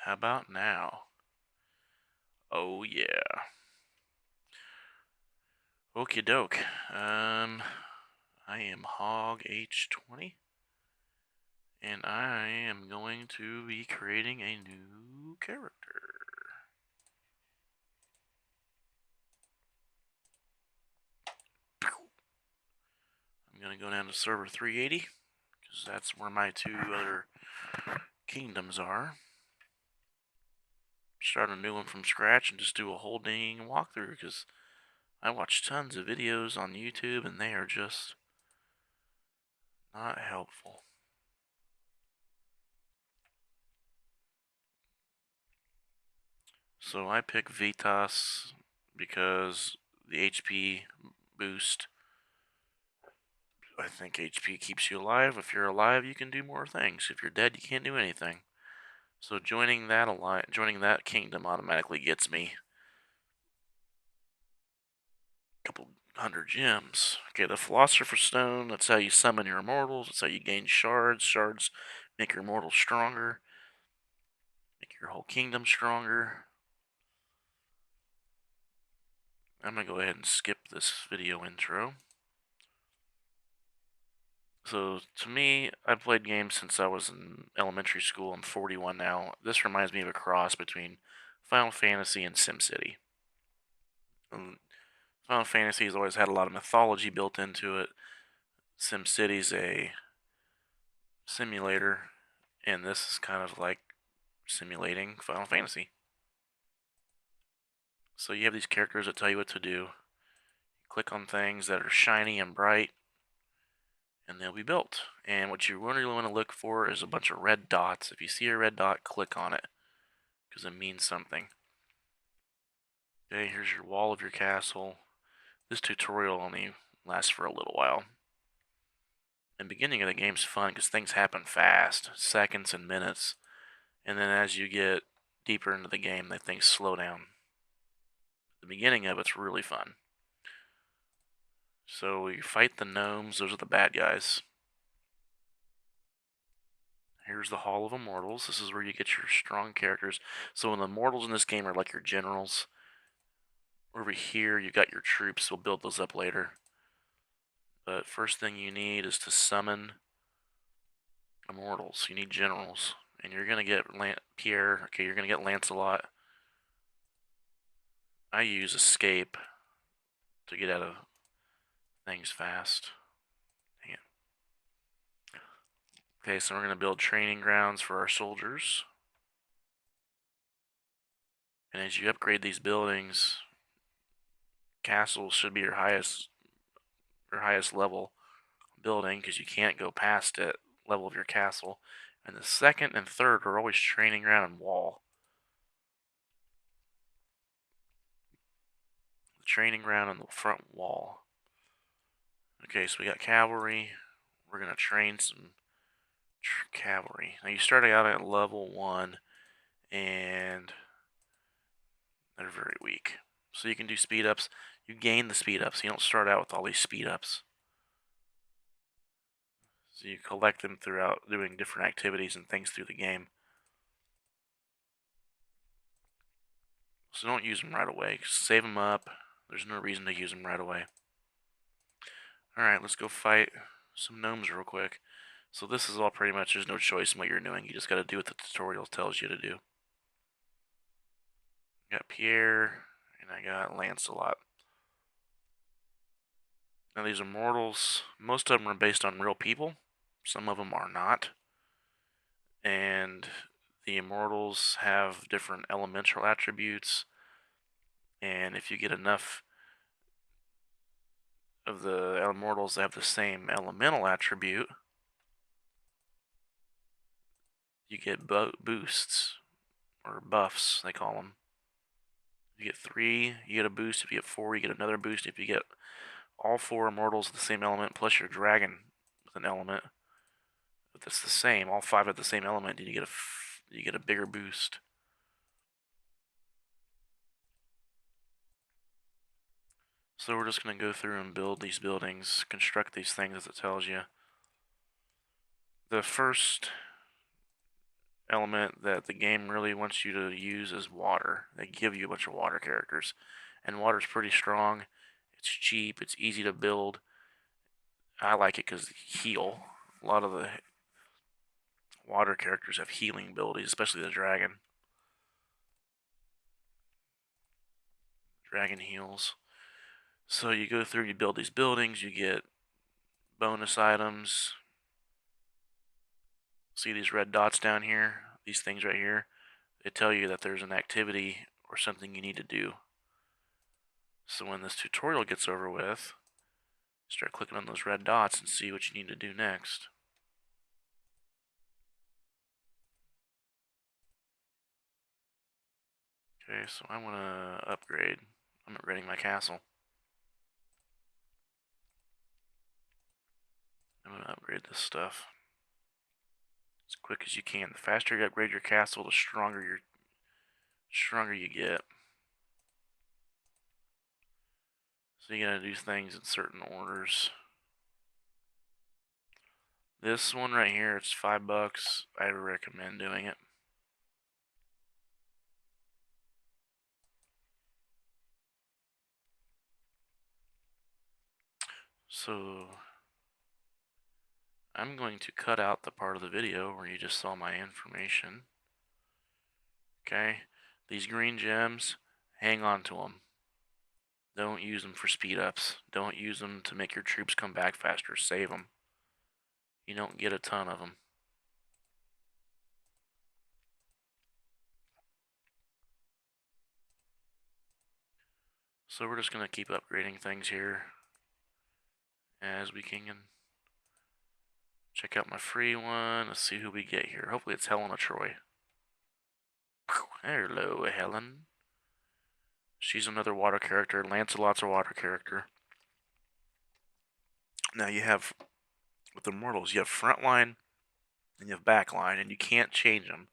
How about now? Oh yeah. Okie doke. I am Hog H20, and I am going to be creating a new character. I'm gonna go down to server 380, because that's where my two other kingdoms are. Start a new one from scratch and just do a whole dang walkthrough, because I watch tons of videos on YouTube and they are just not helpful. So I pick Vitas because the HP boost. I think HP keeps you alive. If you're alive, you can do more things. If you're dead, you can't do anything. So joining that kingdom automatically gets me a couple hundred gems. Okay, the Philosopher's Stone, that's how you summon your immortals. That's how you gain shards. Shards make your immortals stronger. Make your whole kingdom stronger. I'm going to go ahead and skip this video intro. So, to me, I've played games since I was in elementary school. I'm 41 now. This reminds me of a cross between Final Fantasy and SimCity. Final Fantasy has always had a lot of mythology built into it. SimCity's a simulator, and this is kind of like simulating Final Fantasy. So you have these characters that tell you what to do. Click on things that are shiny and bright, and they'll be built. And what you really want to look for is a bunch of red dots. If you see a red dot, click on it, because it means something. Okay, here's your wall of your castle. This tutorial only lasts for a little while. The beginning of the game's fun because things happen fast, seconds and minutes. And then as you get deeper into the game, things slow down. The beginning of it's really fun. So you fight the gnomes, those are the bad guys. Here's the Hall of Immortals. This is where you get your strong characters. So the immortals in this game are like your generals. Over here, you got your troops. We'll build those up later. But first thing you need is to summon immortals. You need generals. And you're going to get Pierre. Okay, you're going to get Lancelot. I use escape to get out of things fast. Dang it. Okay, so we're going to build training grounds for our soldiers. And as you upgrade these buildings, castles should be your highest level building, because you can't go past it level of your castle. And the second and third are always training ground and wall. The training ground and the front wall. Okay, so we got cavalry. We're going to train some cavalry. Now you start out at level 1, and they're very weak. So you can do speed ups. You gain the speed ups. You don't start out with all these speed ups. So you collect them throughout doing different activities and things through the game. So don't use them right away. Save them up. There's no reason to use them right away. Alright, let's go fight some gnomes real quick. So this is all pretty much, there's no choice in what you're doing. You just gotta do what the tutorial tells you to do. I got Pierre, and I got Lancelot. Now these immortals, most of them are based on real people. Some of them are not. And the immortals have different elemental attributes. And if you get enough of the immortals that have the same elemental attribute, you get boosts, or buffs, they call them. If you get 3, you get a boost. If you get 4, you get another boost. If you get all 4 immortals of the same element, plus your dragon with an element that's the same, all 5 have the same element, and you get a bigger boost. So we're just going to go through and build these buildings, construct these things as it tells you. The first element that the game really wants you to use is water. They give you a bunch of water characters, and water's pretty strong. It's cheap. It's easy to build. I like it because heal. A lot of the water characters have healing abilities, especially the dragon. Dragon heals. So you go through, you build these buildings, you get bonus items. See these red dots down here? These things right here? They tell you that there's an activity or something you need to do. So when this tutorial gets over with, start clicking on those red dots and see what you need to do next. Okay, so I want to upgrade. I'm upgrading my castle. I'm going to upgrade this stuff as quick as you can. The faster you upgrade your castle, the stronger you get. So you're going to do things in certain orders. This one right here, it's $5. I recommend doing it. So I'm going to cut out the part of the video where you just saw my information. Okay, these green gems, hang on to them. Don't use them for speed ups. Don't use them to make your troops come back faster. Save them. You don't get a ton of them. So we're just going to keep upgrading things here as we can. Check out my free one. Let's see who we get here. Hopefully it's Helen of Troy. Hello, Helen. She's another water character. Lancelot's a water character. Now you have, with Immortals, you have frontline and you have backline, and you can't change them.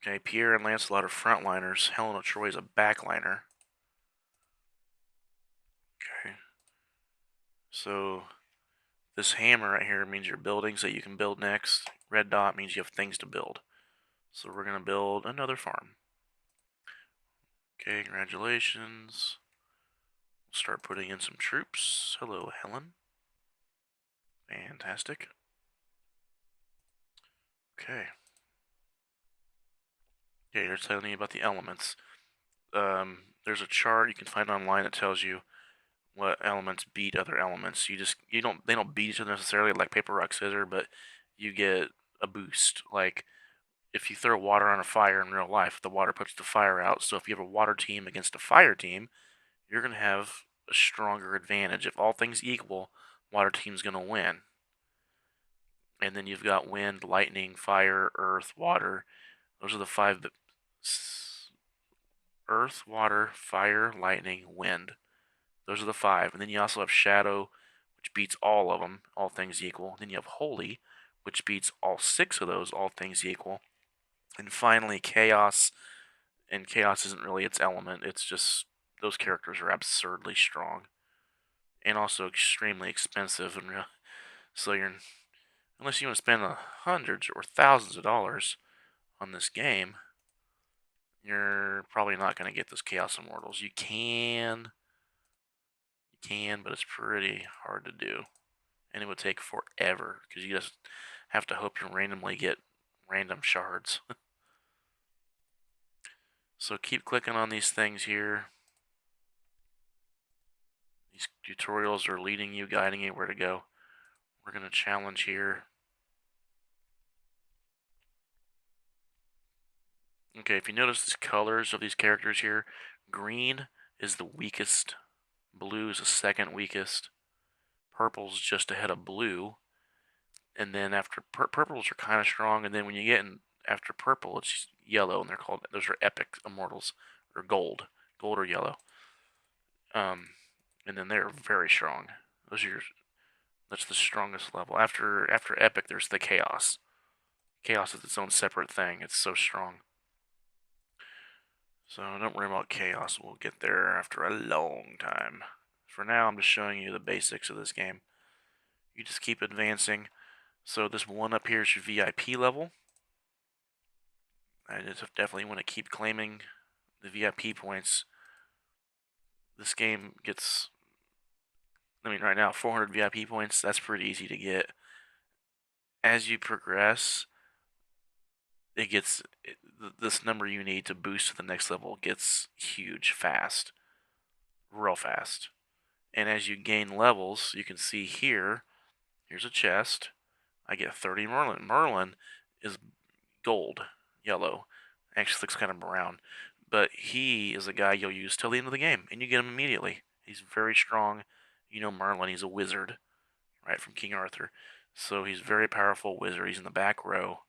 Okay, Pierre and Lancelot are frontliners. Helen of Troy is a backliner. Okay. So this hammer right here means your buildings that you can build next. Red dot means you have things to build. So we're going to build another farm. Okay, congratulations. We'll start putting in some troops. Hello, Helen. Fantastic. Okay. Okay, here's telling you about the elements. There's a chart you can find online that tells you what elements beat other elements. They don't beat each other necessarily like paper rock scissors, but you get a boost. Like if you throw water on a fire in real life, the water puts the fire out. So if you have a water team against a fire team, you're gonna have a stronger advantage. If all things equal, water team's gonna win. And then you've got wind, lightning, fire, earth, water. Those are the five. Earth, water, fire, lightning, wind. Those are the five. And then you also have shadow, which beats all of them, all things equal. Then you have holy, which beats all six of those, all things equal. And finally, chaos. And chaos isn't really its element. It's just those characters are absurdly strong and also extremely expensive. And so unless you want to spend hundreds or thousands of dollars on this game, you're probably not going to get those Chaos Immortals. You can, but it's pretty hard to do. And it would take forever because you just have to hope you randomly get random shards. So keep clicking on these things here. These tutorials are leading you, guiding you where to go. We're going to challenge here. Okay, if you notice the colors of these characters here, green is the weakest, blue is the second weakest, purple's just ahead of blue, and then after purples are kind of strong, and then when you get in after purple, it's yellow, and those are epic immortals, or gold or yellow. And then they're very strong. That's the strongest level. After epic, there's the chaos. Chaos is its own separate thing. It's so strong. So don't worry about chaos. We'll get there after a long time. For now, I'm just showing you the basics of this game. You just keep advancing. So this one up here is your VIP level. I just definitely want to keep claiming the VIP points. This game gets, I mean, right now, 400 VIP points, that's pretty easy to get. As you progress, this number you need to boost to the next level gets huge fast, real fast. And as you gain levels, you can see here, here's a chest. I get 30 Merlin. Merlin is gold, yellow. Actually looks kind of brown. But he is a guy you'll use till the end of the game, and you get him immediately. He's very strong. You know Merlin, he's a wizard, right, from King Arthur. So he's very powerful wizard. He's in the back row.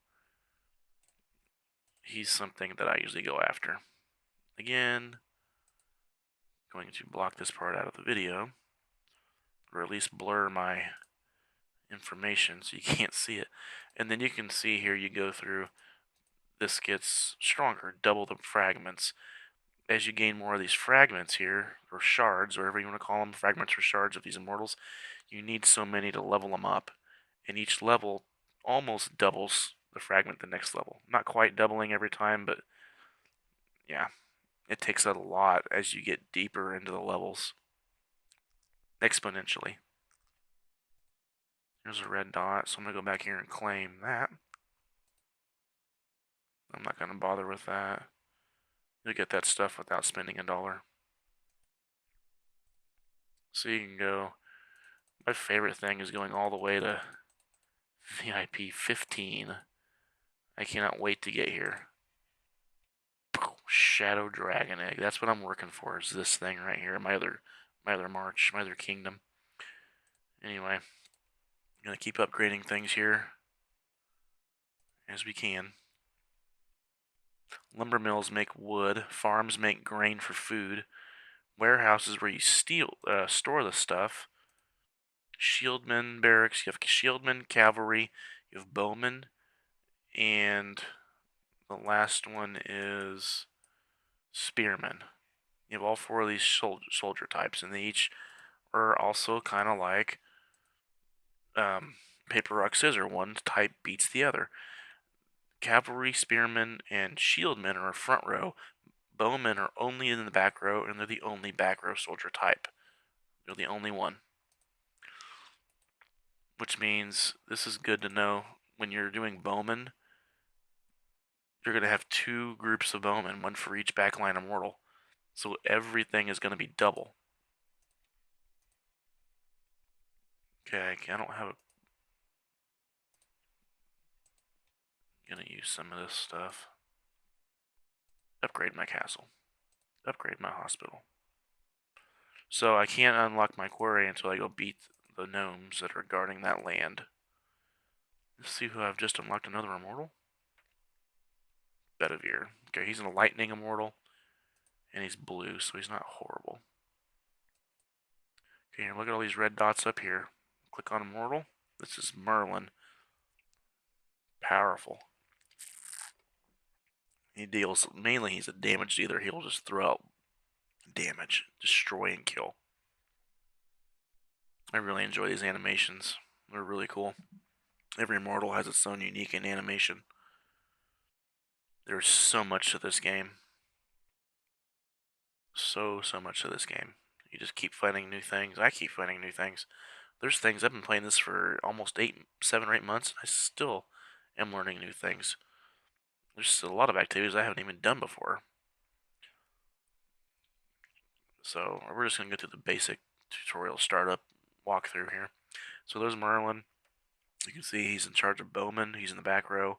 He's something that I usually go after. Again, going to block this part out of the video, or at least blur my information so you can't see it. And then you can see here you go through, this gets stronger, double the fragments. As you gain more of these fragments here, or shards, whatever you want to call them, fragments or shards of these immortals, you need so many to level them up. And each level almost doubles the fragment the next level. Not quite doubling every time, but yeah, it takes out a lot as you get deeper into the levels. Exponentially. There's a red dot, so I'm going to go back here and claim that. I'm not going to bother with that. You'll get that stuff without spending $1. So you can go. My favorite thing is going all the way to VIP 15. I cannot wait to get here. Shadow Dragon Egg. That's what I'm working for, is this thing right here. My other march, my other kingdom. Anyway, I'm going to keep upgrading things here as we can. Lumber mills make wood. Farms make grain for food. Warehouses where you store the stuff. Shieldmen barracks. You have shieldmen, cavalry. You have bowmen. And the last one is spearmen. You have all four of these soldier types, and they each are also kind of like paper, rock, scissors. One type beats the other. Cavalry, spearmen, and shieldmen are front row. Bowmen are only in the back row, and they're the only back row soldier type. They're the only one. Which means this is good to know when you're doing bowmen. You're going to have two groups of bowmen, one for each backline immortal. So everything is going to be double. Okay, I don't have a... I'm going to use some of this stuff. Upgrade my castle. Upgrade my hospital. So I can't unlock my quarry until I go beat the gnomes that are guarding that land. Let's see who I've just unlocked. Another immortal? Bedivere. Okay, he's a lightning immortal. And he's blue, so he's not horrible. Okay, look at all these red dots up here. Click on immortal. This is Merlin. Powerful. He deals, mainly he's a damage dealer. He'll just throw out damage, destroy and kill. I really enjoy these animations. They're really cool. Every immortal has its own unique animation. There's so much to this game. So much to this game. You just keep finding new things. I keep finding new things. There's things, I've been playing this for almost 7 or 8 months, and I still am learning new things. There's still a lot of activities I haven't even done before. So we're just going to go through the basic tutorial startup walkthrough here. So there's Merlin. You can see he's in charge of bowmen. He's in the back row.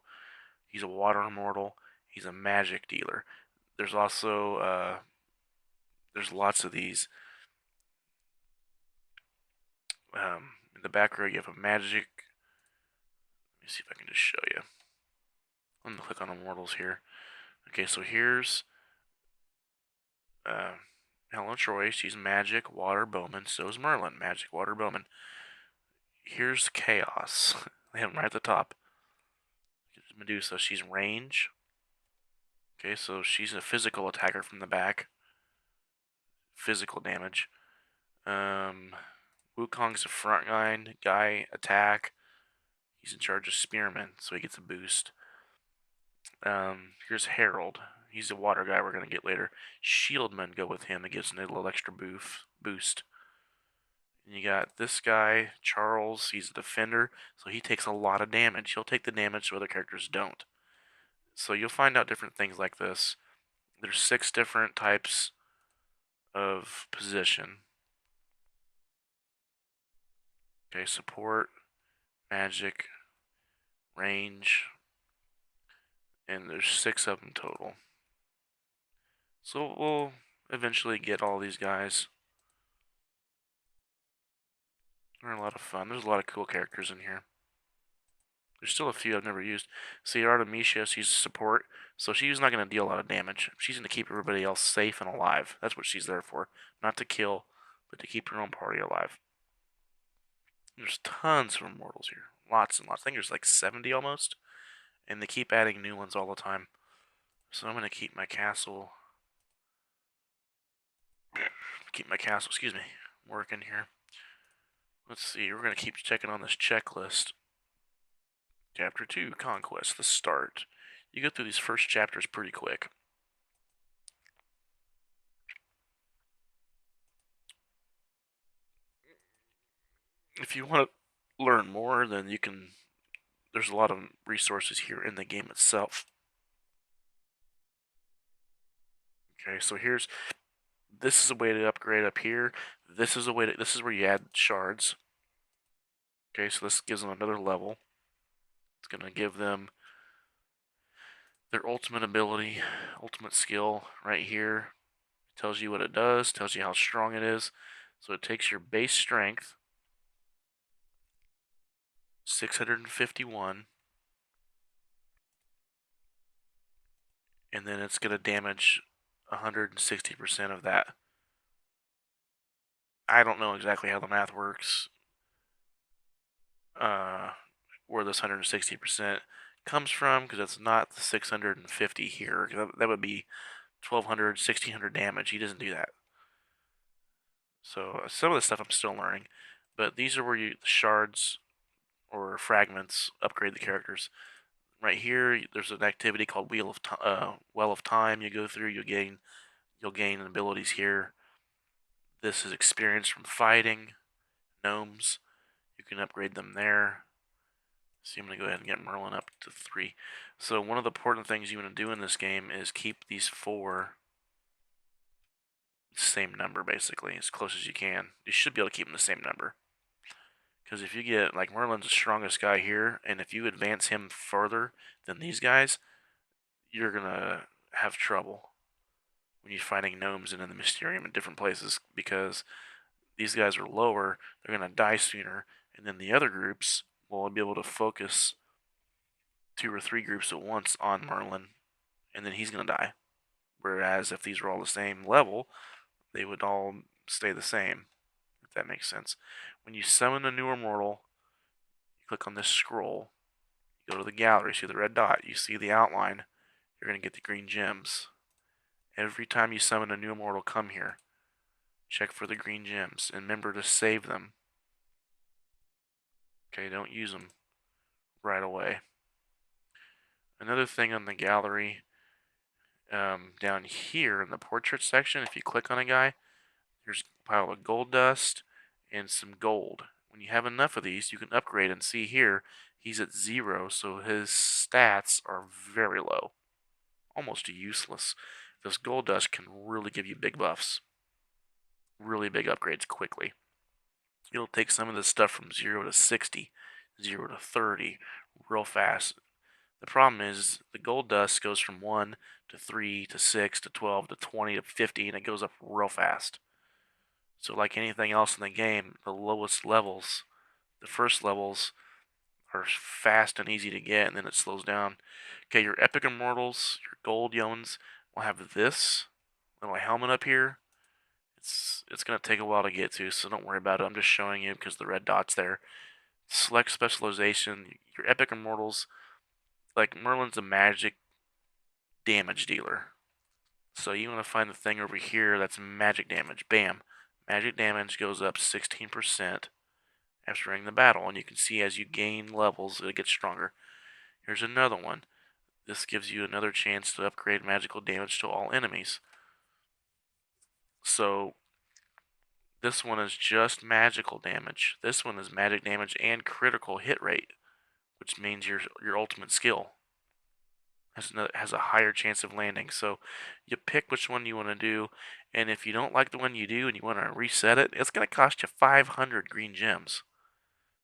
He's a water immortal. He's a magic dealer. There's also, there's lots of these. In the back row, you have a magic. Let me see if I can just show you. I'm going to click on immortals here. Okay, so here's Helen Troy. She's magic, water, bowman. So is Merlin, magic, water, bowman. Here's Chaos. They have him right at the top. Medusa, she's range. Okay, so she's a physical attacker from the back. Physical damage. Wukong's a front guy, attack. He's in charge of spearmen, so he gets a boost. Here's Harold. He's a water guy we're gonna get later. Shieldman go with him. It gives him a little extra boost. And you got this guy, Charles. He's a defender, so he takes a lot of damage. He'll take the damage so other characters don't. So you'll find out different things like this. There's 6 different types of position. Okay, support, magic, range, and there's 6 of them total. So we'll eventually get all these guys. They're a lot of fun. There's a lot of cool characters in here. There's still a few I've never used. See, Artemisia, she's support, so she's not going to deal a lot of damage. She's going to keep everybody else safe and alive. That's what she's there for. Not to kill, but to keep her own party alive. There's tons of immortals here. Lots and lots. I think there's like 70 almost. And they keep adding new ones all the time. So I'm going to keep my castle... excuse me, working here. Let's see, we're going to keep checking on this checklist. Chapter 2, Conquest, the start. You go through these first chapters pretty quick. If you want to learn more, then you can... There's a lot of resources here in the game itself. Okay, so this is a way to upgrade up here. This is where you add shards. Okay, so this gives them another level. It's going to give them their ultimate ability, ultimate skill right here. It tells you what it does, tells you how strong it is. So it takes your base strength, 651, and then it's going to damage 160% of that. I don't know exactly how the math works, where this 160% comes from, because it's not the 650 here. That would be 1200, 1600 damage. He doesn't do that. So some of the stuff I'm still learning, but these are where the shards or fragments upgrade the characters. Right here, there's an activity called Well of Time. You go through, you'll gain abilities here. This is experience from fighting gnomes. You can upgrade them there. So I'm going to go ahead and get Merlin up to 3. So one of the important things you want to do in this game is keep these 4 the same number, basically, as close as you can. You should be able to keep them the same number. Because if you get, like, Merlin's the strongest guy here, and if you advance him further than these guys, you're going to have trouble when you're fighting gnomes and in the Mysterium in different places, because these guys are lower, they're going to die sooner, and then the other groups will be able to focus 2 or 3 groups at once on Merlin, and then he's going to die. Whereas if these were all the same level, they would all stay the same, if that makes sense. When you summon a new immortal, you click on this scroll, you go to the gallery, see the red dot, you see the outline, you're going to get the green gems. Every time you summon a new immortal, come here. Check for the green gems, and remember to save them. Okay, don't use them right away. Another thing on the gallery, down here in the portrait section, if you click on a guy, there's a pile of gold dust and some gold. When you have enough of these, you can upgrade, and see here, he's at 0, so his stats are very low. Almost useless. This gold dust can really give you big buffs. Really big upgrades quickly. It'll take some of this stuff from 0 to 60, 0 to 30, real fast. The problem is the gold dust goes from 1 to 3 to 6 to 12 to 20 to 50, and it goes up real fast. So like anything else in the game, the lowest levels, the first levels, are fast and easy to get, and then it slows down. Okay, your epic immortals, your gold yones, will have this little helmet up here. It's going to take a while to get to, so don't worry about it. I'm just showing you because the red dot's there. Select specialization. Your epic immortals, like Merlin's a magic damage dealer. So you want to find the thing over here that's magic damage. Bam. Magic damage goes up 16% after entering the battle, and you can see as you gain levels, it gets stronger. Here's another one. this gives you another chance to upgrade magical damage to all enemies. So this one is just magical damage. This one is magic damage and critical hit rate, which means your ultimate skill has a higher chance of landing. So you pick which one you want to do, and if you don't like the one you do and you want to reset it, it's going to cost you 500 green gems.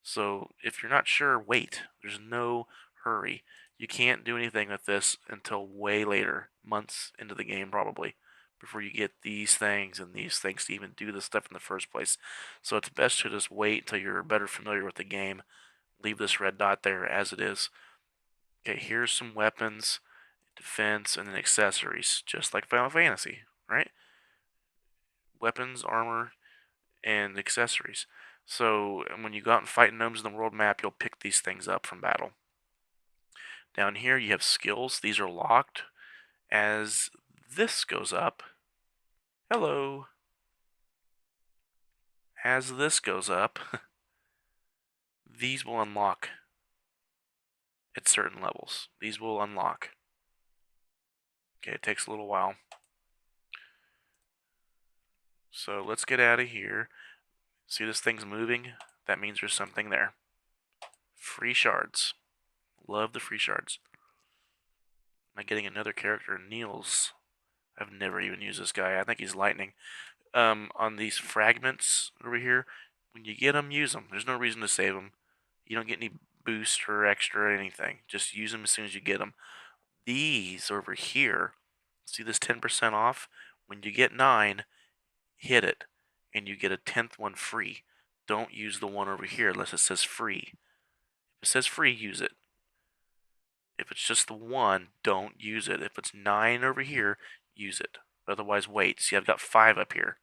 So if you're not sure, wait. There's no hurry. You can't do anything with this until way later, months into the game probably, before you get these things and these things to even do this stuff in the first place. So it's best to just wait until you're better familiar with the game. Leave this red dot there as it is. Okay, here's some weapons, defense, and then accessories, just like Final Fantasy, right? Weapons, armor, and accessories. So when you go out and fight gnomes in the world map, you'll pick these things up from battle. Down here you have skills. These are locked. As this goes up, hello. As this goes up, these will unlock at certain levels. These will unlock. Okay, it takes a little while. So let's get out of here. See this thing's moving? That means there's something there. Free shards. Love the free shards. Am I getting another character? Niels. I've never even used this guy. I think he's lightning. On these fragments over here, when you get them, use them. There's no reason to save them. You don't get any boost or extra or anything. Just use them as soon as you get them. These over here, see this 10% off? When you get 9, hit it, and you get a 10th one free. Don't use the one over here unless it says free. If it says free, use it. If it's just the one, don't use it. If it's 9 over here, use it. Otherwise, wait. See, I've got 5 up here.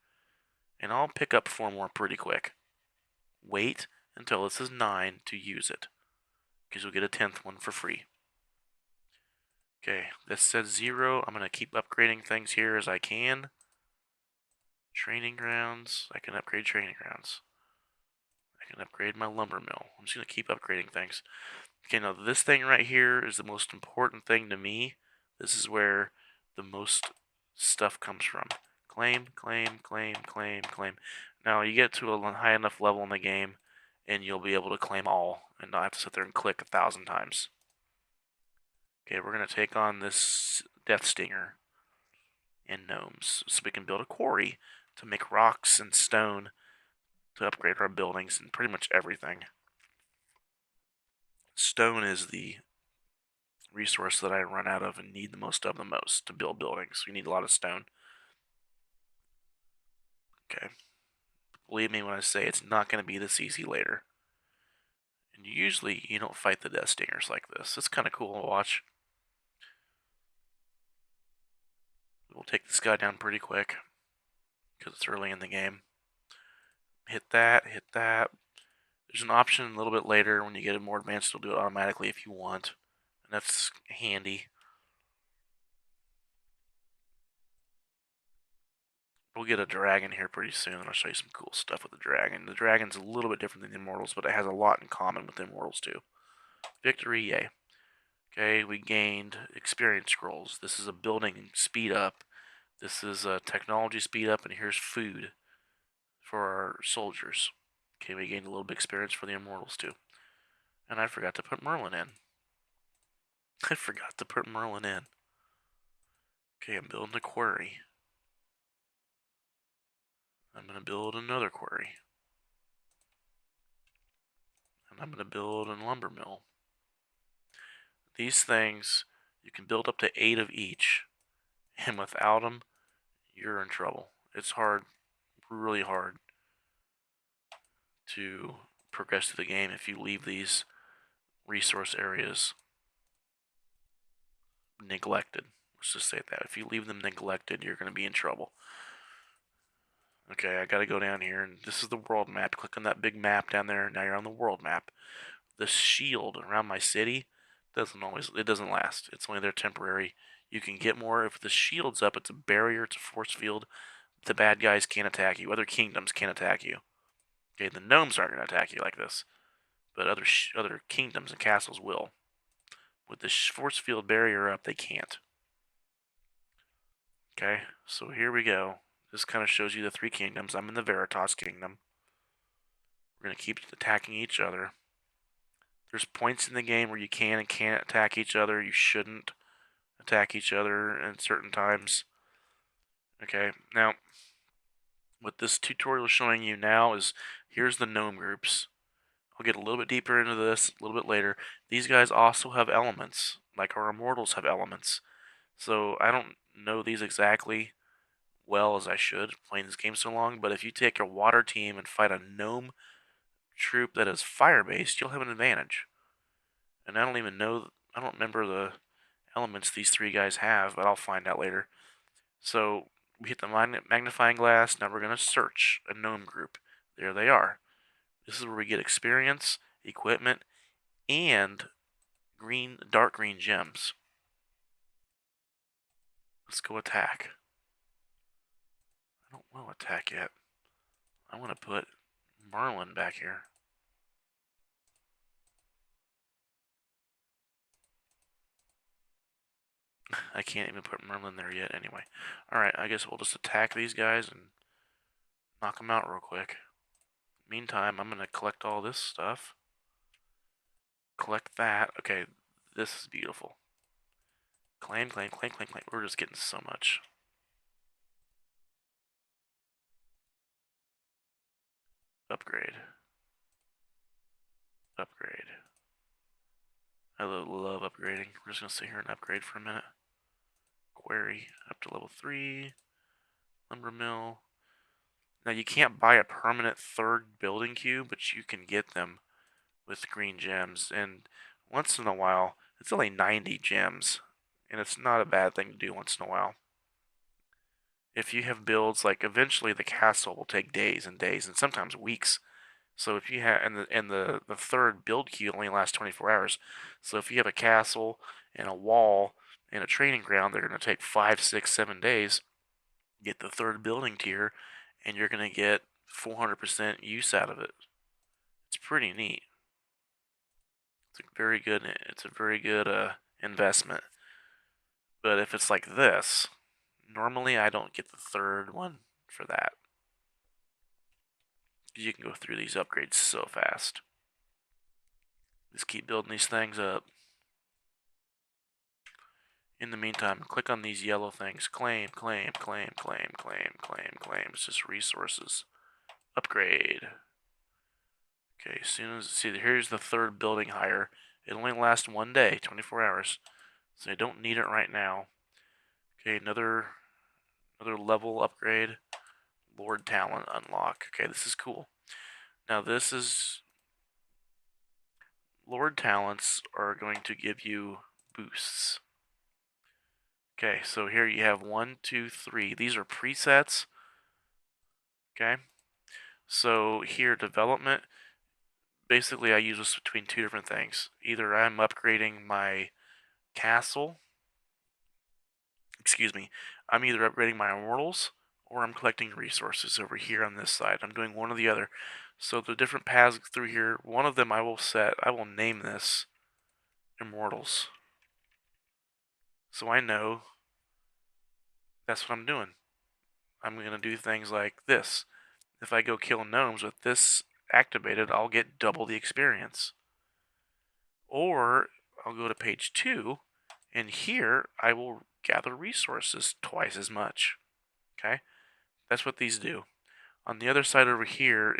And I'll pick up 4 more pretty quick. Wait until it says 9 to use it, because you'll get a 10th one for free. Okay, this says 0. I'm going to keep upgrading things here as I can. Training grounds. I can upgrade training grounds. I can upgrade my lumber mill. I'm just going to keep upgrading things. Okay, now this thing right here is the most important thing to me. This is where the most stuff comes from. Claim, claim, claim, claim, claim. Now you get to a high enough level in the game and you'll be able to claim all and not have to sit there and click 1,000 times. Okay, we're going to take on this Death Stinger and gnomes so we can build a quarry to make rocks and stone to upgrade our buildings and pretty much everything. Stone is the resource that I run out of and need the most of to build buildings. We need a lot of stone. Okay. Believe me when I say it's not going to be this easy later. And usually you don't fight the Death Stingers like this. It's kind of cool to watch. We'll take this guy down pretty quick because it's early in the game. Hit that, hit that. There's an option a little bit later when you get it more advanced, it'll do it automatically if you want. And that's handy. We'll get a dragon here pretty soon, and I'll show you some cool stuff with the dragon. The dragon's a little bit different than the immortals, but it has a lot in common with the immortals too. Victory, yay. Okay, we gained experience scrolls. This is a building speed up. This is a technology speed up, and here's food for our soldiers. Okay, we gained a little bit of experience for the immortals too. And I forgot to put Merlin in. I forgot to put Merlin in. Okay, I'm building a quarry. I'm going to build another quarry. And I'm going to build a lumber mill. These things, you can build up to 8 of each. And without them, you're in trouble. It's hard, really hard, to progress through the game if you leave these resource areas neglected. Let's just say that. If you leave them neglected, you're going to be in trouble. Okay, I gotta go down here, and this is the world map. Click on that big map down there. Now you're on the world map. The shield around my city doesn't last. It's only there temporary. You can get more if the shield's up. It's a barrier. It's a force field. The bad guys can't attack you. Other kingdoms can't attack you. Okay, the gnomes aren't gonna attack you like this, but other kingdoms and castles will. With the force field barrier up, they can't. Okay, so here we go. This kind of shows you the three kingdoms. I'm in the Veritas kingdom. We're going to keep attacking each other. There's points in the game where you can and can't attack each other. You shouldn't attack each other at certain times. Okay, now, what this tutorial is showing you now is, here's the gnome groups. I'll get a little bit deeper into this a little bit later. These guys also have elements, like our immortals have elements. So I don't know these exactly well as I should, playing this game so long, but if you take a water team and fight a gnome troop that is fire-based, you'll have an advantage. And I don't remember the elements these three guys have, but I'll find out later. So we hit the magnifying glass. Now we're going to search a gnome group. There they are. This is where we get experience, equipment, and dark green gems. Let's go attack. I don't want to attack yet. I want to put Merlin back here. I can't even put Merlin there yet anyway. Alright, I guess we'll just attack these guys and knock them out real quick. Meantime, I'm going to collect all this stuff. Collect that. Okay, this is beautiful. Claim, claim, claim, claim, claim. We're just getting so much. Upgrade. Upgrade. I love upgrading. We're just going to sit here and upgrade for a minute. Quarry, up to level 3. Lumber mill. Now, you can't buy a permanent third building cube, but you can get them with green gems. And once in a while, it's only 90 gems. And it's not a bad thing to do once in a while. If you have builds, like eventually the castle will take days and days and sometimes weeks. So if you have, and the third build queue only lasts 24 hours. So if you have a castle and a wall and a training ground, they're going to take 5, 6, 7 days. Get the third building tier, and you're going to get 400% use out of it. It's pretty neat. It's a very good. It's a very good investment. But if it's like this, normally I don't get the third one for that. You can go through these upgrades so fast. Just keep building these things up. In the meantime, click on these yellow things. Claim, claim, claim, claim, claim, claim, claim. It's just resources. Upgrade. Okay, as soon as, see, here's the third building hire. It only lasts 1 day, 24 hours. So I don't need it right now. Okay, another level upgrade. Lord Talent unlock. Okay, this is cool. Now this is, Lord Talents are going to give you boosts. Okay, so here you have 1, 2, 3. These are presets. Okay, so here, development. Basically, I use this between two different things. Either I'm upgrading my castle. Excuse me. I'm either upgrading my immortals or I'm collecting resources over here on this side. I'm doing one or the other. So the different paths through here, one of them I will name this immortals. So I know that's what I'm doing. I'm going to do things like this. If I go kill gnomes with this activated, I'll get double the experience. Or I'll go to page 2, and here I will gather resources twice as much. Okay? That's what these do. On the other side over here,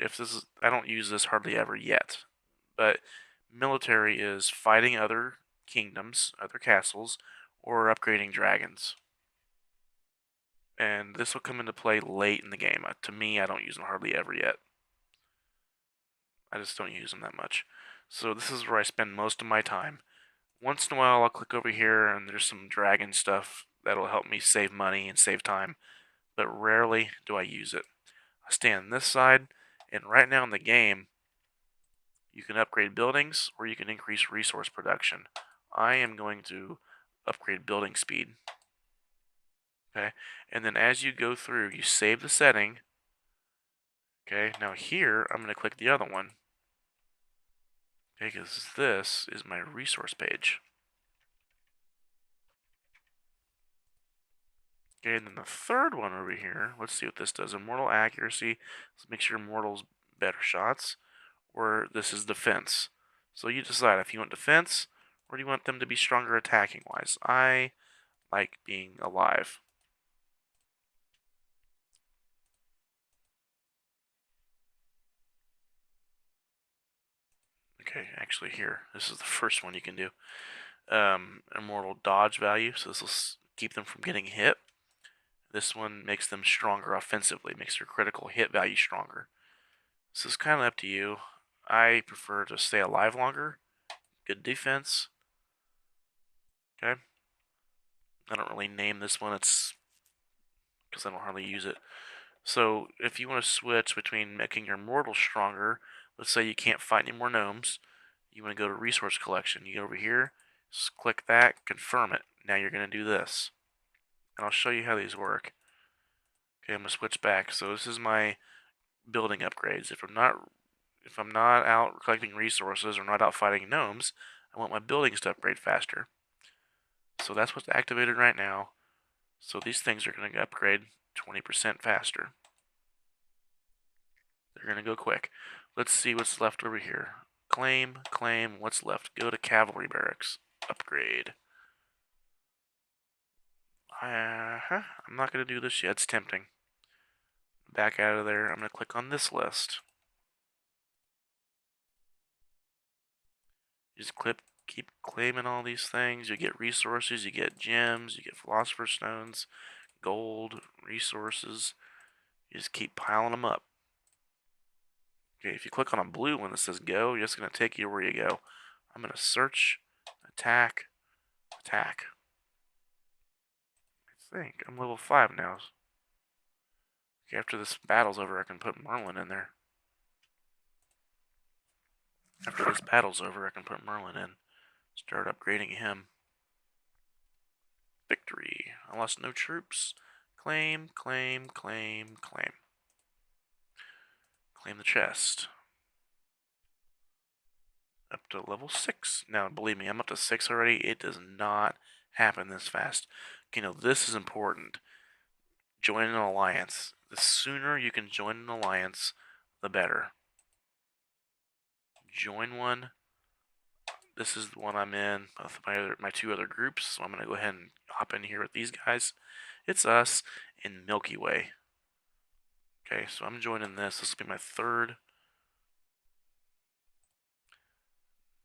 I don't use this hardly ever yet, but military is fighting other kingdoms, other castles, or upgrading dragons. And this will come into play late in the game. To me, I don't use them hardly ever yet. I just don't use them that much. So this is where I spend most of my time. Once in a while, I'll click over here, and there's some dragon stuff that'll help me save money and save time, but rarely do I use it. I stay on this side, and right now in the game, you can upgrade buildings or you can increase resource production. I am going to upgrade building speed. Okay, and then as you go through, you save the setting. Okay, now here, I'm going to click the other one. Okay, because this is my resource page. Okay, and then the third one over here, let's see what this does. Immortal accuracy. Let's make sure immortal's better shots. Or this is defense. So you decide if you want defense or do you want them to be stronger attacking wise. I like being alive. Okay, actually here, this is the first one you can do. Immortal dodge value, so this will keep them from getting hit. This one makes them stronger offensively, makes their critical hit value stronger. So it's kind of up to you. I prefer to stay alive longer. Good defense. Okay. I don't really name this one. It's because I don't hardly use it. So if you want to switch between making your mortal stronger, let's say you can't fight any more gnomes, you want to go to resource collection. You go over here, just click that, confirm it. Now you're going to do this. And I'll show you how these work. Okay, I'm going to switch back. So this is my building upgrades. If I'm not out collecting resources or not out fighting gnomes, I want my buildings to upgrade faster. So that's what's activated right now. So these things are going to upgrade 20% faster. They're going to go quick. Let's see what's left over here. Claim, what's left? Go to cavalry barracks. Upgrade. I'm not going to do this yet. It's tempting. Back out of there. I'm going to click on this list. You just keep claiming all these things. You get resources, you get gems, you get philosopher's stones, gold, resources. You just keep piling them up. Okay, if you click on a blue one that says go, you're just going to take you where you go. I'm going to search, attack, attack. I think I'm level 5 now. Okay, after this battle's over, I can put Merlin in there. After this battle's over, I can put Merlin in. Start upgrading him. Victory. I lost no troops. Claim, claim, claim, claim. Claim the chest. Up to level 6. Now, believe me, I'm up to 6 already. It does not happen this fast. Okay, now this is important. Join an alliance. The sooner you can join an alliance, the better. Join one. This is the one I'm in with my two other groups, so I'm going to go ahead and hop in here with these guys. It's us in Milky Way. Okay, so I'm joining this. This will be my third.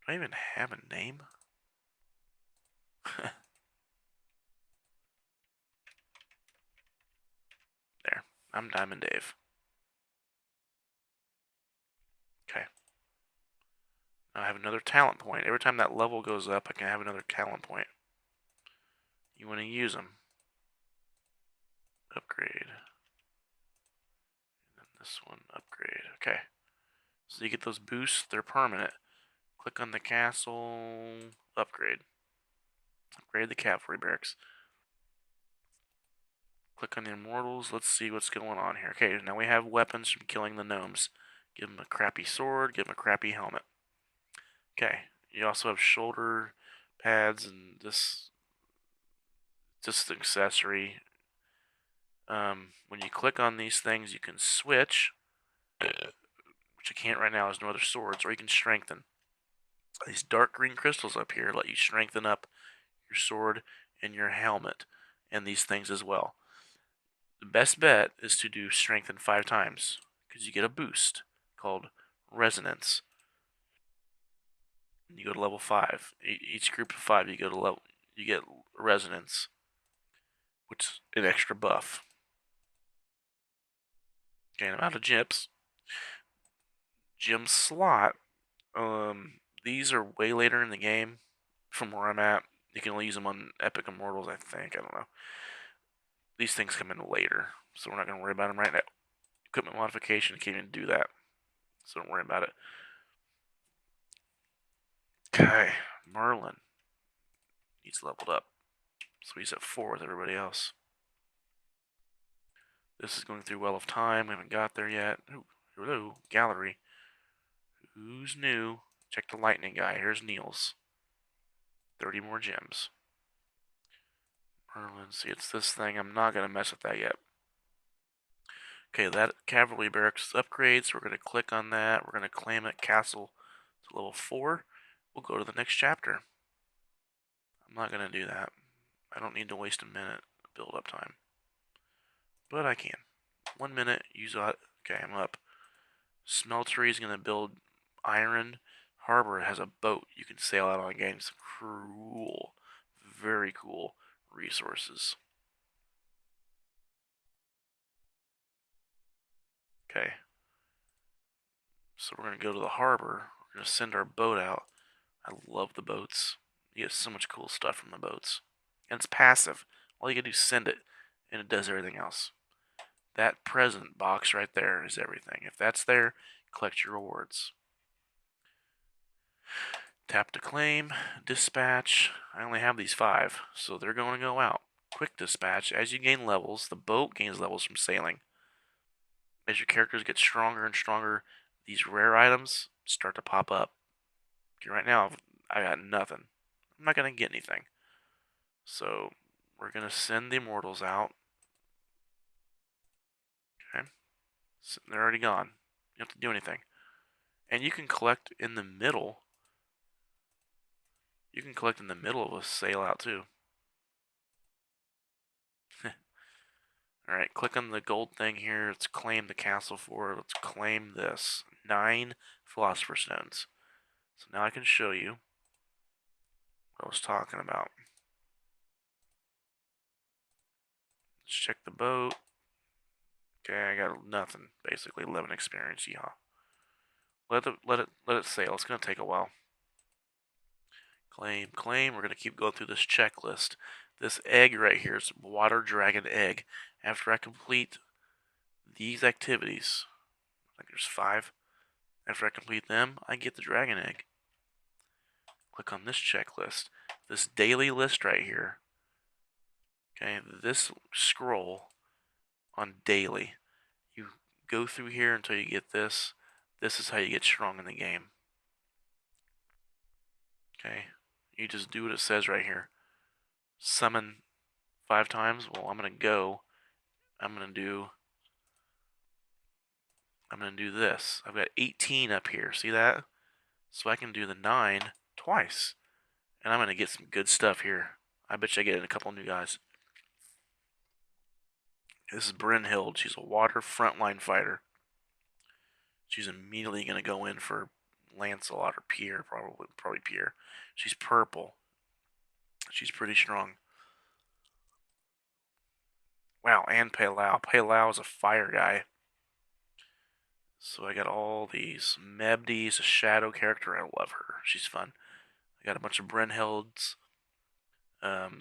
Do I even have a name? There. I'm Diamond Dave. Okay. Now I have another talent point. Every time that level goes up, I can have another talent point. You want to use them. Upgrade. And then this one, upgrade. Okay. So you get those boosts. They're permanent. Click on the castle. Upgrade. Upgrade the cavalry barracks. Click on the immortals. Let's see what's going on here. Okay, now we have weapons from killing the gnomes. Give them a crappy sword. Give them a crappy helmet. Okay. You also have shoulder pads and this just an accessory. When you click on these things, you can switch, which you can't right now. There's no other swords, or you can strengthen. These dark green crystals up here let you strengthen up your sword and your helmet, and these things as well. The best bet is to do strengthen 5 times because you get a boost called resonance. You go to level 5. Each group of 5, you go to level. You get resonance, which is an extra buff. Okay, I'm out of gems. Gem slot. These are way later in the game from where I'm at. You can only use them on Epic Immortals, I think. I don't know. These things come in later, so we're not going to worry about them right now. Equipment modification can't even do that, so don't worry about it. Okay, Merlin. He's leveled up, so he's at 4 with everybody else. This is going through Well of Time. We haven't got there yet. Ooh, hello, gallery. Who's new? Check the lightning guy. Here's Niels. 30 more gems. Let's see, it's this thing. I'm not going to mess with that yet. Okay, that cavalry barracks upgrades. We're going to click on that. We're going to claim it castle to level 4. We'll go to the next chapter. I'm not going to do that. I don't need to waste a minute build up time. But I can. 1 minute, use that. Okay, I'm up. Smeltery is going to build iron. Harbor has a boat you can sail out on again. It's cool. Very cool resources. Okay. So we're going to go to the harbor. We're going to send our boat out. I love the boats. You get so much cool stuff from the boats. And it's passive. All you gotta do is send it, and it does everything else. That present box right there is everything. If that's there, collect your rewards. Tap to claim, dispatch. I only have these 5, so they're going to go out. Quick dispatch. As you gain levels, the boat gains levels from sailing. As your characters get stronger and stronger, these rare items start to pop up. Okay, right now, I got nothing. I'm not going to get anything. So, we're going to send the immortals out. Okay. So they're already gone. You don't have to do anything. And you can collect in the middle. You can collect in the middle of a sail out too. Alright, click on the gold thing here. Let's claim the castle for it. Let's claim this. 9 Philosopher Stones. So now I can show you what I was talking about. Let's check the boat. Okay, I got nothing. Basically, 11 experience. Yeah. Let it sail. It's gonna take a while. Claim, claim. We're gonna keep going through this checklist. This egg right here is water dragon egg. After I complete these activities, I think there's 5. After I complete them, I get the dragon egg. Click on this checklist. This daily list right here. Okay, this scroll on daily. You go through here until you get this. This is how you get strong in the game. Okay, you just do what it says right here. Summon 5 times. Well, I'm gonna do this. I've got 18 up here. See that? So I can do the 9 twice. And I'm gonna get some good stuff here. I bet you I get a couple new guys. This is Brynhild. She's a water frontline fighter. She's immediately gonna go in for Lancelot or Pierre, probably Pierre. She's purple. She's pretty strong. Wow, and Palau. Palau is a fire guy. So I got all these. Mebdi's a shadow character. I love her. She's fun. I got a bunch of Brynhilds.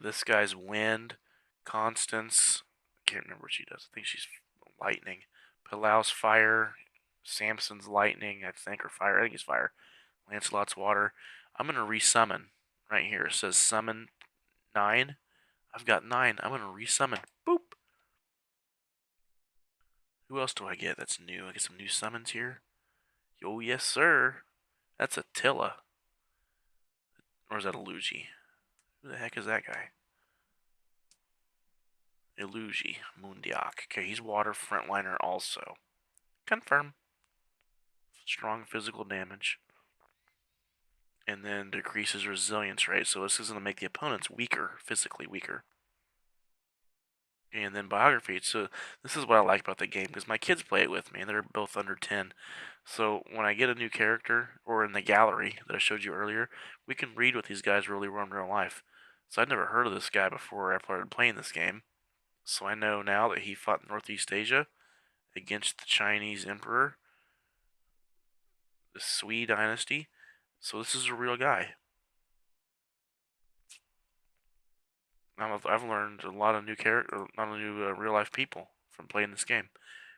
This guy's Wind. Constance. I can't remember what she does. I think she's lightning. Palau's fire. Samson's lightning, I think, or fire. I think he's fire. Lancelot's water. I'm going to resummon right here. It says summon 9. I've got 9. I'm going to resummon. Boop. Who else do I get that's new? I get some new summons here. Oh, yes, sir. That's Attila. Or is that Illugi? Who the heck is that guy? Illugi. Mundiak. Okay, he's water frontliner also. Confirm. Strong physical damage. And then decreases resilience rate. So this is going to make the opponents weaker, physically weaker. And then biography. So this is what I like about the game because my kids play it with me and they're both under 10. So when I get a new character or in the gallery that I showed you earlier, we can read what these guys really were in real life. So I'd never heard of this guy before I started playing this game. So I know now that he fought in Northeast Asia against the Chinese Emperor, the Sui dynasty. So this is a real guy. I've learned a lot of new real life people from playing this game.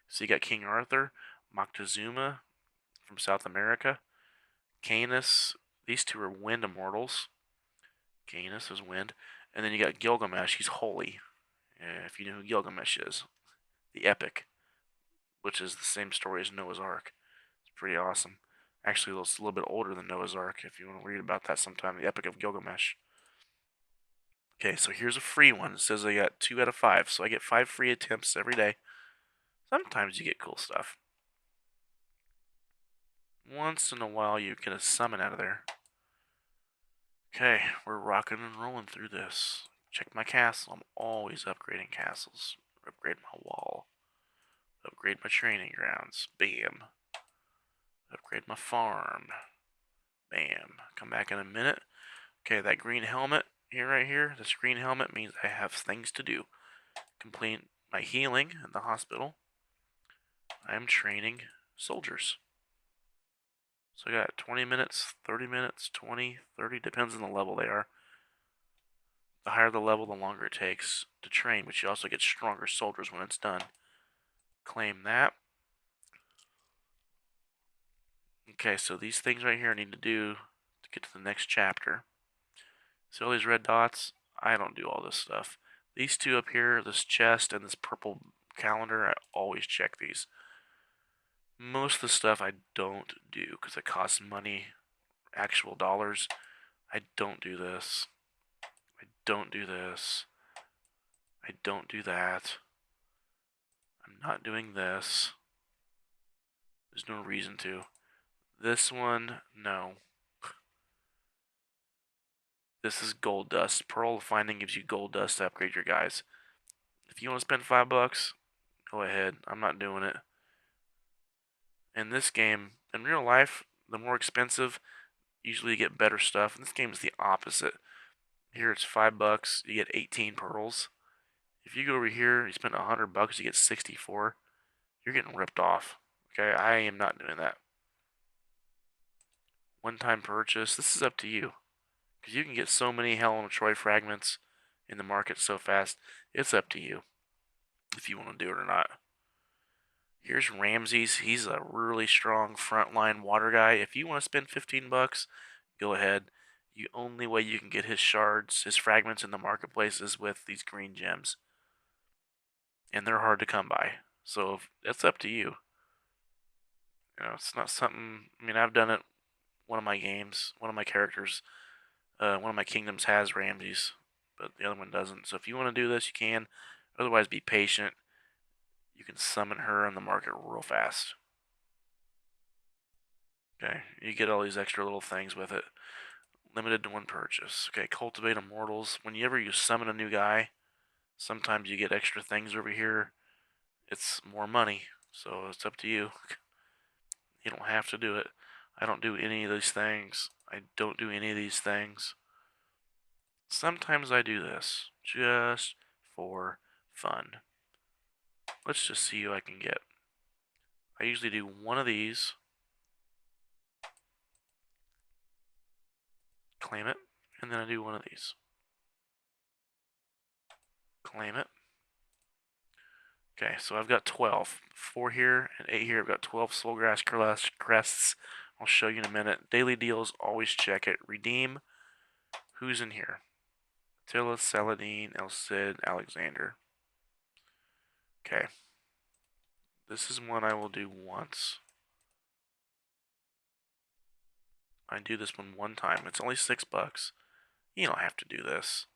So you got King Arthur, Moctezuma from South America, Canis. These 2 are wind immortals. Canis is wind, and then you got Gilgamesh. He's holy. If you know who Gilgamesh is, the epic, which is the same story as Noah's Ark. It's pretty awesome. Actually, it's a little bit older than Noah's Ark. If you want to read about that sometime, the Epic of Gilgamesh. Okay, so here's a free one. It says I got 2 out of 5, so I get 5 free attempts every day. Sometimes you get cool stuff. Once in a while you get a summon out of there. Okay, we're rocking and rolling through this. Check my castle. I'm always upgrading castles. Upgrade my wall. Upgrade my training grounds. Bam. Upgrade my farm. Bam. Come back in a minute. Okay, that green helmet here, right here, this green helmet means I have things to do. Complete my healing in the hospital. I am training soldiers. So I got 20 minutes, 30 minutes, 20, 30, depends on the level they are. The higher the level, the longer it takes to train, but you also get stronger soldiers when it's done. Claim that. Okay, so these things right here I need to do to get to the next chapter. See all these red dots? I don't do all this stuff. These two up here, this chest and this purple calendar, I always check these. Most of the stuff I don't do because it costs money, actual dollars. I don't do this. I don't do this. I don't do that. I'm not doing this. There's no reason to. This one, no. This is gold dust. Pearl finding gives you gold dust to upgrade your guys. If you want to spend $5, go ahead. I'm not doing it. In this game, in real life, the more expensive, usually you get better stuff. In this game, it's the opposite. Here it's $5, you get 18 pearls. If you go over here, you spend $100, you get 64. You're getting ripped off. Okay, I am not doing that. One-time purchase. This is up to you, because you can get so many Helm of Troy fragments in the market so fast. It's up to you if you want to do it or not. Here's Ramses. He's a really strong frontline water guy. If you want to spend $15, go ahead. The only way you can get his shards, his fragments in the marketplace is with these green gems. And they're hard to come by. So that's up to you. You know, it's not something, I mean, I've done it. One of my games, one of my characters, one of my kingdoms has Ramses, but the other one doesn't. So if you want to do this, you can. Otherwise, be patient. You can summon her on the market real fast. Okay, you get all these extra little things with it. Limited to one purchase. Okay, cultivate immortals. Whenever you summon a new guy, sometimes you get extra things over here. It's more money, so it's up to you. You don't have to do it. I don't do any of these things. I don't do any of these things. Sometimes I do this, just for fun. Let's just see who I can get. I usually do one of these. Claim it. And then I do one of these. Claim it. Okay, so I've got 12. 4 here and 8 here. I've got 12 Soulgrass crests. I'll show you in a minute. Daily deals, always check it. Redeem. Who's in here? Attila, Saladin, El Cid, Alexander. Okay. This is one I will do once. I do this one time. It's only $6. You don't have to do this.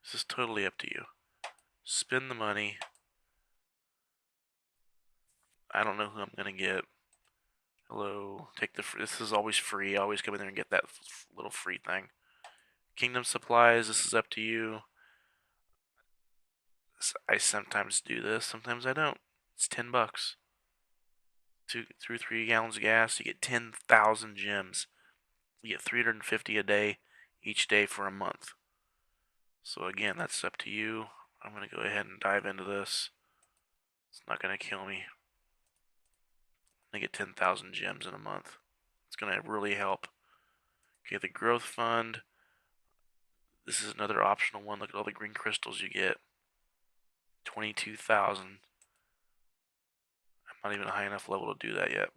This is totally up to you. Spend the money. I don't know who I'm gonna get. Hello. Take the. This is always free. Always come in there and get that little free thing. Kingdom supplies. This is up to you. I sometimes do this. Sometimes I don't. It's $10. 2 through 3 gallons of gas. You get 10,000 gems. You get 350 a day, each day for a month. So again, that's up to you. I'm gonna go ahead and dive into this. It's not gonna kill me. I get 10,000 gems in a month. It's gonna really help. Okay, the growth fund. This is another optional one. Look at all the green crystals you get. 22,000. I'm not even a high enough level to do that yet.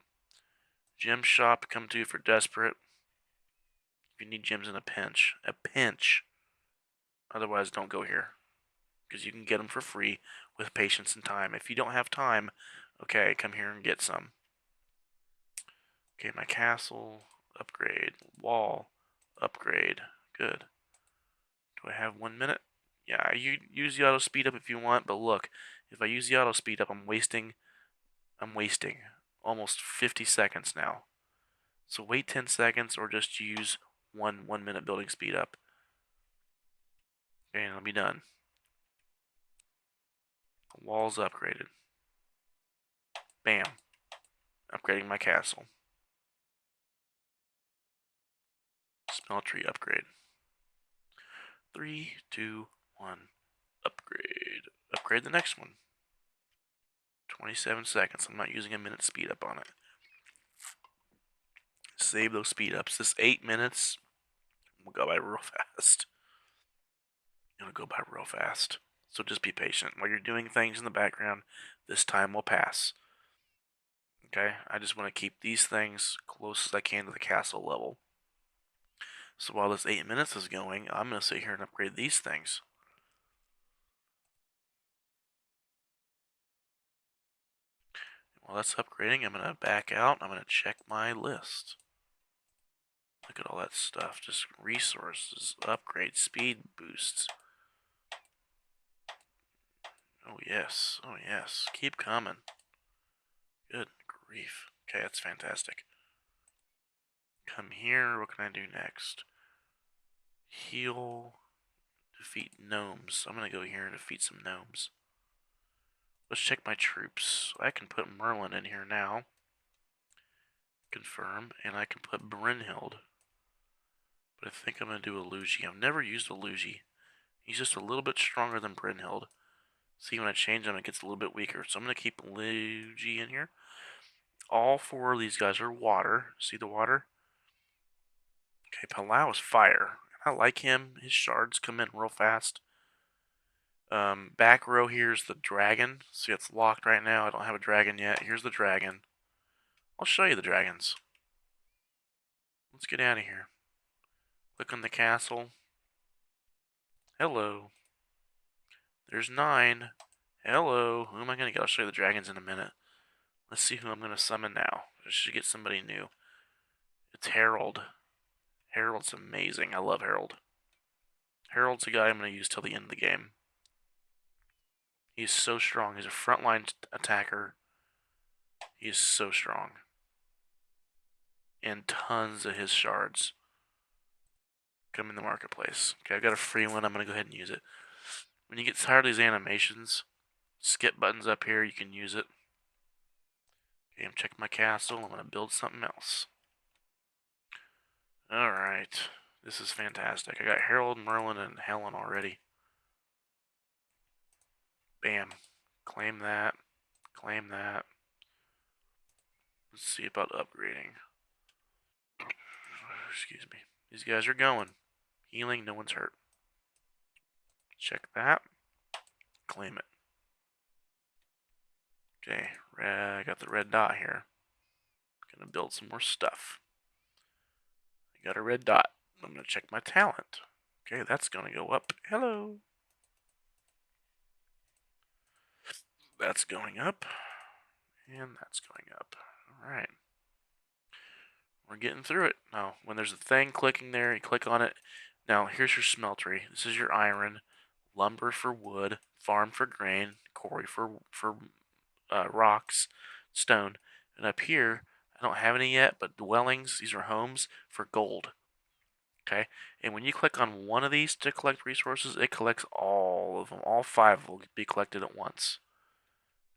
Gem shop, come to if you're desperate. If you need gems in a pinch. A pinch. Otherwise, don't go here. Because you can get them for free with patience and time. If you don't have time, okay, come here and get some. Okay, my castle, upgrade. Wall, upgrade. Good. Do I have 1 minute? Yeah, you use the auto speed up if you want, but look, if I use the auto speed up, I'm wasting almost 50 seconds now. So wait 10 seconds or just use 1 minute building speed up. Okay, and I'll be done. Walls upgraded. Bam. Upgrading my castle. Smeltery upgrade. 3, 2, 1. Upgrade. Upgrade the next one. 27 seconds. I'm not using a minute speed up on it. Save those speed ups. This 8 minutes will go by real fast. It'll go by real fast. So just be patient. While you're doing things in the background, this time will pass. Okay? I just want to keep these things close as I can to the castle level. So while this 8 minutes is going, I'm going to sit here and upgrade these things. While that's upgrading, I'm going to back out. I'm going to check my list. Look at all that stuff. Just resources, upgrade, speed boosts. Oh yes, oh yes. Keep coming. Good grief. Okay, that's fantastic. Come here. What can I do next? Heal. Defeat gnomes. I'm going to go here and defeat some gnomes. Let's check my troops. I can put Merlin in here now. Confirm. And I can put Brynhild. But I think I'm going to do a Luigi. I've never used a Luigi. He's just a little bit stronger than Brynhild. See, when I change him, it gets a little bit weaker. So I'm going to keep Luigi in here. All 4 of these guys are water. See the water? Okay, Palau is fire. I like him. His shards come in real fast. Back row here is the dragon. See, it's locked right now. I don't have a dragon yet. Here's the dragon. I'll show you the dragons. Let's get out of here. Click on the castle. Hello. There's 9. Hello. Who am I going to get? I'll show you the dragons in a minute. Let's see who I'm going to summon now. I should get somebody new. It's Harold. Harold's amazing. I love Harold. Harold's the guy I'm going to use till the end of the game. He's so strong. He's a frontline attacker. He is so strong. And tons of his shards come in the marketplace. Okay, I've got a free one. I'm going to go ahead and use it. When you get tired of these animations, skip buttons up here. You can use it. Okay, I'm checking my castle. I'm going to build something else. Alright. This is fantastic. I got Harold, Merlin, and Helen already. Bam. Claim that. Claim that. Let's see about upgrading. Excuse me. These guys are going. Healing, no one's hurt. Check that. Claim it. Okay, I got the red dot here. Gonna build some more stuff. I got a red dot. I'm gonna check my talent. Okay, that's gonna go up. Hello. That's going up. And that's going up. Alright. We're getting through it. Now, when there's a thing clicking there, you click on it. Now, here's your smeltery. This is your iron, lumber for wood, farm for grain, quarry for rocks, stone. And up here, I don't have any yet, but dwellings, these are homes for gold. Okay, and when you click on one of these to collect resources, it collects all of them. All 5 will be collected at once.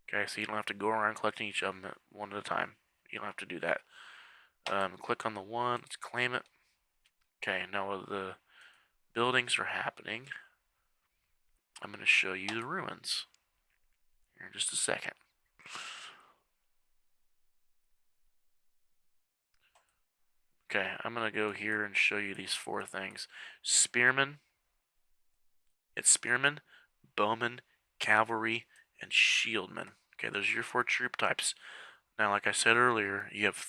Okay, so you don't have to go around collecting each of them one at a time. You don't have to do that. Click on the one, let's claim it. Okay, now the buildings are happening. I'm going to show you the ruins here in just a second. Okay, I'm going to go here and show you these 4 things. Spearmen. It's spearmen, bowmen, cavalry, and shieldmen. Okay, those are your 4 troop types. Now, like I said earlier, you have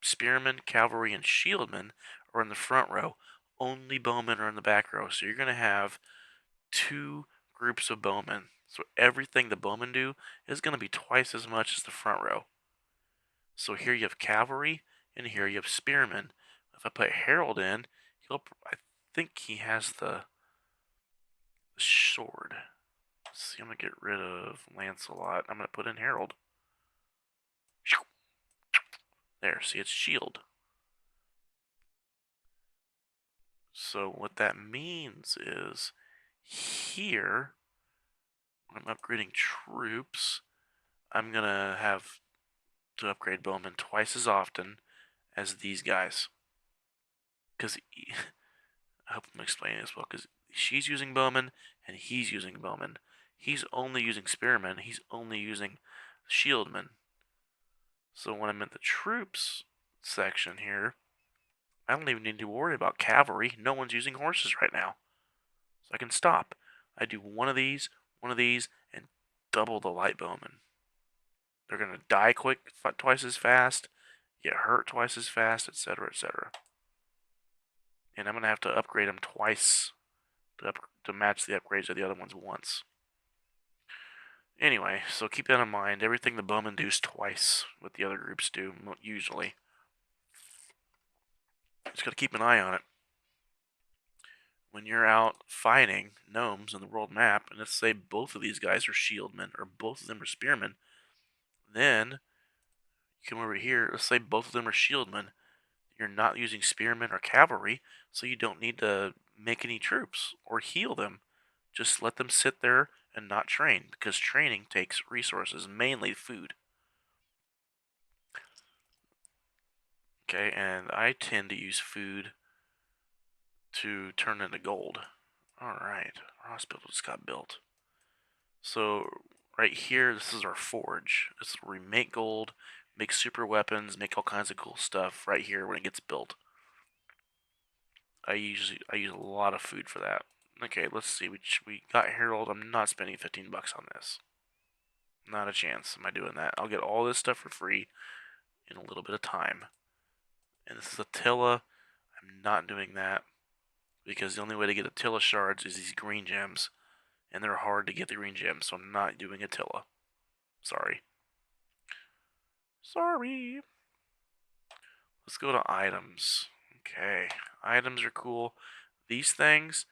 spearmen, cavalry, and shieldmen are in the front row. Only bowmen are in the back row. So you're going to have 2 groups of bowmen. So everything the bowmen do is going to be twice as much as the front row. So here you have cavalry, and here you have spearmen. If I put Harold in, I think he has the sword. See, I'm gonna get rid of Lancelot. I'm gonna put in Harold. There, see, it's shield. So what that means is here, when I'm upgrading troops, I'm gonna have to upgrade bowmen twice as often as these guys. Because I hope I'm explaining this well. Because she's using bowmen and he's using bowmen. He's only using spearmen. He's only using shieldmen. So when I'm in the troops section here, I don't even need to worry about cavalry. No one's using horses right now. So I can stop. I do one of these, and double the light bowmen. They're going to die quick twice as fast, get hurt twice as fast, etc., etc. And I'm going to have to upgrade them twice to match the upgrades of the other ones once. Anyway, so keep that in mind. Everything the bowmen do is twice what the other groups do, usually. Just got to keep an eye on it. When you're out fighting gnomes on the world map, and let's say both of these guys are shieldmen, or both of them are spearmen, then you come over here, let's say both of them are shieldmen. You're not using spearmen or cavalry, so you don't need to make any troops or heal them. Just let them sit there and not train, because training takes resources, mainly food. Okay, and I tend to use food to turn into gold. Alright, our hospital just got built. So, right here, this is our forge. This is where we make gold, make super weapons, make all kinds of cool stuff right here when it gets built. I use a lot of food for that. Okay, let's see. We got Harold. I'm not spending 15 bucks on this. Not a chance. Am I doing that? I'll get all this stuff for free in a little bit of time. And this is Attila. I'm not doing that because the only way to get Attila shards is these green gems, and they're hard to get the green gems. So I'm not doing Attila. Sorry. Sorry. Let's go to items. Okay, items are cool. These things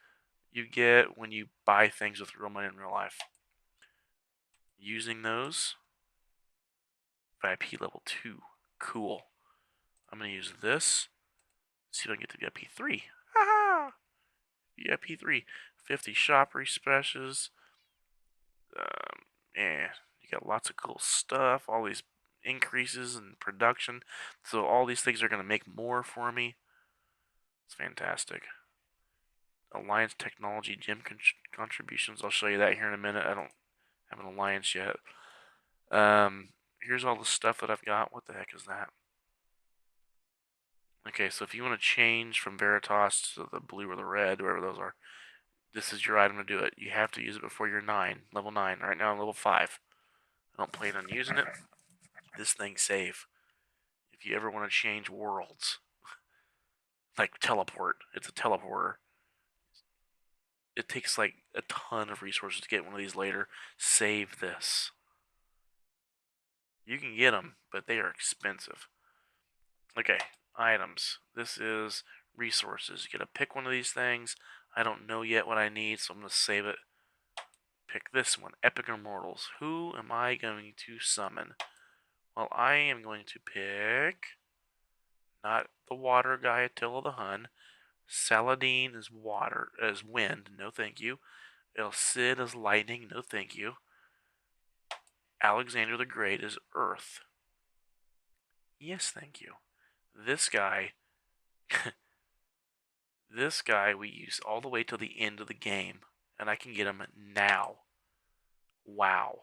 you get when you buy things with real money in real life. Using those, VIP level 2. Cool. I'm going to use this. See if I can get to VIP 3. Haha! VIP 3. 50 shop refreshes. Yeah, you got lots of cool stuff. All these increases in production. So all these things are going to make more for me. It's fantastic. Alliance technology gem contributions. I'll show you that here in a minute. I don't have an alliance yet. Here's all the stuff that I've got. What the heck is that? Okay, so if you want to change from Veritas to the blue or the red, wherever those are, this is your item to do it. You have to use it before you're level 9. Right now I'm level 5. I don't plan on using it. This thing's safe. If you ever want to change worlds, like teleport, it's a teleporter. It takes like a ton of resources to get one of these later. Save this. You can get them, but they are expensive. Okay, items. This is resources. You gotta pick one of these things. I don't know yet what I need, so I'm gonna save it. Pick this one, Epic Immortals. Who am I going to summon? Well, I am going to pick not the water guy, Attila the Hun. Saladin is water, as wind. No, thank you. El Cid is lightning. No, thank you. Alexander the Great is earth. Yes, thank you. This guy, this guy we use all the way till the end of the game, and I can get him now. Wow.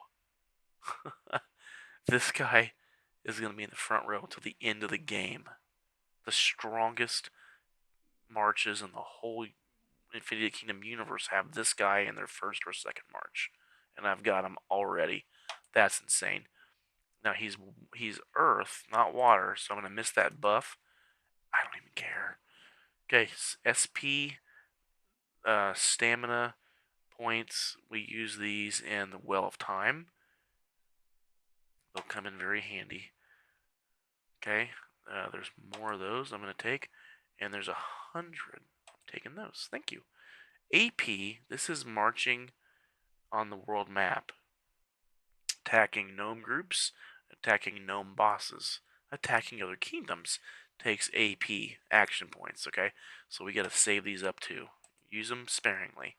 This guy is going to be in the front row until the end of the game. The strongest marches in the whole Infinity Kingdom universe have this guy in their first or second march, and I've got him already. That's insane. Now he's Earth, not water, so I'm gonna miss that buff. I don't even care. Okay, SP, stamina points. We use these in the Well of Time. They'll come in very handy. Okay, there's more of those I'm gonna take, and there's 100. I'm taking those. Thank you. AP, this is marching on the world map, attacking gnome groups, attacking gnome bosses, attacking other kingdoms takes AP action points, okay? So we gotta save these up too. Use them sparingly.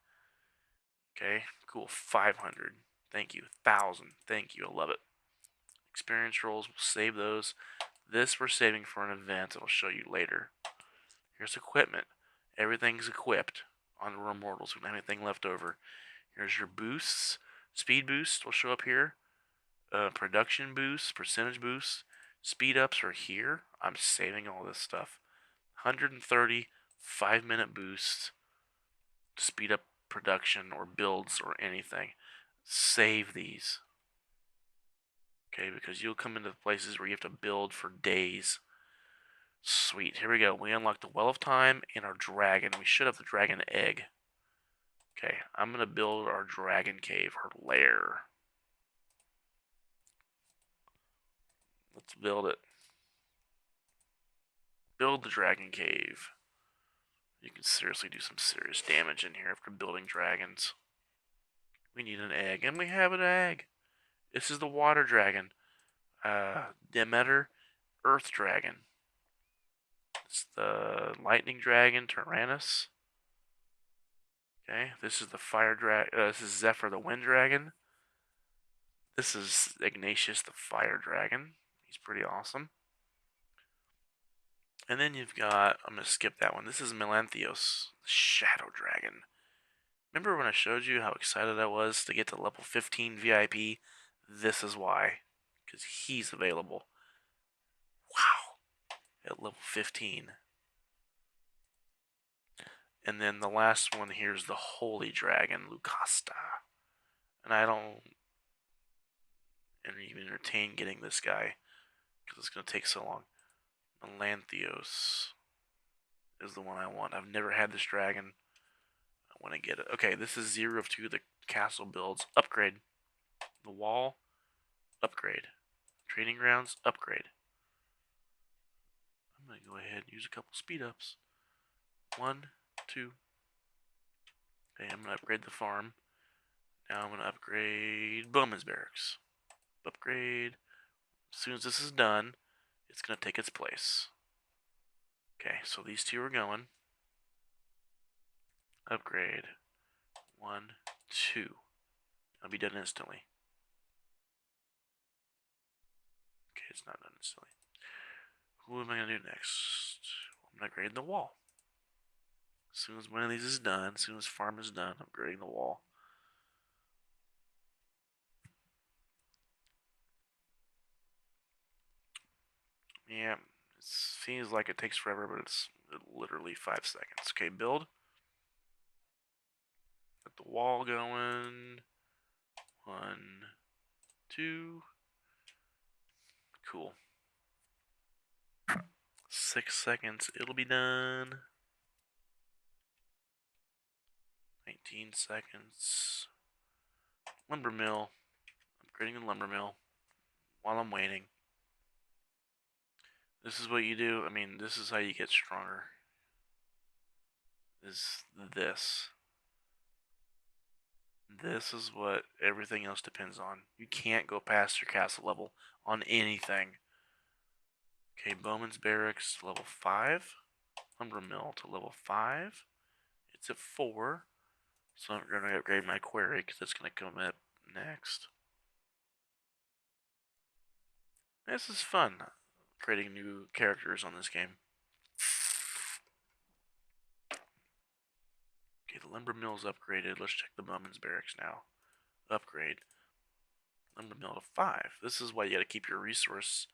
Okay, cool. 500. Thank you. 1,000. Thank you. I love it. Experience rolls, we'll save those. This we're saving for an event I'll show you later. Here's equipment. Everything's equipped on the Realm Mortals. We don't have anything left over. Here's your boosts. Speed boost will show up here. Production boosts, percentage boosts. Speed ups are here. I'm saving all this stuff. 130 5-minute boosts to speed up production or builds or anything. Save these. Okay, because you'll come into places where you have to build for days. Sweet. Here we go. We unlocked the Well of Time and our dragon. We should have the dragon egg. Okay, I'm going to build our dragon cave, her lair. Let's build it. Build the dragon cave. You can seriously do some serious damage in here after building dragons. We need an egg, and we have an egg. This is the water dragon. Demeter, earth dragon. It's the lightning dragon, Tyrannus. Okay, this is the fire dragon. This is Zephyr, the wind dragon. This is Ignatius, the fire dragon. He's pretty awesome. And then you've got, I'm going to skip that one. This is Melanthios, the shadow dragon. Remember when I showed you how excited I was to get to level 15 VIP? This is why. Because he's available. Wow. At level 15. And then the last one here is the holy dragon, Lucasta. And I don't even entertain getting this guy because it's going to take so long. Melanthios is the one I want. I've never had this dragon. I want to get it. Okay, this is 0 of 2. The castle builds. Upgrade. The wall. Upgrade. Training grounds. Upgrade. I'm going to go ahead and use a couple speed ups. 1, 2. Okay, I'm going to upgrade the farm. Now I'm going to upgrade Bowman's Barracks. Upgrade. As soon as this is done, it's going to take its place. Okay, so these two are going. Upgrade. 1, 2. I'll be done instantly. Okay, it's not done instantly. Who am I going to do next? I'm going to upgrade the wall. As soon as one of these is done, as soon as farm is done, I'm upgrading the wall. Yeah, it seems like it takes forever, but it's literally 5 seconds. Okay, build. Get the wall going. 1, 2. Cool. 6 seconds, it'll be done. 19 seconds. Lumber mill. Upgrading the lumber mill while I'm waiting. This is what you do. I mean, this is how you get stronger. Is this. This is what everything else depends on. You can't go past your castle level on anything. Okay, Bowman's Barracks, level 5. Lumber Mill to level 5. It's at 4. So I'm going to upgrade my quarry because it's going to come up next. This is fun, creating new characters on this game. Okay, the Lumber Mill's upgraded. Let's check the Bowman's Barracks now. Upgrade. Lumber Mill to 5. This is why you got to keep your resource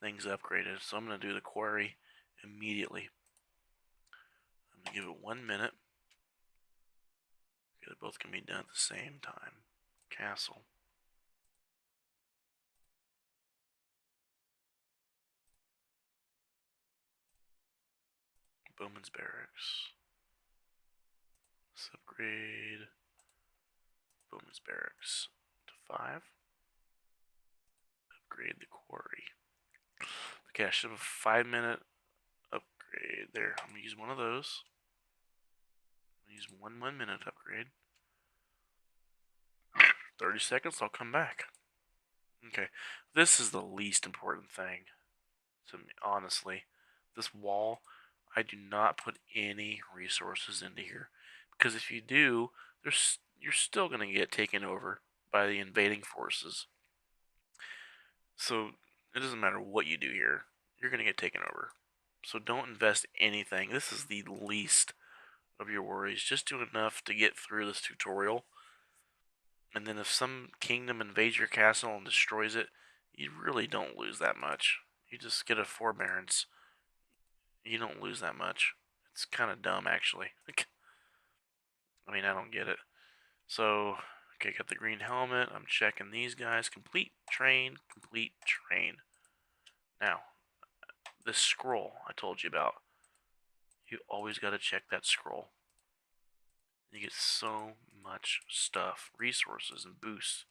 things upgraded. So I'm going to do the quarry immediately. I'm going to give it 1 minute. Okay, they both can be done at the same time. Castle. Bowman's Barracks. Let's upgrade Bowman's Barracks to 5. Upgrade the quarry. Okay, I should have a 5-minute upgrade there. I'm going to use one of those. Use 1 minute upgrade. 30 seconds, I'll come back. Okay, this is the least important thing to me, honestly. This wall, I do not put any resources into here. Because if you do, you're still going to get taken over by the invading forces. So it doesn't matter what you do here, you're going to get taken over. So don't invest anything. This is the least of your worries. Just do enough to get through this tutorial. And then if some kingdom invades your castle and destroys it, you really don't lose that much. You just get a forbearance. You don't lose that much. It's kind of dumb, actually. I mean, I don't get it. So, okay, got the green helmet. I'm checking these guys. Complete train, complete train. Now, this scroll I told you about. You always got to check that scroll. You get so much stuff, resources, and boosts.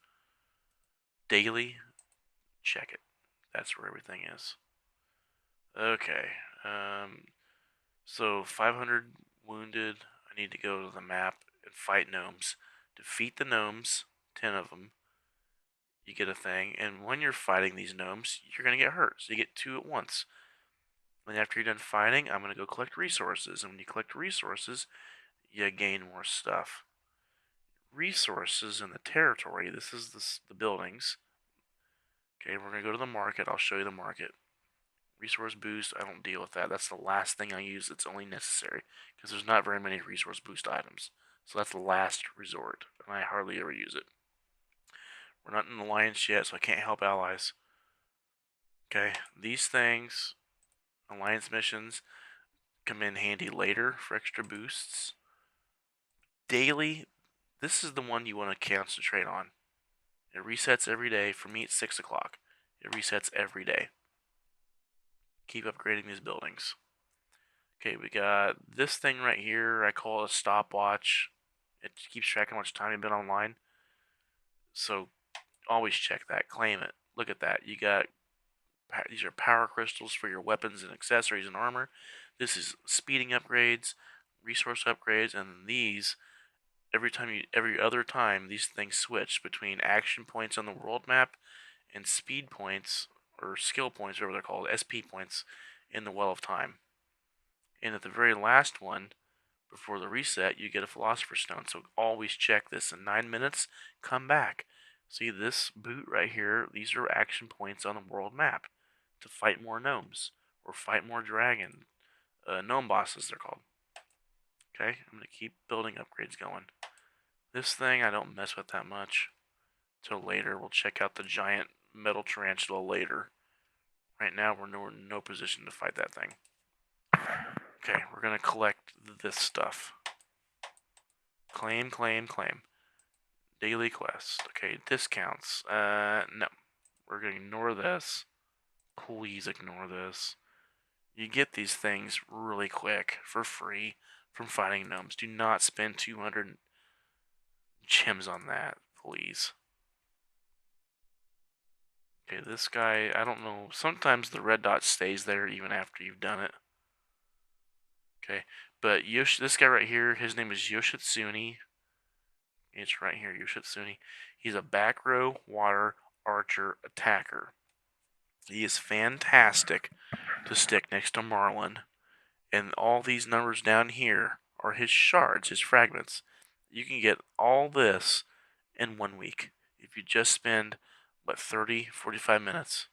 Daily, check it. That's where everything is. Okay. So 500 wounded. I need to go to the map and fight gnomes. Defeat the gnomes, 10 of them. You get a thing, and when you're fighting these gnomes, you're gonna get hurt. So you get 2 at once. And after you're done fighting, I'm gonna go collect resources. And when you collect resources, you gain more stuff. Resources in the territory. This is the buildings. Okay, we're gonna go to the market. I'll show you the market. Resource boost, I don't deal with that. That's the last thing I use. It's only necessary because there's not very many resource boost items. So that's the last resort, and I hardly ever use it. We're not in the alliance yet, so I can't help allies. Okay, these things, alliance missions, come in handy later for extra boosts. Daily, this is the one you want to concentrate on. It resets every day. For me, it's 6 o'clock. It resets every day. Keep upgrading these buildings. Okay, we got this thing right here. I call it a stopwatch. It keeps track of how much time you've been online. So always check that. Claim it. Look at that. You got these are power crystals for your weapons and accessories and armor. This is speeding upgrades, resource upgrades, and these every other time these things switch between action points on the world map and speed points or skill points, whatever they're called, SP points in the Well of Time. And at the very last one, before the reset, you get a Philosopher's Stone. So always check this. In 9 minutes, come back. See this boot right here? These are action points on the world map to fight more gnomes or fight more dragon. Gnome bosses, they're called. Okay, I'm going to keep building upgrades going. This thing, I don't mess with that much. Till later, we'll check out the giant metal tarantula later. Right now, we're in no position to fight that thing. Okay, we're going to collect this stuff. Claim, claim, claim. Daily quest. Okay, discounts. No. We're going to ignore this. Please ignore this. You get these things really quick for free from fighting gnomes. Do not spend 200 gems on that, please. Okay, this guy, I don't know. Sometimes the red dot stays there even after you've done it. Okay, but this guy right here, his name is Yoshitsune. It's right here, Yoshitsune. He's a back row water archer attacker. He is fantastic to stick next to Marlin. And all these numbers down here are his shards, his fragments. You can get all this in 1 week if you just spend, 45 minutes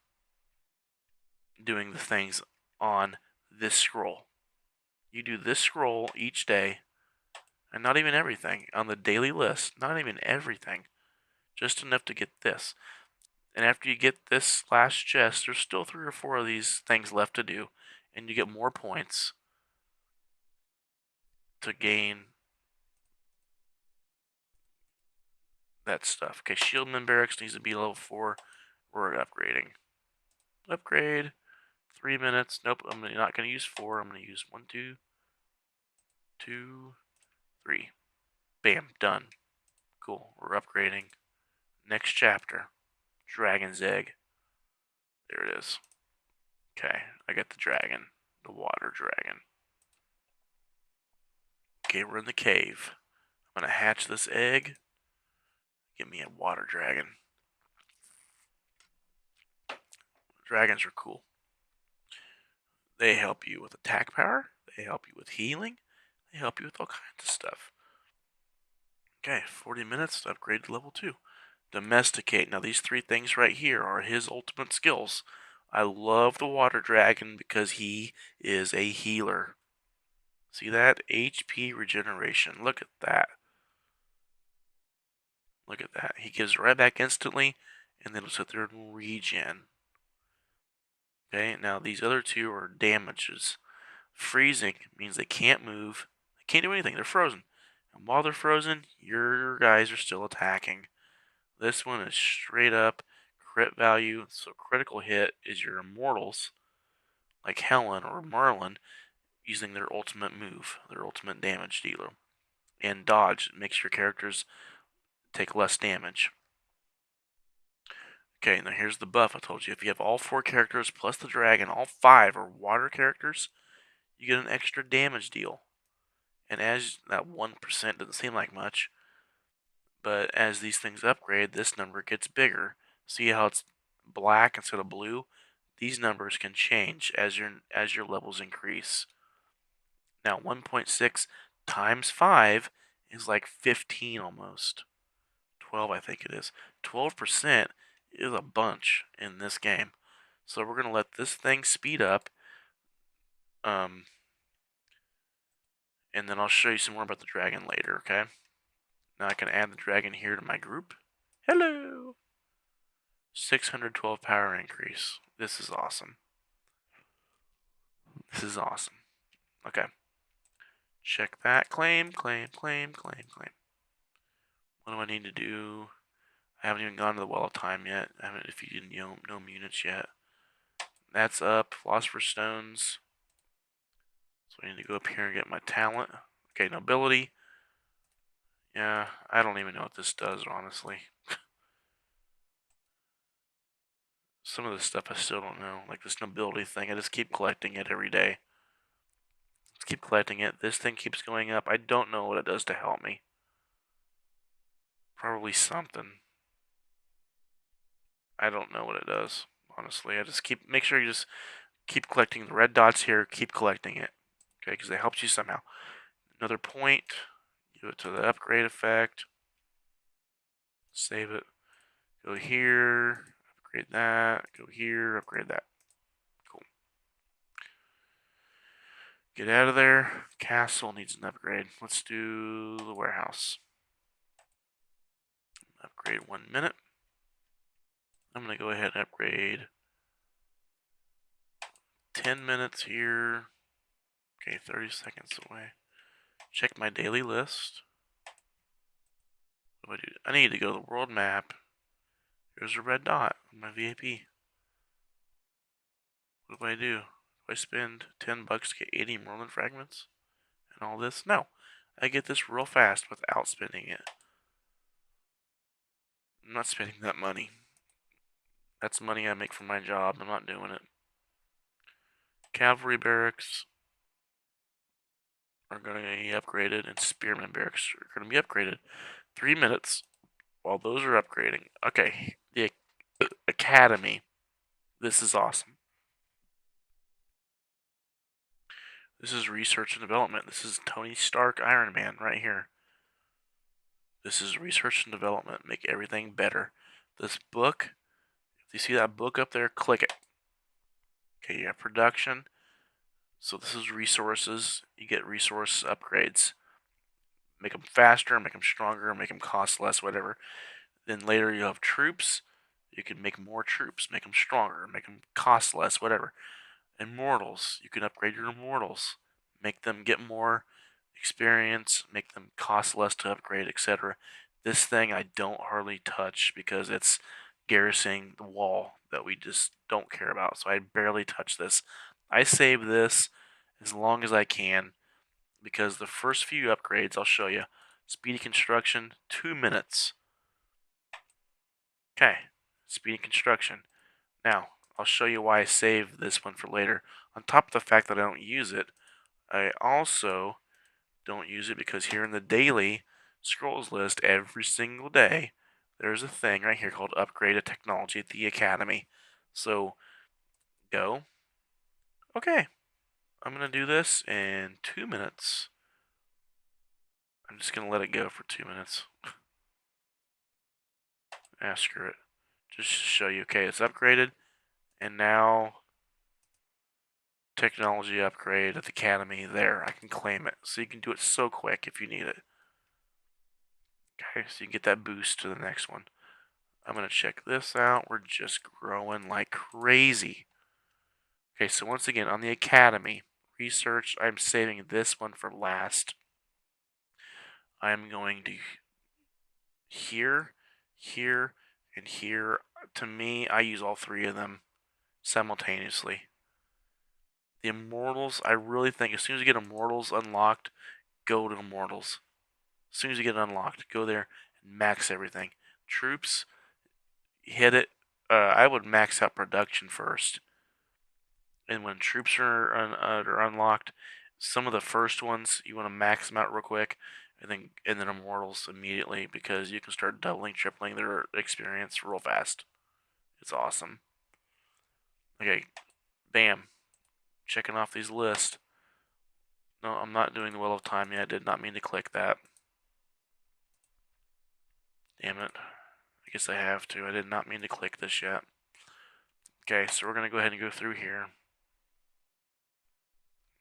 doing the things on this scroll. You do this scroll each day, and not even everything on the daily list, not even everything, just enough to get this. And after you get this last chest, there's still 3 or 4 of these things left to do, and you get more points to gain that stuff. Okay, Shieldman Barracks needs to be level 4. We're upgrading. Upgrade. 3 minutes. Nope, I'm not going to use 4. I'm going to use 1, 2, 2, 3. Bam, done. Cool, we're upgrading. Next chapter. Dragon's Egg. There it is. Okay, I got the dragon. The water dragon. Okay, we're in the cave. I'm gonna hatch this egg. Get me a water dragon. Dragons are cool. They help you with attack power. They help you with healing. They help you with all kinds of stuff. Okay, 40 minutes to upgrade to level 2. Domesticate. Now these three things right here are his ultimate skills. I love the water dragon because he is a healer. See that? HP regeneration. Look at that. Look at that. He gives it right back instantly, and then it'll sit there and regen. Okay, now these other two are damages. Freezing means they can't move. They can't do anything. They're frozen. And while they're frozen, your guys are still attacking. This one is straight up crit value. So critical hit is your immortals, like Helen or Merlin, using their ultimate move, their ultimate damage dealer. And dodge makes your characters take less damage. Okay, now here's the buff I told you. If you have all 4 characters plus the dragon, all 5 are water characters, you get an extra damage deal. And as that 1% doesn't seem like much, but as these things upgrade, this number gets bigger. See how it's black instead of blue? These numbers can change as your levels increase. Now 1.6 times 5 is like 15 almost. 12 I think it is. 12% is a bunch in this game. So we're going to let this thing speed up. And then I'll show you some more about the dragon later, okay? Now I can add the dragon here to my group. Hello! 612 power increase. This is awesome. This is awesome. Okay. Check that. Claim, claim, claim, claim, claim. What do I need to do? I haven't even gone to the Well of Time yet. I haven't, if you didn't know units yet. That's up. Philosopher's Stones. So I need to go up here and get my talent. Okay, nobility. Yeah, I don't even know what this does, honestly. Some of this stuff I still don't know. Like this nobility thing, I just keep collecting it every day. Let's keep collecting it. This thing keeps going up. I don't know what it does to help me. Probably something. I don't know what it does, honestly. I just make sure you just keep collecting the red dots here. Keep collecting it, okay? Because it helps you somehow. Another point. Give it to the upgrade effect. Save it. Go here. Upgrade that. Go here. Upgrade that. Cool. Get out of there. Castle needs an upgrade. Let's do the warehouse. Upgrade 1 minute. I'm going to go ahead and upgrade 10 minutes here. Okay, 30 seconds away. Check my daily list. What do I do? I need to go to the world map. There's a red dot on my VIP. What do I do? Do I spend 10 bucks to get 80 Merlin fragments? And all this? No. I get this real fast without spending it. I'm not spending that money. That's money I make from my job. I'm not doing it. Cavalry barracks are going to be upgraded, and spearman barracks are going to be upgraded. 3 minutes while those are upgrading. Okay, the academy. This is awesome. This is research and development. This is Tony Stark Iron Man right here. This is research and development. Make everything better. This book, if you see that book up there, click it. Okay, you have production. So this is resources. You get resource upgrades. Make them faster, make them stronger, make them cost less, whatever. Then later you have troops. You can make more troops, make them stronger, make them cost less, whatever. Immortals. You can upgrade your immortals. Make them get more experience, make them cost less to upgrade, etc. This thing I don't hardly touch because it's garrisoning the wall that we just don't care about. So I barely touch this. I save this as long as I can because the first few upgrades I'll show you. Speedy construction, 2 minutes. Okay, speedy construction. Now, I'll show you why I saved this one for later. On top of the fact that I don't use it, I also don't use it because here in the daily scrolls list every single day, there's a thing right here called Upgrade a Technology at the Academy. So go. Okay, I'm going to do this in 2 minutes. I'm just going to let it go for 2 minutes. Screw it. Just to show you, okay, it's upgraded. And now, technology upgrade at the Academy. There, I can claim it. So you can do it so quick if you need it. Okay, so you get that boost to the next one. I'm going to check this out. We're just growing like crazy. Okay, so once again, on the Academy, research, I'm saving this one for last. I'm going to here, here, and here. To me, I use all three of them simultaneously. The Immortals, I really think as soon as you get Immortals unlocked, go to Immortals. As soon as you get it unlocked, go there and max everything. Troops, hit it. I would max out production first. And when troops are unlocked, some of the first ones you want to max them out real quick, and then Immortals immediately because you can start doubling, tripling their experience real fast. It's awesome. Okay, bam, checking off these lists. No, I'm not doing the Wheel of Time yet. I did not mean to click that. Damn it. I guess I have to. I did not mean to click this yet. Okay, so we're going to go ahead and go through here.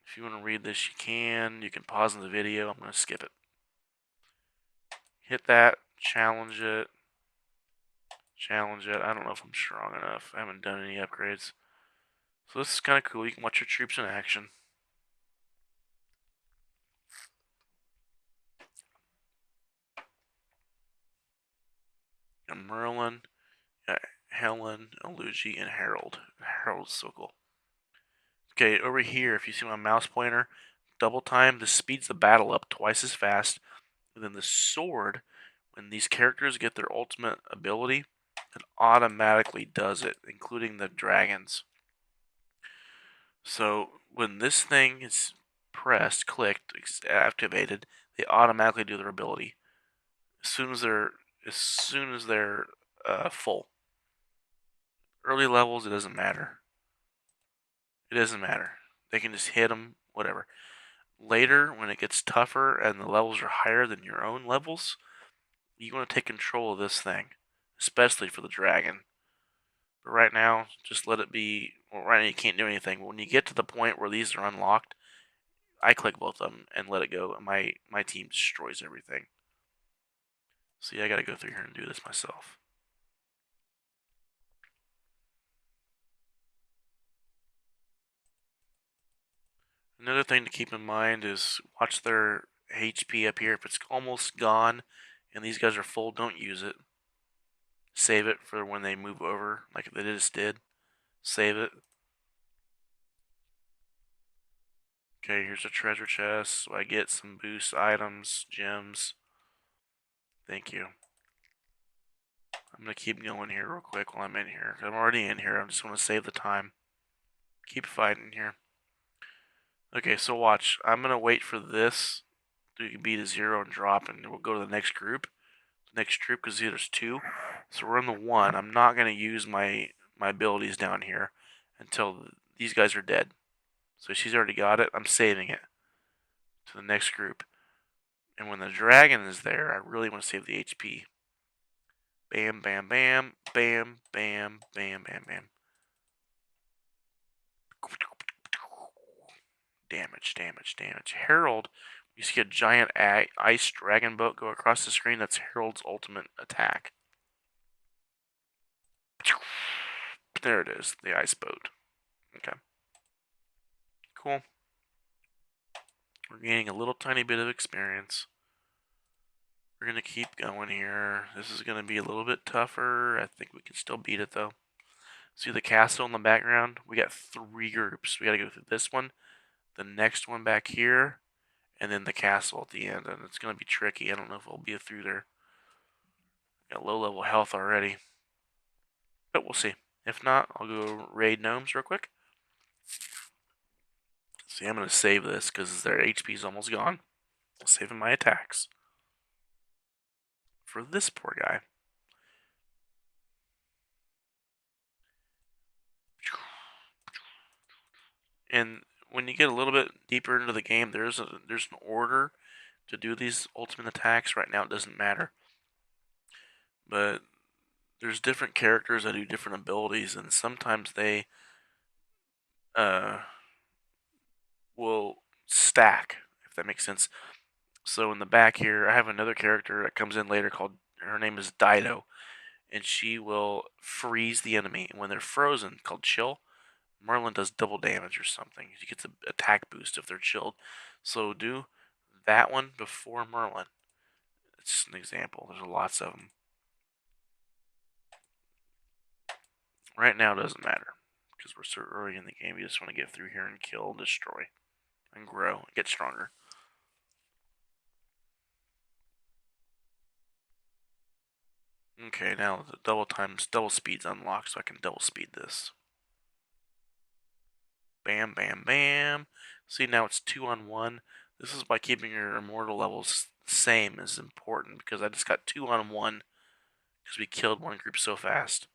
If you want to read this, you can. You can pause in the video. I'm going to skip it. Hit that. Challenge it. Challenge it. I don't know if I'm strong enough. I haven't done any upgrades. So this is kind of cool. You can watch your troops in action. Got Merlin, got Helen, Aluji, and Harold. Harold's so cool. Okay, over here, if you see my mouse pointer, double time, this speeds the battle up twice as fast. And then the sword, when these characters get their ultimate ability, it automatically does it, including the dragons. So when this thing is pressed, clicked, activated, they automatically do their ability as soon as they're full. Early levels, it doesn't matter. It doesn't matter. They can just hit them, whatever. Later, when it gets tougher and the levels are higher than your own levels, you want to take control of this thing, especially for the dragon. But right now, just let it be. Well, right now you can't do anything. But when you get to the point where these are unlocked, I click both of them and let it go, and my team destroys everything. See, I gotta go through here and do this myself. Another thing to keep in mind is watch their HP up here. If it's almost gone and these guys are full, don't use it. Save it for when they move over, like they just did. Save it. Okay, here's a treasure chest. So I get some boost items, gems. Thank you. I'm going to keep going here real quick while I'm in here. I'm already in here. I just want to save the time. Keep fighting here. Okay, so watch. I'm going to wait for this to be to 0 and drop, and we'll go to the next group. Next troop, because there's 2. So we're in the 1. I'm not going to use my abilities down here until these guys are dead. So she's already got it. I'm saving it to the next group. And when the dragon is there, I really want to save the HP. Bam, bam, bam, bam, bam, bam, bam, bam. Damage, damage, damage. Harold, you see a giant ice dragon boat go across the screen. That's Harold's ultimate attack. There it is, the ice boat. Okay. Cool. We're gaining a little tiny bit of experience. We're going to keep going here. This is going to be a little bit tougher. I think we can still beat it, though. See the castle in the background? We got 3 groups. We got to go through this one, the next one back here, and then the castle at the end. And it's going to be tricky. I don't know if we'll be through there. Got low level health already. But we'll see. If not, I'll go raid gnomes real quick. See, I'm going to save this because their HP is almost gone. Saving my attacks. For this poor guy. And when you get a little bit deeper into the game, there's an order to do these ultimate attacks. Right now it doesn't matter. But there's different characters that do different abilities, and sometimes they uh, will stack, if that makes sense. So in the back here, I have another character that comes in later called, her name is Dido, and she will freeze the enemy. And when they're frozen, called chill, Merlin does double damage or something. He gets an attack boost if they're chilled. So do that one before Merlin. It's just an example. There's lots of them. Right now it doesn't matter because we're so early in the game. You just want to get through here and kill and destroy and grow and get stronger. Okay, now the double speed's unlocked, so I can double speed this. Bam, bam, bam. See, now it's 2-on-1. This is why keeping your immortal levels the same is important, because I just got 2-on-1 because we killed one group so fast.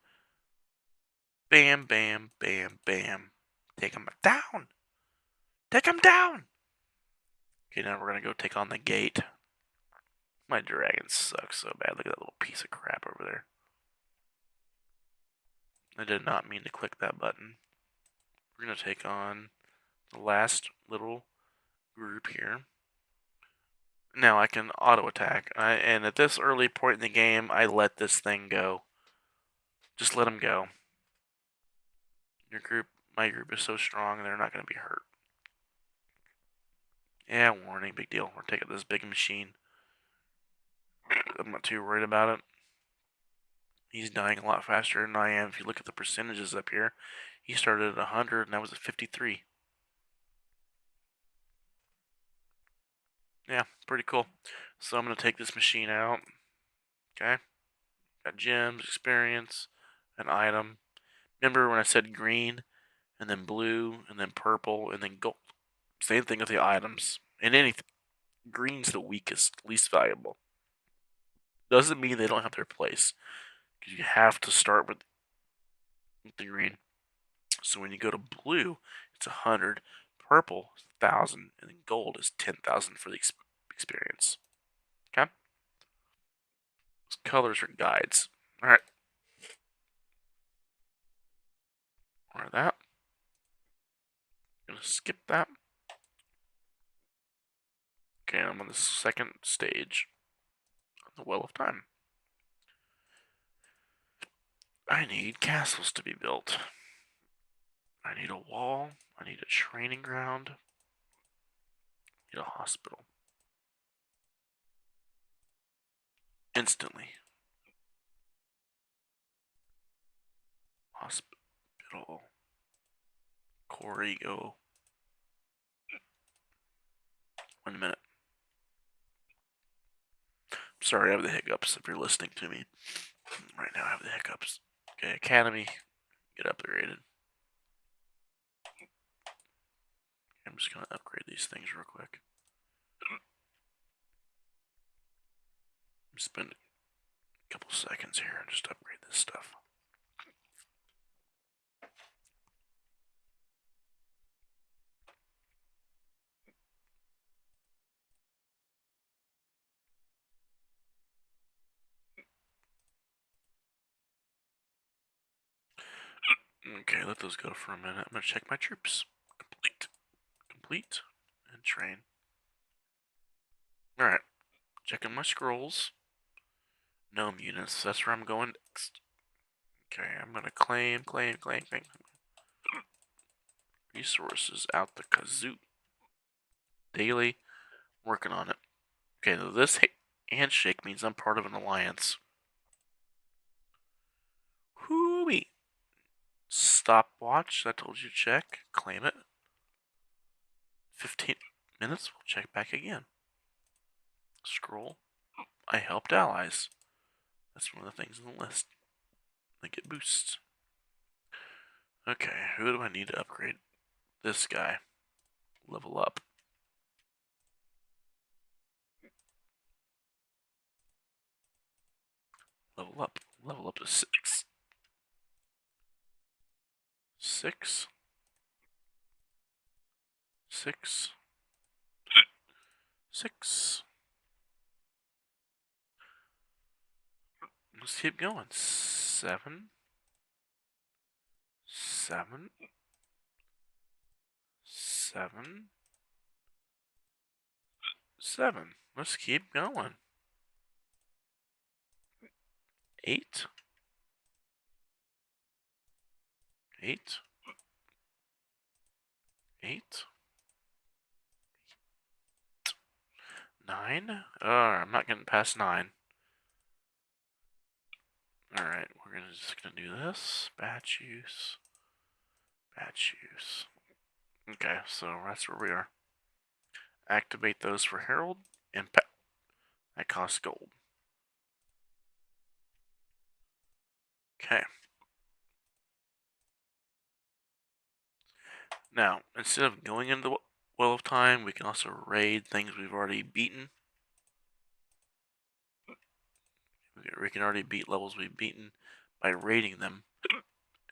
Bam, bam, bam, bam. Take him down. Take him down. Okay, now we're going to go take on the gate. My dragon sucks so bad. Look at that little piece of crap over there. I did not mean to click that button. We're going to take on the last little group here. Now I can auto attack. And at this early point in the game, I let this thing go. Just let him go. My group is so strong, they're not going to be hurt. Yeah, warning, big deal. We're taking this big machine. I'm not too worried about it. He's dying a lot faster than I am. If you look at the percentages up here, he started at 100 and I was at 53. Yeah, pretty cool. So I'm going to take this machine out. Okay. Got gems, experience, an item. Remember when I said green, and then blue, and then purple, and then gold? Same thing with the items. And anything. Green's the weakest, least valuable. Doesn't mean they don't have their place. Because you have to start with the green. So when you go to blue, it's 100. Purple is 1,000. And then gold is 10,000 for the experience. Okay? Those colors are guides. Alright. Or that. I'm going to skip that. Okay, I'm on the second stage of the Well of Time. I need castles to be built. I need a wall. I need a training ground. I need a hospital. Instantly. Hospital. Choreo. 1 minute. Sorry, I have the hiccups if you're listening to me. Right now I have the hiccups. Okay, Academy. Get upgraded. I'm just going to upgrade these things real quick. Spend a couple seconds here and just upgrade this stuff. Okay, let those go for a minute. I'm going to check my troops. Complete. And train. Alright. Checking my scrolls. Gnome units. That's where I'm going next. Okay, I'm going to claim. Resources out the kazoo. Daily. Working on it. Okay, now this handshake means I'm part of an alliance. Hooey. Stopwatch. I told you to check. Claim it. 15 minutes. We'll check back again. Scroll. I helped allies. That's one of the things on the list. They get boosts. Okay, who do I need to upgrade? This guy. Level up. Level up to 6. 6. 6. 6. Let's keep going. 7. 7. 7. 7. Let's keep going. 8. 8. 8. 9. I'm not getting past 9. Alright, we're just gonna do this. Batch use. Batch use. Okay, so that's where we are. Activate those for Herald and Pet. That costs gold. Okay. Now, instead of going into the Well of Time, we can also raid things we've already beaten. We can already beat levels we've beaten by raiding them.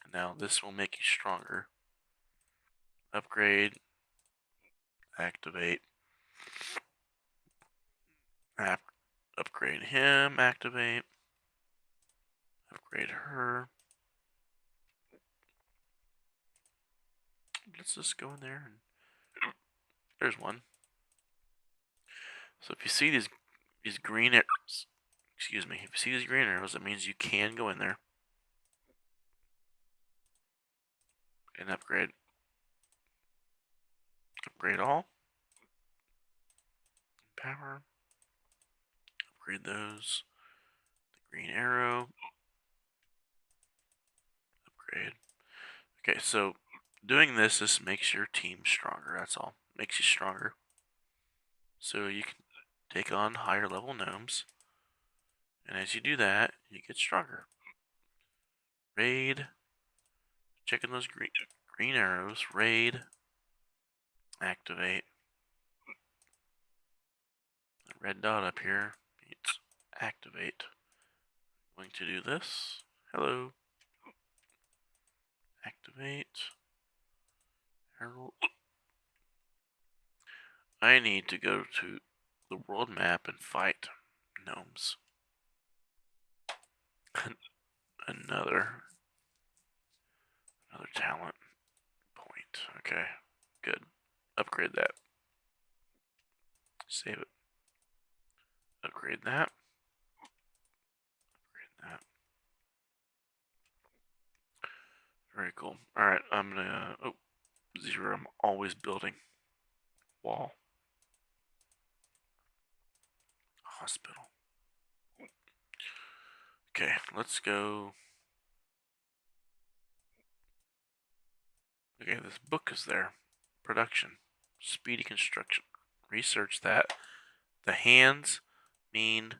And now this will make you stronger. Upgrade. Activate. Upgrade him. Activate. Upgrade her. Let's just go in there and there's one. So if you see these green arrows, excuse me, if you see these green arrows, that means you can go in there and upgrade. Upgrade all. Power. Upgrade those. The green arrow. Upgrade. Okay, so doing this just makes your team stronger, that's all. Makes you stronger. So you can take on higher level gnomes. And as you do that, you get stronger. Raid. Checking those green arrows. Raid. Activate. The red dot up here needs activate. I'm going to do this. Hello. Activate. Herald. I need to go to the world map and fight gnomes. Another talent point. Okay, good. Upgrade that. Save it. Upgrade that. Upgrade that. Very cool. Alright, I'm gonna... Oh, 0. I'm always building. Wall. Hospital. Okay, let's go... Okay, this book is there. Production. Speedy construction. Research that. The hands mean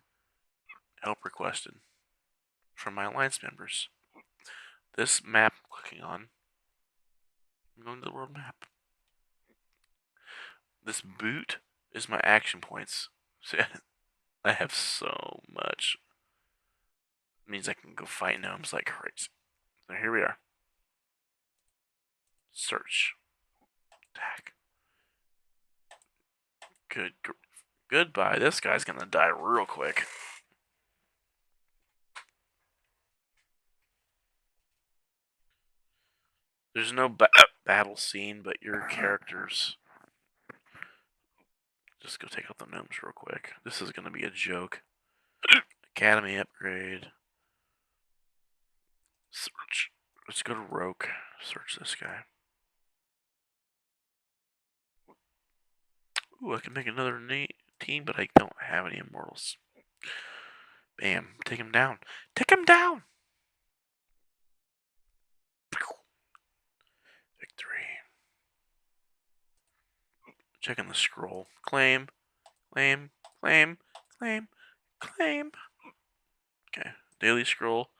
help requested from my alliance members. This map I'm clicking on, I'm going to the world map. This boot is my action points. See, I have so much. It means I can go fight gnomes like crazy. So here we are. Search. Attack. Goodbye. This guy's gonna die real quick. There's no battle scene, but your characters. Just go take out the gnomes real quick. This is gonna be a joke. Academy upgrade. Search. Let's go to Roke. Search this guy. Ooh, I can make another team, but I don't have any immortals. Bam. Take him down. Take him down! Victory. Checking the scroll. Claim. Claim. Claim. Claim. Claim. Okay. Daily scroll.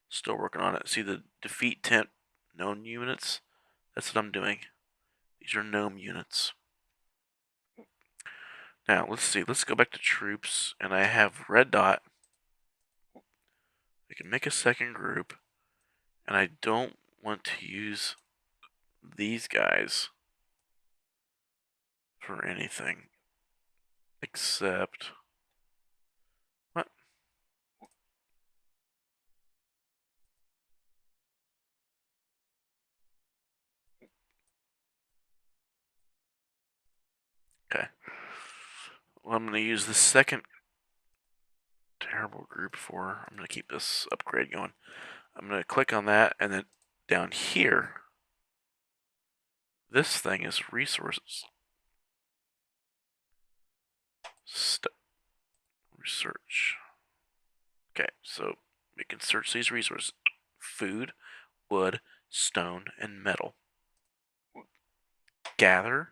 Still working on it. See the defeat 10 known units? That's what I'm doing. These are gnome units. Now, let's see. Let's go back to troops. And I have red dot. We can make a second group, and I don't want to use these guys for anything except what? Okay. Well, I'm going to use the second terrible group for. I'm going to keep this upgrade going. I'm going to click on that, and then down here, this thing is resources. Research. Okay, so we can search these resources: food, wood, stone, and metal. Gather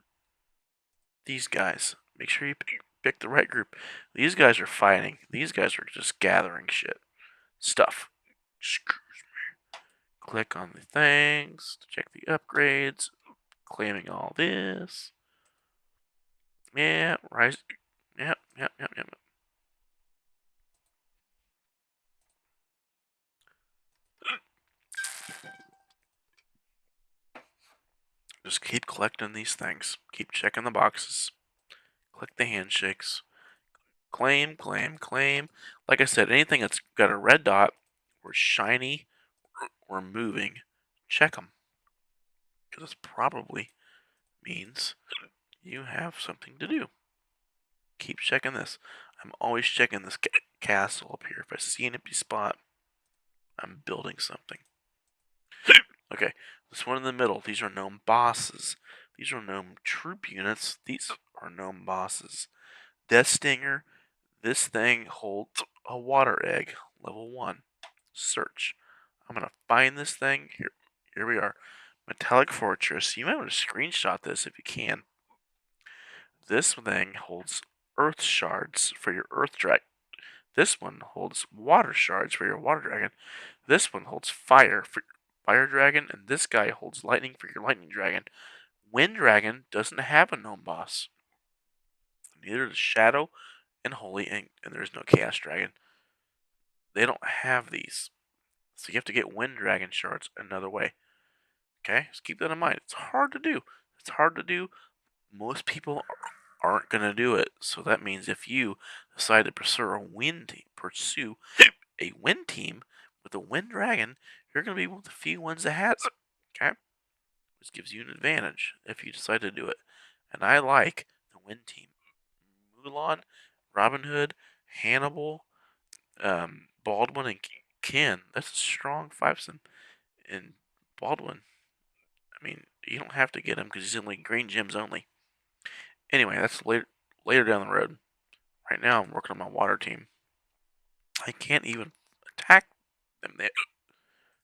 these guys. Make sure you pick the right group. These guys are fighting. These guys are just gathering shit. Stuff. Click on the things to check the upgrades. Claiming all this. Yeah, rise. Yep. Just keep collecting these things. Keep checking the boxes. Click the handshakes. Claim. Like I said, anything that's got a red dot or shiny or moving, check them. Because this probably means you have something to do. Keep checking this. I'm always checking this castle up here. If I see an empty spot, I'm building something. Okay, this one in the middle, these are gnome bosses. These are gnome troop units. These are gnome bosses. Death Stinger, this thing holds a water egg, level 1. Search. I'm going to find this thing. Here we are. Metallic Fortress. You might want to screenshot this if you can. This thing holds earth shards for your earth dragon. This one holds water shards for your water dragon. This one holds fire for your fire dragon. And this guy holds lightning for your lightning dragon. Wind dragon doesn't have a gnome boss. Neither does Shadow and Holy, and there's no Chaos Dragon. They don't have these. So you have to get Wind Dragon shards another way. Okay? Just keep that in mind. It's hard to do. It's hard to do. Most people aren't going to do it. So that means if you decide to pursue a wind team with a Wind Dragon, you're going to be one of the few ones that has it. Okay? This gives you an advantage if you decide to do it. And I like the Wind team. Mulan, Robin Hood, Hannibal, Baldwin, and Ken. That's a strong 5-sim. And Baldwin, I mean, you don't have to get him because he's only green gems only. Anyway, that's later down the road. Right now, I'm working on my water team. I can't even attack them there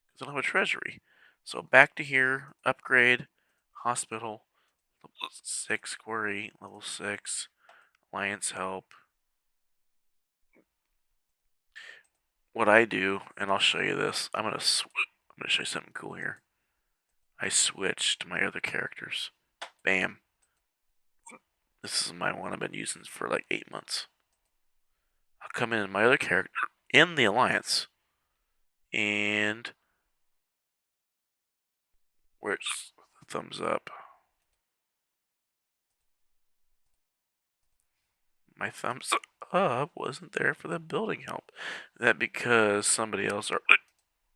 because I don't have a treasury. So back to here, upgrade, hospital, level 6, quarry, level 6, alliance help. What I do, and I'll show you this. I'm gonna show you something cool here. I switch to my other characters. Bam. This is my one I've been using for like 8 months. I'll come in my other character in the alliance, and where's the thumbs up? My thumbs up wasn't there for the building help. Is that because somebody else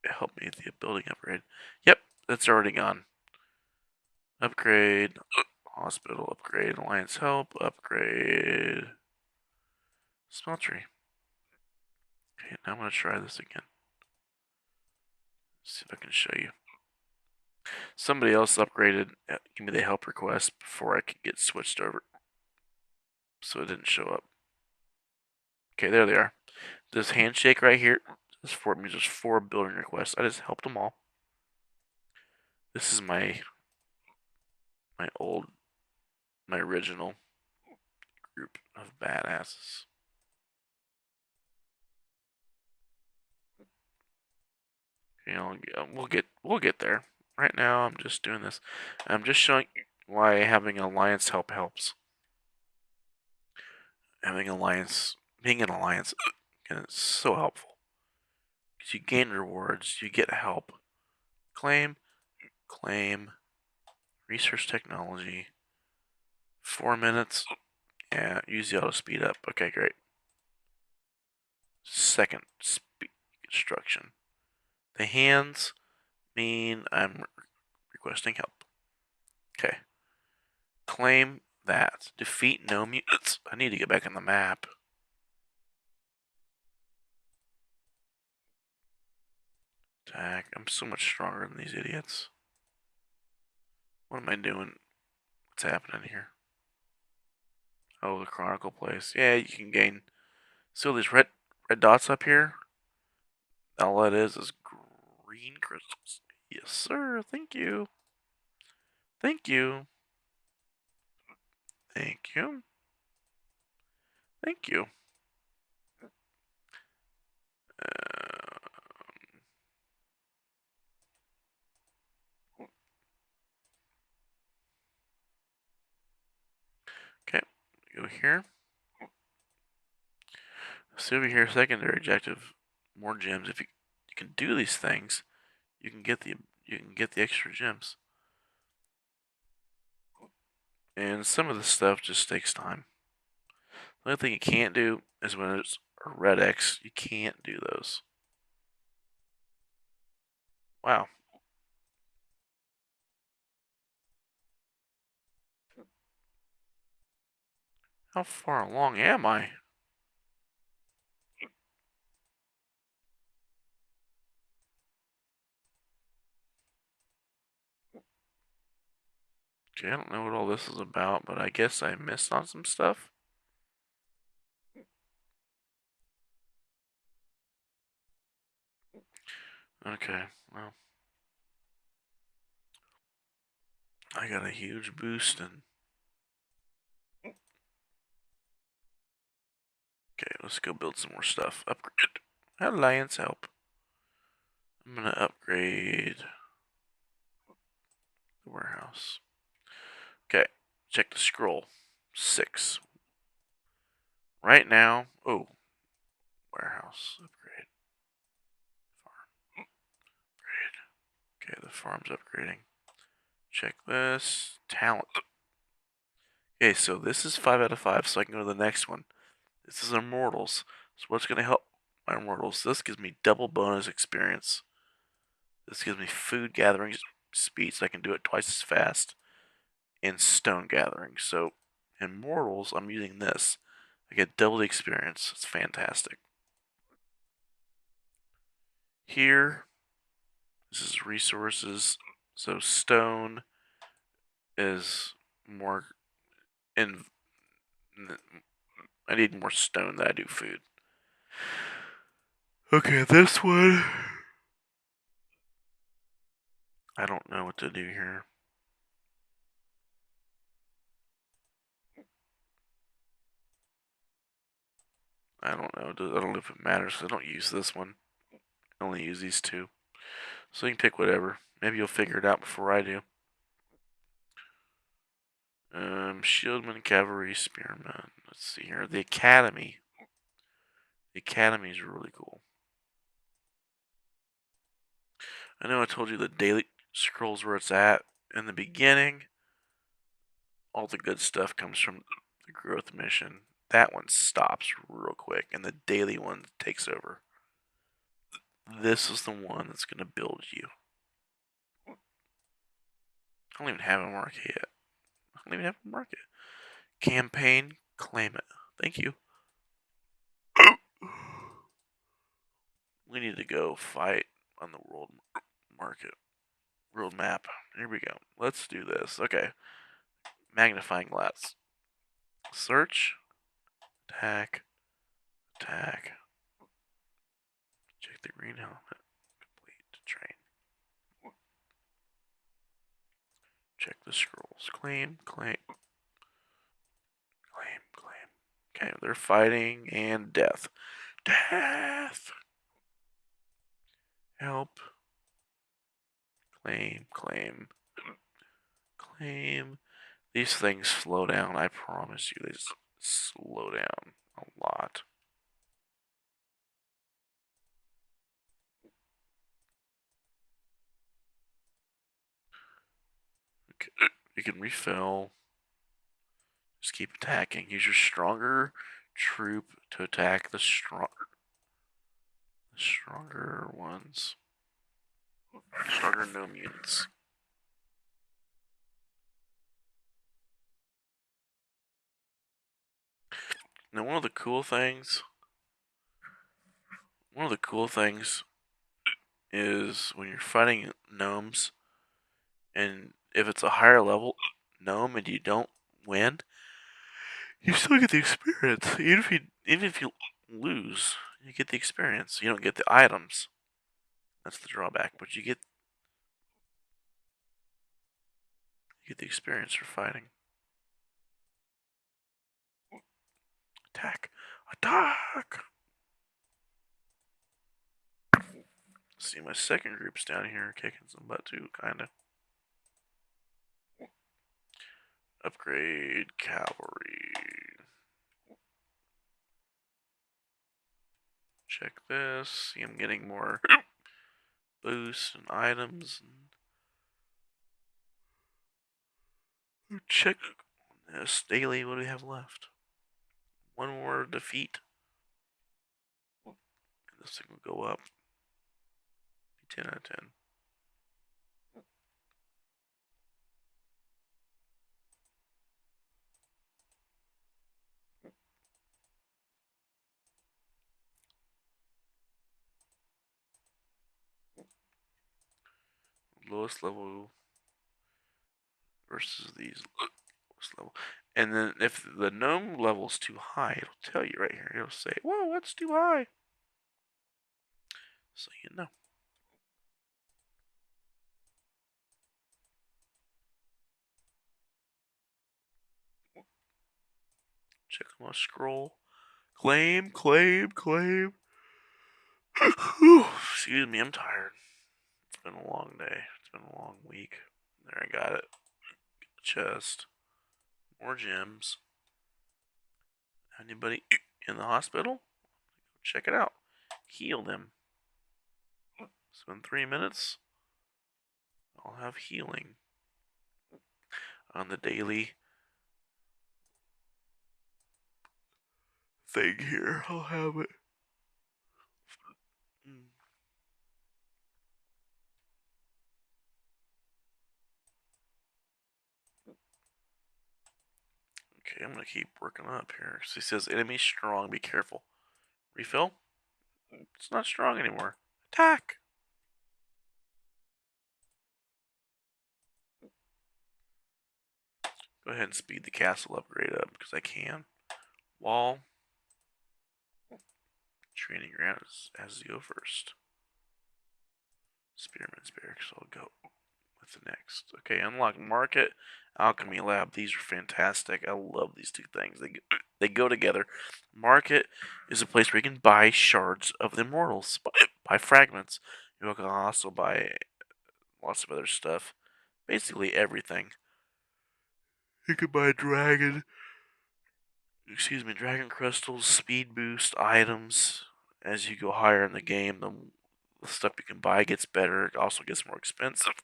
helped me with the building upgrade? Yep, that's already gone. Upgrade, hospital upgrade, alliance help, upgrade, smeltery. Okay, now I'm going to try this again. See if I can show you. Somebody else upgraded, give me the help request before I could get switched over. So it didn't show up. Okay, there they are. This handshake right here, this for me, there's 4 building requests. I just helped them all. This is my original group of badasses. You know, we'll get there. Right now, I'm just doing this. I'm just showing why having alliance helps. Having alliance, being an alliance, is so helpful. You gain rewards, you get help. Claim, claim, research technology. 4 minutes. Yeah, use the auto speed up. Okay, great. Second, speed construction. The hands mean I'm requesting help. Okay. Claim that. Defeat no mutants. I need to get back on the map. Attack. I'm so much stronger than these idiots. What am I doing? What's happening here? Oh, the Chronicle place. Yeah, you can gain. So these red dots up here. All that is green crystals. Yes, sir. Thank you. Thank you. Thank you. Thank you. Okay, go here. See over here, secondary objective, more gems. If you can do these things, you can get the extra gems. And some of the stuff just takes time. The only thing you can't do is when it's a red X, you can't do those. Wow. How far along am I? Okay, I don't know what all this is about, but I guess I missed on some stuff. Okay, well. I got a huge boost and... Okay, let's go build some more stuff. Upgrade. Alliance help. I'm gonna upgrade the warehouse. Okay, check the scroll. 6. Right now, oh, warehouse upgrade. Farm upgrade. Okay, the farm's upgrading. Check this. Talent. Okay, so this is 5 out of 5, so I can go to the next one. This is Immortals. So what's going to help my Immortals? This gives me double bonus experience. This gives me food gathering speed, so I can do it twice as fast. And stone gathering. So Immortals, I'm using this. I get double the experience. It's fantastic. Here, this is resources. So stone is more in... I need more stone than I do food. Okay, this one... I don't know what to do here. I don't know. I don't know if it matters. I don't use this one. I only use these two. So you can pick whatever. Maybe you'll figure it out before I do. Shieldman, Cavalry, Spearman. Let's see here. The Academy. The Academy is really cool. I know I told you the daily scrolls where it's at. In the beginning, all the good stuff comes from the growth mission. That one stops real quick, and the daily one takes over. This is the one that's going to build you. I don't even have a market yet. I don't even have a market. Campaign, claim it. Thank you. We need to go fight on the world market. World map. Here we go. Let's do this. Okay. Magnifying glass. Search. Attack. Attack. Check the green helmet. Complete. Train. Check the scrolls. Claim. Claim. Claim. Claim. Okay, they're fighting and death. Death! Help. Claim. Claim. Claim. These things slow down. I promise you. They just slow down a lot. You can refill. Just keep attacking. Use your stronger troop to attack the stronger ones. Stronger gnome units. Now one of the cool things is when you're fighting gnomes, and if it's a higher level gnome and you don't win, you still get the experience. Even if you lose, you get the experience. You don't get the items. That's the drawback, but you get the experience for fighting. Attack! Attack! See, my second group's down here kicking some butt too, kinda. Upgrade cavalry. Check this. See, I'm getting more boosts and items. And check this daily. What do we have left? One more defeat. This thing will go up. 10 out of 10. Lowest level versus these lowest level. And then if the gnome level's too high, it'll tell you right here. It'll say, whoa, that's too high. So you know. Check on my scroll. Claim, claim, claim. Excuse me, I'm tired. It's been a long day. It's been a long week. There, I got it. Chest. More gems. Anybody in the hospital? Check it out. Heal them. So in 3 minutes, I'll have healing on the daily thing here. I'll have it. Okay, I'm gonna keep working up here. So he says, enemy strong, be careful. Refill? It's not strong anymore. Attack! Go ahead and speed the castle upgrade up, because I can. Wall. Training ground has to go first. Spearman's barracks, so I'll go with the next. Okay, unlock market, alchemy lab. These are fantastic. I love these two things. They go together. Market is a place where you can buy shards of the immortals, buy fragments. You can also buy lots of other stuff. Basically everything. You can buy dragon crystals, speed boost items. As you go higher in the game, the stuff you can buy gets better. It also gets more expensive.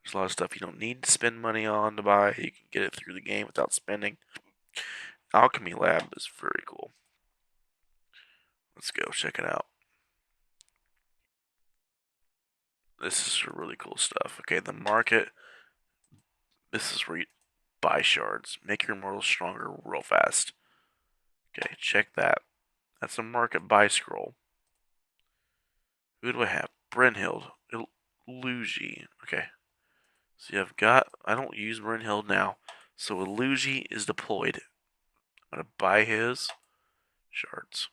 There's a lot of stuff you don't need to spend money on to buy. You can get it through the game without spending. Alchemy Lab is very cool. Let's go check it out. This is really cool stuff. Okay, the market. This is where you buy shards. Make your immortals stronger real fast. Okay, check that. That's a market buy scroll. Who do I have? Brynhild. Luigi. Okay. See, I don't use Brynhild now. So Luigi is deployed. I'm going to buy his shards.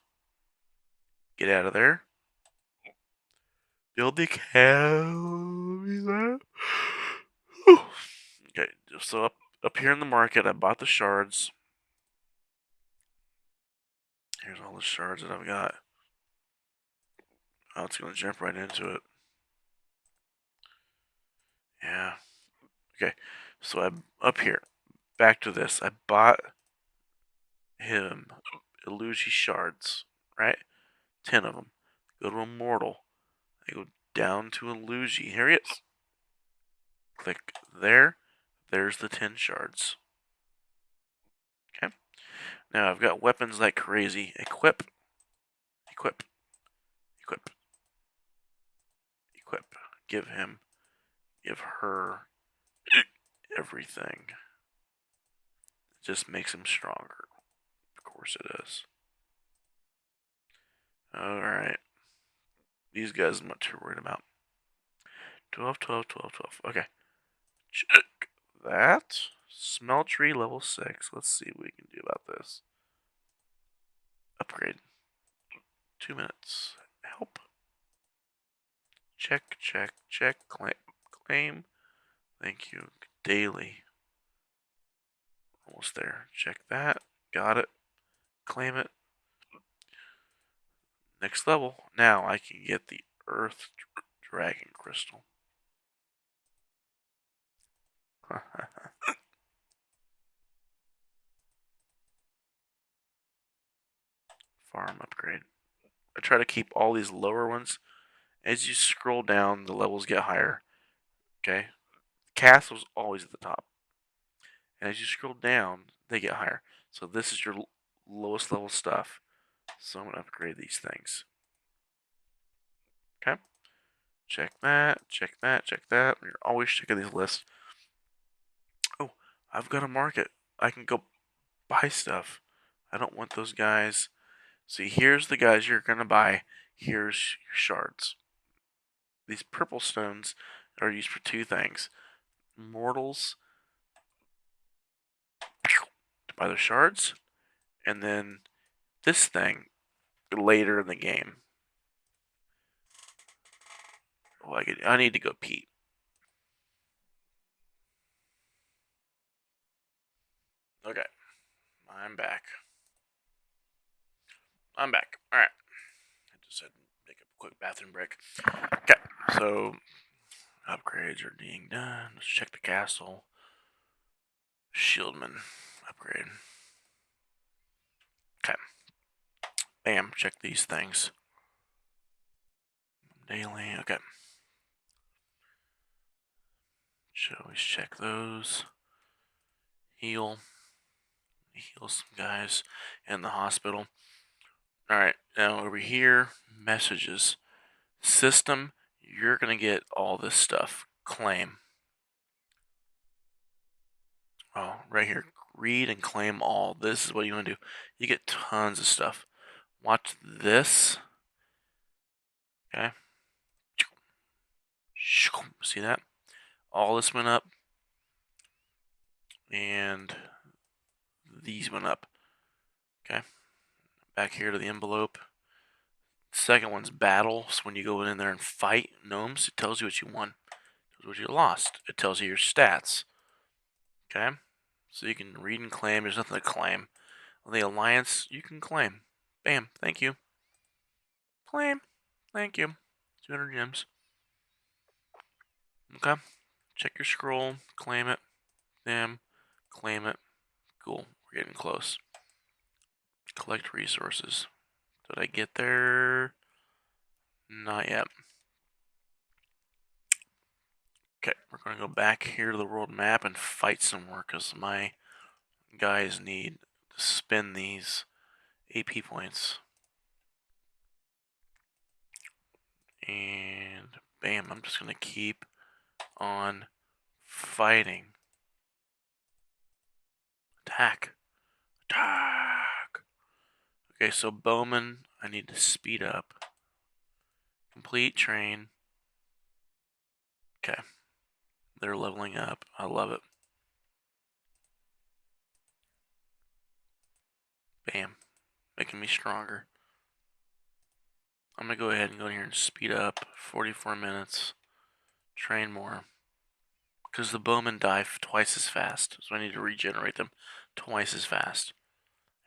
Get out of there. Build the academy lab. Okay, so up here in the market, I bought the shards. Here's all the shards that I've got. Oh, it's going to jump right into it. Yeah. Okay, so I'm up here. Back to this. I bought him Illusi shards, right? 10 of them. Go to Immortal. I go down to Illusi. Here he is. Click there. There's the 10 shards. Okay. Now I've got weapons like crazy. Equip. Equip. Equip. Equip. Give him. Give her everything. It just makes him stronger. Of course it is. Alright. These guys I'm not too worried about. 12, 12, 12, 12. Okay. Check that. Smeltery level 6. Let's see what we can do about this. Upgrade. 2 minutes. Help. Check, check, check. Claim. Thank you. Daily. Almost there. Check that. Got it. Claim it. Next level. Now I can get the Earth Dragon Crystal. Farm upgrade. I try to keep all these lower ones. As you scroll down, the levels get higher. Okay? Castle's always at the top. And as you scroll down, they get higher. So this is your lowest level stuff. So I'm going to upgrade these things. Okay? Check that, check that, check that. You're always checking these lists. Oh, I've got a market. I can go buy stuff. I don't want those guys. See, here's the guys you're going to buy. Here's your shards. These purple stones are used for 2 things. Mortals to buy the shards, and then this thing later in the game. Oh, I need to go pee. Okay, I'm back. I'm back. All right. I just had to make a quick bathroom break. Okay, so upgrades are being done. Let's check the castle. Shieldman upgrade. Okay. Bam. Check these things. Daily. Okay. Should always check those. Heal. Heal some guys in the hospital. Alright, now over here, messages. System, you're going to get all this stuff. Claim. Oh, right here. Read and claim all. This is what you want to do. You get tons of stuff. Watch this. Okay. See that? All this went up. And these went up. Okay. Back here to the envelope. Second one's battle. So when you go in there and fight gnomes, it tells you what you won. It tells you what you lost. It tells you your stats. Okay. So you can read and claim. There's nothing to claim. On the Alliance, you can claim. Bam. Thank you. Claim. Thank you. 200 gems. Okay. Check your scroll. Claim it. Bam. Claim it. Cool. We're getting close. Collect resources. Did I get there? Not yet. Okay. We're going to go back here to the world map and fight some more because my guys need to spend these AP points. And bam, I'm just going to keep on fighting. Attack. Attack. Okay, so Bowman, I need to speed up. Complete train. Okay. They're leveling up. I love it. Bam. Making me stronger. I'm going to go ahead and go in here and speed up. 44 minutes. Train more. Because the bowmen die twice as fast. So I need to regenerate them twice as fast.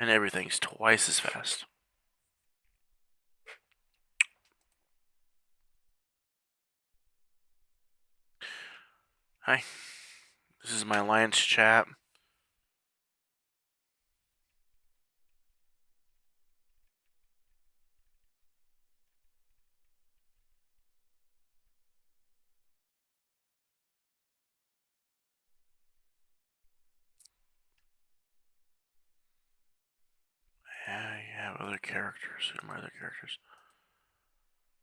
And everything's twice as fast. Hi. This is my alliance chat. other characters. Who are my other characters?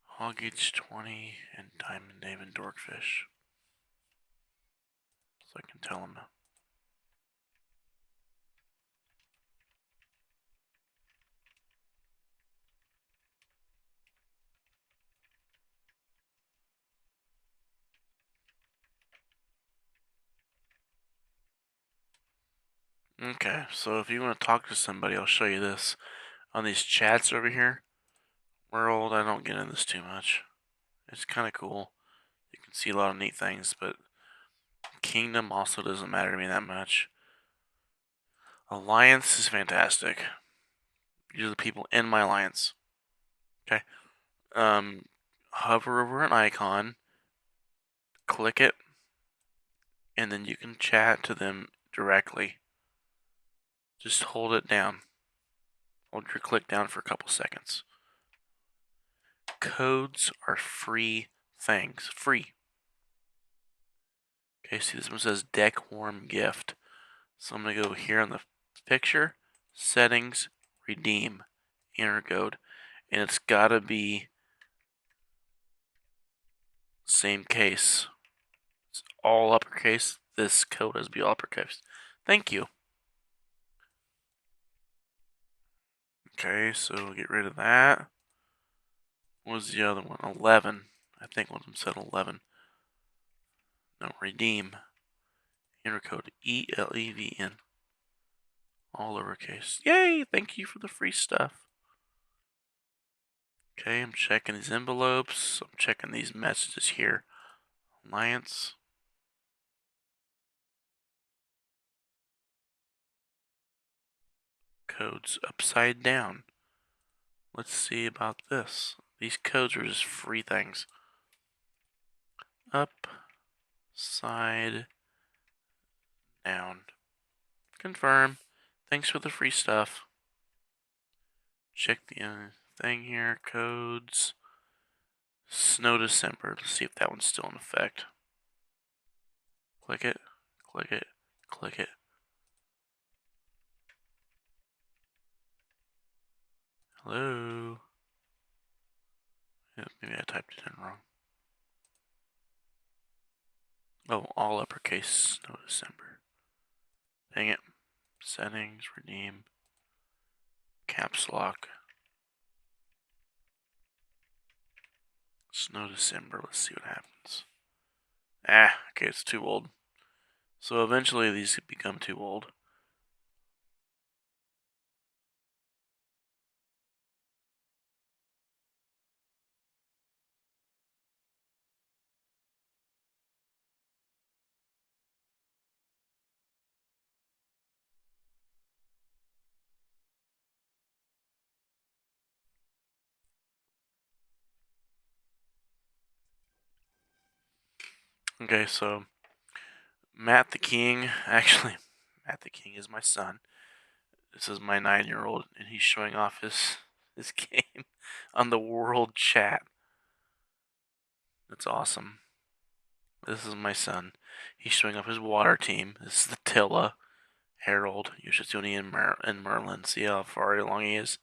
Hog Eats 20 and Diamond Dave and Dorkfish. So I can tell them. Okay, so if you want to talk to somebody, I'll show you this. On these chats over here, World, I don't get into this too much. It's kind of cool. You can see a lot of neat things, but Kingdom also doesn't matter to me that much. Alliance is fantastic. These are the people in my alliance. Okay. Hover over an icon, click it, and then you can chat to them directly. Just hold it down. Hold your click down for a couple seconds. Codes are free things. Free. Okay, see this one says Deck Warm Gift. So I'm going to go here on the picture, settings, redeem, enter code. And it's got to be same case. It's all uppercase. This code has to be all uppercase. Thank you. Okay, so we'll get rid of that. What was the other one? 11. I think one of them said 11. No, redeem. Enter code ELEVN. All lowercase. Yay! Thank you for the free stuff. Okay, I'm checking these envelopes. I'm checking these messages here. Alliance. Codes upside down. Let's see about this. These codes are just free things. Upside down. Confirm. Thanks for the free stuff. Check the thing here. Codes. Snow December. Let's see if that one's still in effect. Click it. Click it. Click it. Hello? Maybe I typed it in wrong. Oh, all uppercase Snow December. Dang it. Settings, redeem, caps lock. Snow December. Let's see what happens. Okay, it's too old. So eventually these could become too old. Okay, so Matt the King, actually, Matt the King is my son. This is my 9-year-old, and he's showing off his game on the world chat. That's awesome. This is my son. He's showing off his water team. This is the Tilla, Harold, Yoshitsune, and Merlin. See how far along he is?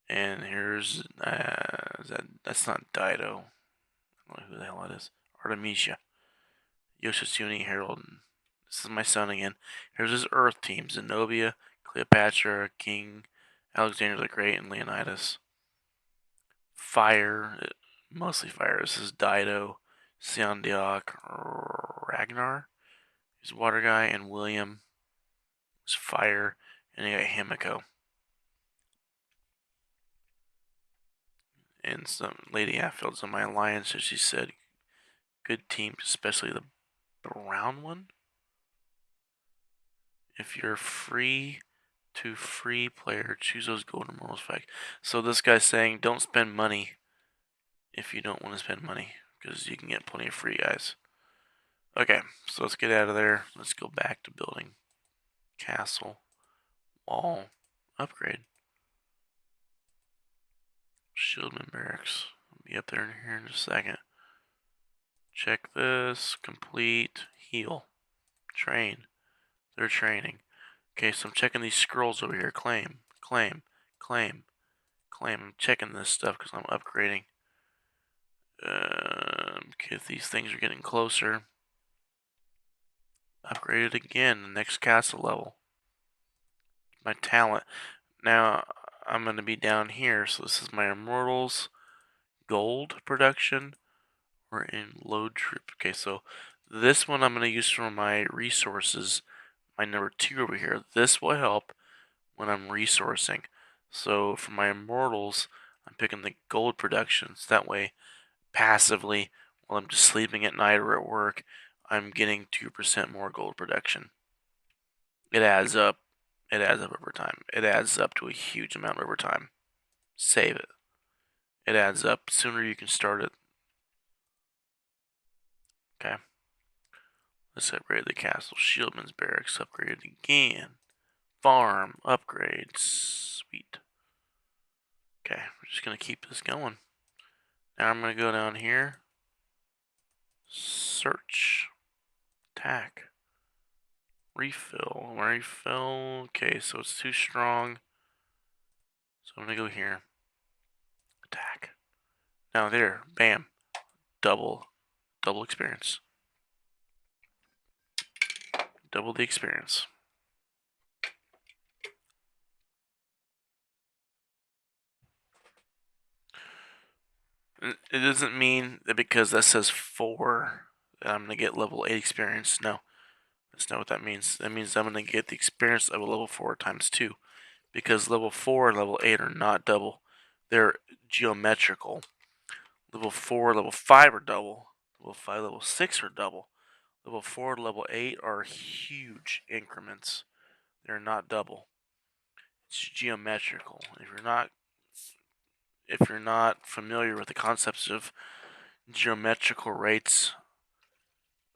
And here's, that's not Dido. I don't know who the hell it is. Artemisia. Yoshitsune, Harold, and this is my son again. Here's his Earth team. Zenobia, Cleopatra, King, Alexander the Great, and Leonidas. Fire, mostly fire. This is Dido, Seondeok, Ragnar, he's water guy, and William is fire, and you got Himiko. And some Lady Affield's on my alliance, as she said, good team, especially the brown one. If you're free to free player, choose those golden morals fact. So this guy's saying don't spend money if you don't want to spend money, because you can get plenty of free guys. Okay, so let's get out of there. Let's go back to building. Castle, wall, upgrade. Shieldman Barracks. I'll be up there in here in just a second. Check this. Complete. Heal. Train. They're training. Okay, so I'm checking these scrolls over here. Claim. Claim. Claim. Claim. I'm checking this stuff because I'm upgrading. Okay, if these things are getting closer. Upgrade it again, the next castle level. My talent. Now, I'm going to be down here, so this is my Immortals gold production. We're in load troop. Okay, so this one I'm going to use for my resources. My number 2 over here. This will help when I'm resourcing. So for my Immortals, I'm picking the gold productions. That way, passively, while I'm just sleeping at night or at work, I'm getting 2% more gold production. It adds up. It adds up over time. It adds up to a huge amount over time. Save it. It adds up. Sooner you can start it. Okay. Let's upgrade the castle. Shieldman's barracks upgraded again. Farm upgrades. Sweet. Okay, we're just gonna keep this going. Now I'm gonna go down here. Search. Attack. Refill. Refill. Okay, so it's too strong. So I'm gonna go here. Attack. Now there. Bam. Double experience. Double the experience. It doesn't mean that because that says 4 that I'm going to get level 8 experience. No, that's not what that means. That means I'm going to get the experience of a level 4 times 2. Because level 4 and level 8 are not double. They're geometrical. Level 4, level 5 are double. Level 5, level 6 are double. Level 4 to level 8 are huge increments. They're not double. It's geometrical. If you're not familiar with the concepts of geometrical rates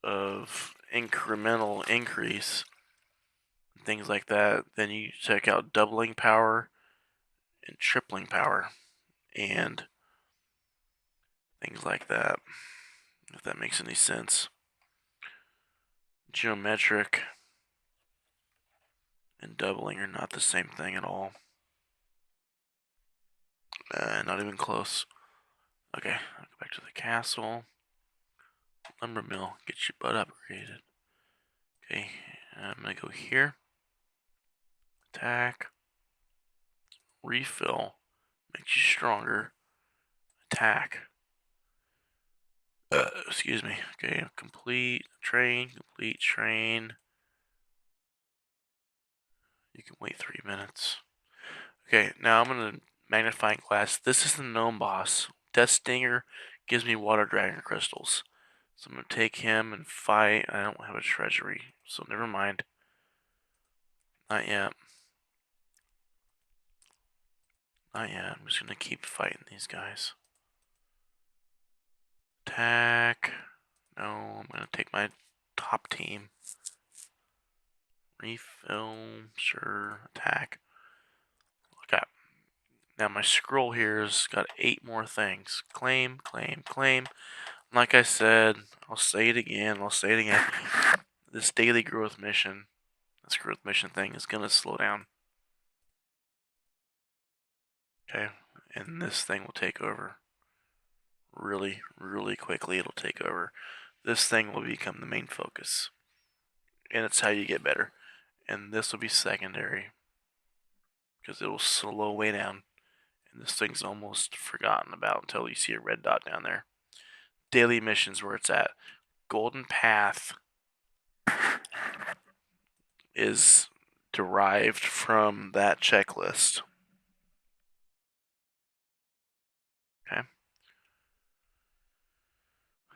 of incremental increase, things like that, then you check out doubling power and tripling power and things like that, if that makes any sense. Geometric and doubling are not the same thing at all. Not even close. Okay, I'll go back to the castle. Lumber mill, get your butt upgraded. Okay, I'm gonna go here. Attack. Refill. Makes you stronger. Attack. Excuse me. Okay, complete train. You can wait 3 minutes. Okay, now I'm gonna magnifying glass. This is the gnome boss. Death Stinger gives me water dragon crystals. So I'm gonna take him and fight. I don't have a treasury, so never mind. Not yet. Not yet. I'm just gonna keep fighting these guys. Attack. No, I'm gonna take my top team. Refill. Sure. Attack. Okay. Now my scroll here's got 8 more things. Claim, claim, claim. Like I said, I'll say it again, This daily growth mission, this growth mission thing is gonna slow down. Okay? And this thing will take over. Really, really quickly it'll take over. This thing will become the main focus. And it's how you get better. And this will be secondary. Because it will slow way down. And this thing's almost forgotten about until you see a red dot down there. Daily missions where it's at. Golden Path is derived from that checklist. Okay.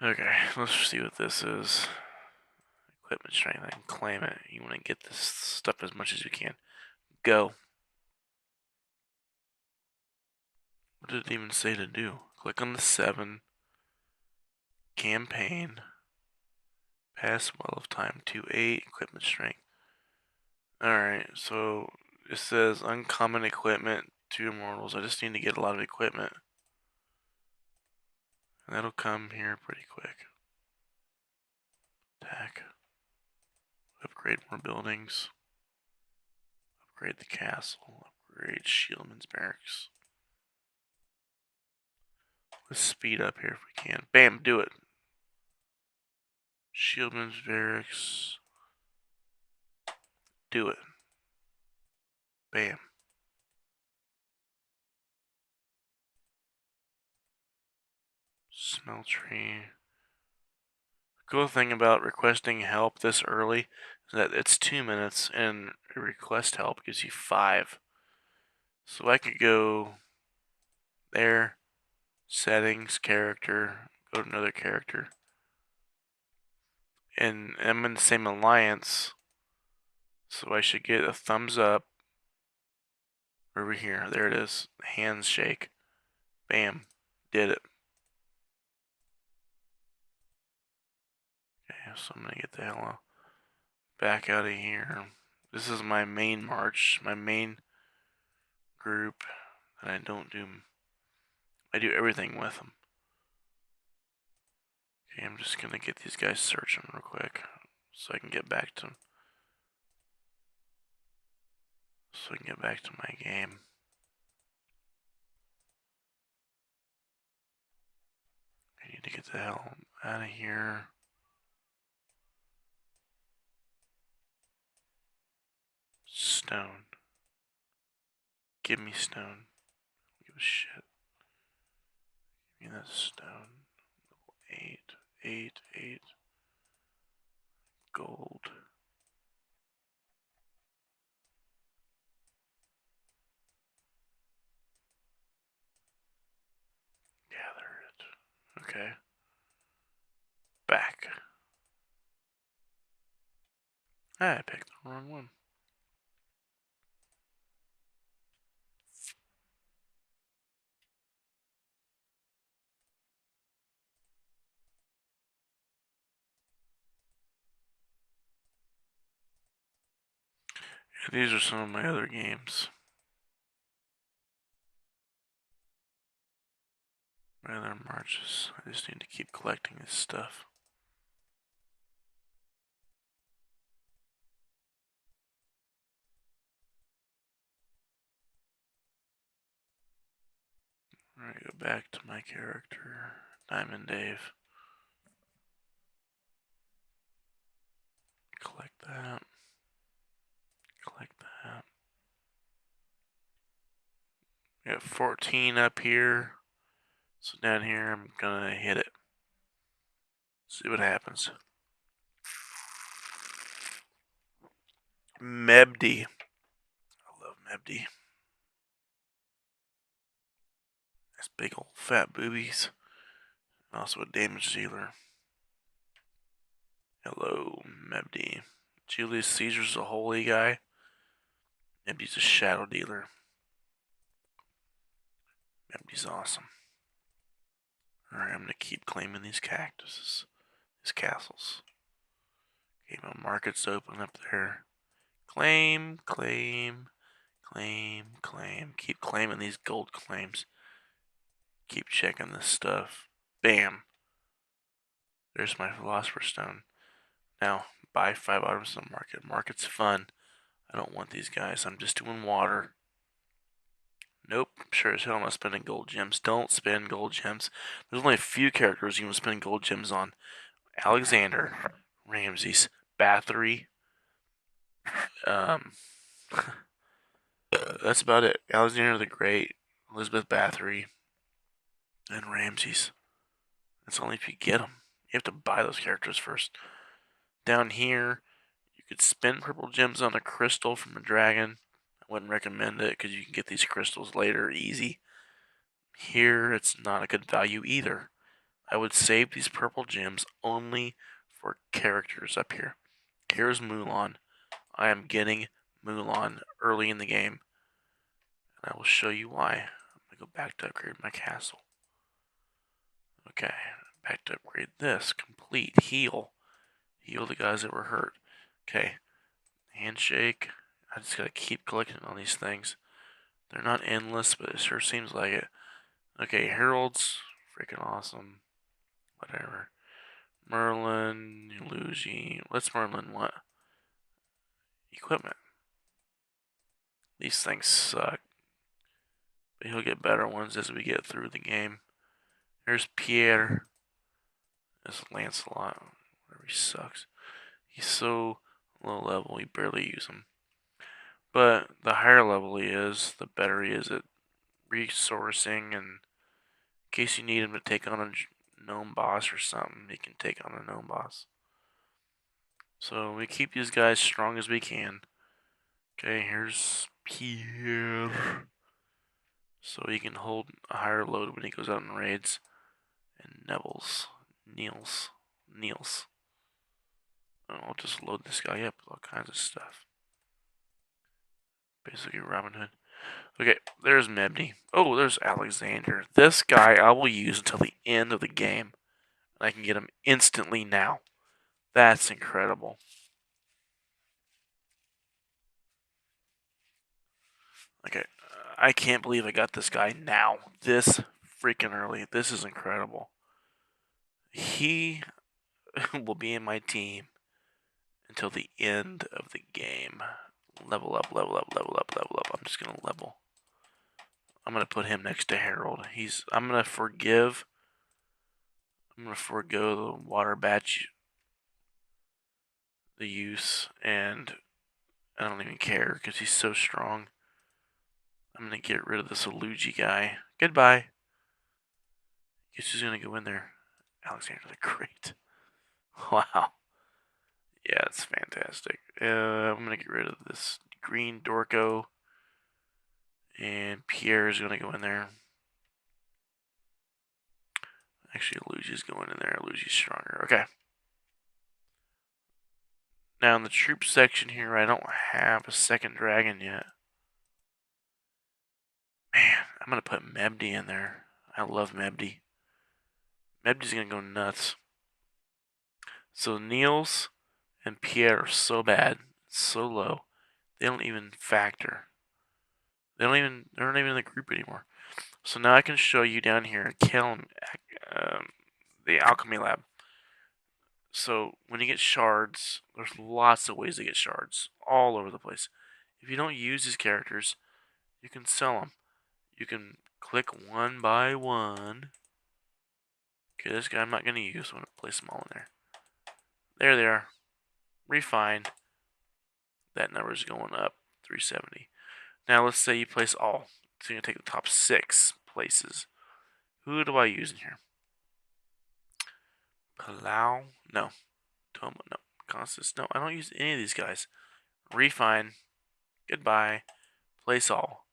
Okay, let's see what this is. Equipment strength, I can claim it. You want to get this stuff as much as you can. Go. What did it even say to do? Click on the 7. Campaign. Pass well of time 2-8. Equipment strength. Alright, so it says uncommon equipment, 2 immortals. I just need to get a lot of equipment. And that'll come here pretty quick. Attack. Upgrade more buildings. Upgrade the castle. Upgrade Shieldman's Barracks. Let's speed up here if we can. Bam, do it. Shieldman's Barracks. Do it. Bam. Smeltery. The cool thing about requesting help this early is that it's 2 minutes and request help gives you 5. So I could go there, settings, character, go to another character. And I'm in the same alliance, so I should get a thumbs up over here. There it is. Hands shake. Bam. Did it. Okay, so I'm gonna get the hell back out of here. This is my main march, my main group that I don't do. I do everything with them. Okay, I'm just gonna get these guys searching real quick so I can get back to my game. I need to get the hell out of here. Stone. Give me stone. Give a shit. Give me that stone. 8, 8, 8. Gold. Gather it. Okay. Back. I picked the wrong one. Yeah, these are some of my other games. My other marches. I just need to keep collecting this stuff. Alright, go back to my character, Diamond Dave. Collect that. Collect that. We got 14 up here. So down here, I'm gonna hit it. See what happens. Mebdi. I love Mebdi. That's big old fat boobies. Also a damage dealer. Hello, Mebdi. Julius Caesar's a holy guy. Mebdi's a shadow dealer. Mebdi's awesome. Alright, I'm gonna keep claiming these cactuses. These castles. Okay, my market's open up there. Claim, claim, claim, claim. Keep claiming these gold claims. Keep checking this stuff. Bam. There's my Philosopher's Stone. Now, buy 5 items in the market. Market's fun. I don't want these guys. I'm just doing water. Nope. Sure as hell I'm not spending gold gems. Don't spend gold gems. There's only a few characters you can spend gold gems on. Alexander, Ramses, Bathory. That's about it. Alexander the Great, Elizabeth Bathory, and Ramses. That's only if you get them. You have to buy those characters first. Down here, you could spend purple gems on a crystal from a dragon. I wouldn't recommend it because you can get these crystals later easy. Here, it's not a good value either. I would save these purple gems only for characters up here. Here's Mulan. I am getting Mulan early in the game. And I will show you why. I'm going to go back to upgrade my castle. Okay, back to upgrade this. Complete. Heal. Heal the guys that were hurt. Okay, handshake. I just gotta keep collecting all these things. They're not endless, but it sure seems like it. Okay, Herald's freaking awesome. Whatever. Merlin, Luigi. What's Merlin want? Equipment. These things suck. But he'll get better ones as we get through the game. Here's Pierre. This Lancelot. Whatever, he sucks. He's so low level, we barely use him. But the higher level he is, the better he is at resourcing, and in case you need him to take on a gnome boss or something, he can take on a gnome boss. So we keep these guys strong as we can. Okay, here's Pierre. So he can hold a higher load when he goes out in raids. And Niels. I'll just load this guy up with all kinds of stuff. Basically Robin Hood. Okay, there's Mebney. Oh, there's Alexander. This guy I will use until the end of the game. I can get him instantly now. That's incredible. Okay, I can't believe I got this guy now. This freaking early. This is incredible. He will be in my team until the end of the game. Level up, level up, level up, level up. I'm just gonna level. I'm gonna put him next to Harold. I'm gonna forego the water batch, the use, and I don't even care because he's so strong. I'm gonna get rid of this Luigi guy. Goodbye. Guess who's gonna go in there? Alexander the Great. Wow. Yeah, it's fantastic. I'm gonna get rid of this green Dorco, and Pierre is gonna go in there. Actually, Luigi's going in there. Luigi's stronger. Okay. Now in the troop section here, I don't have a second dragon yet. Man, I'm gonna put Mebdi in there. I love Mebdi. Mebdi's gonna go nuts. So Niels and Pierre are so bad, so low, they don't even factor. They're not even in the group anymore. So now I can show you down here, the alchemy lab. So when you get shards, there's lots of ways to get shards all over the place. If you don't use these characters, you can sell them. You can click one by one. Okay, this guy I'm not going to use. I'm going to place them all in there. There they are. Refined. That number is going up. 370. Now let's say you place all. So you're going to take the top 6 places. Who do I use in here? Palau? No. Toma? No. Constance? No, I don't use any of these guys. Refine. Goodbye. Place all.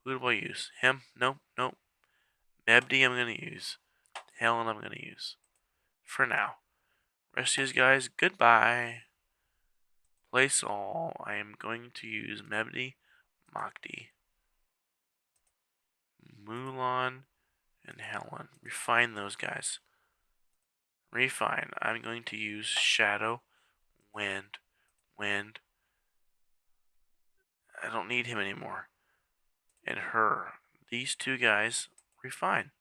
Who do I use? Him? Nope. Nope. Mebdi I'm going to use. Helen I'm going to use. For now. Rest of these guys, goodbye. Place all. I am going to use Mebdi, Makdi, Mulan, and Helen. Refine those guys. Refine. I'm going to use Shadow, Wind. I don't need him anymore. And her. These 2 guys, refine.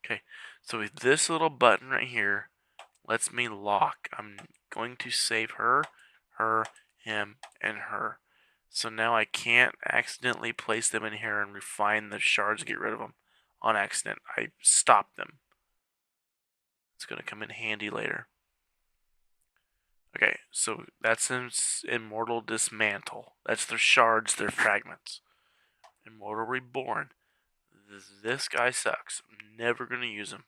Okay, so with this little button right here, lets me lock. I'm going to save her, him, and her. So now I can't accidentally place them in here and refine the shards, get rid of them on accident. I stop them. It's going to come in handy later. Okay, so that's Immortal Dismantle. That's their shards, their fragments. Immortal Reborn. This guy sucks. I'm never going to use him.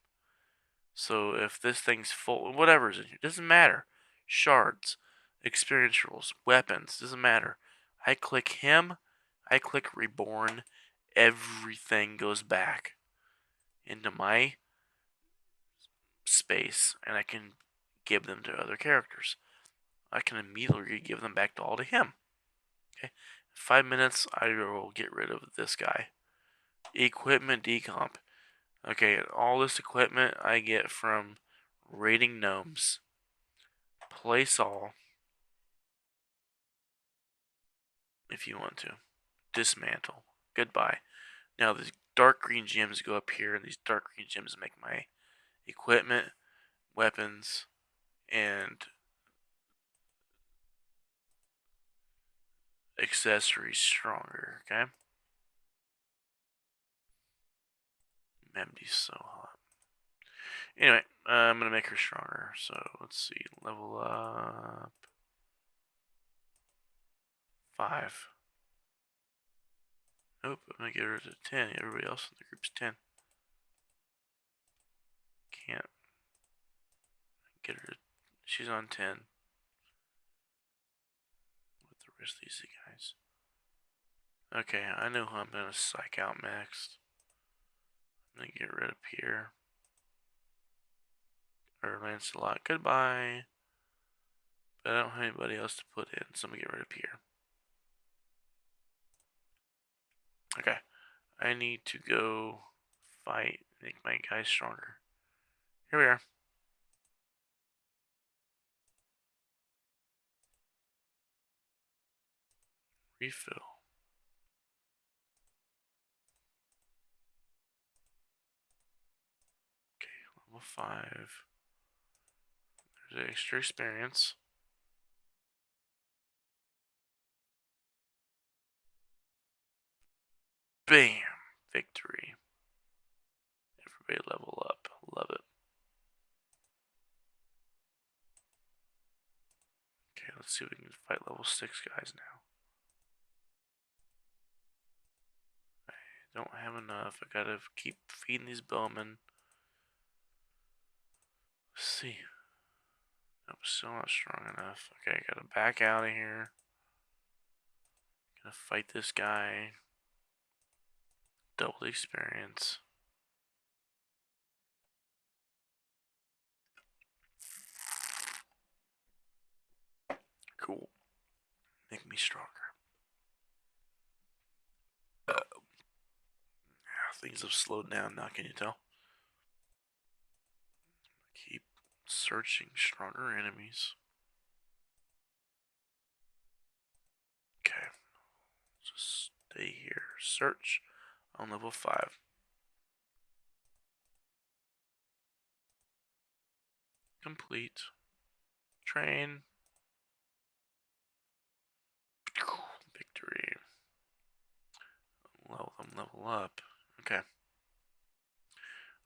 So if this thing's full, whatever's in here, doesn't matter. Shards, experience rules, weapons, doesn't matter. I click him, I click Reborn, everything goes back into my space, and I can give them to other characters. I can immediately give them back to him. Okay, 5 minutes, I will get rid of this guy. Equipment decomp. Okay, all this equipment I get from raiding gnomes. Place all if you want to. Dismantle. Goodbye. Now these dark green gems go up here, and these dark green gems make my equipment, weapons, and accessories stronger, okay? Memdy's so hot. Anyway, I'm gonna make her stronger. So let's see, level up 5. Nope, I'm gonna get her to 10. Everybody else in the group's 10. Can't get her to, she's on 10 with the rest of these guys. Okay, I know who I'm gonna psych out next. I'm gonna get rid of Pierre. Or Lancelot. Goodbye. But I don't have anybody else to put in, so I'm gonna get rid of Pierre. Okay. I need to go fight, make my guys stronger. Here we are. Refill. Okay, level 5. There's extra experience. Bam! Victory. Everybody level up. Love it. Okay, let's see if we can fight level 6 guys now. I don't have enough. I gotta keep feeding these bowmen. Let's see. Nope, still not strong enough. Okay, I gotta back out of here. Gonna fight this guy. Double the experience. Cool. Make me stronger. Things have slowed down now, can you tell? Keep searching stronger enemies. Okay. Just stay here. Search on level 5. Complete. Train. Victory. Level up. Okay.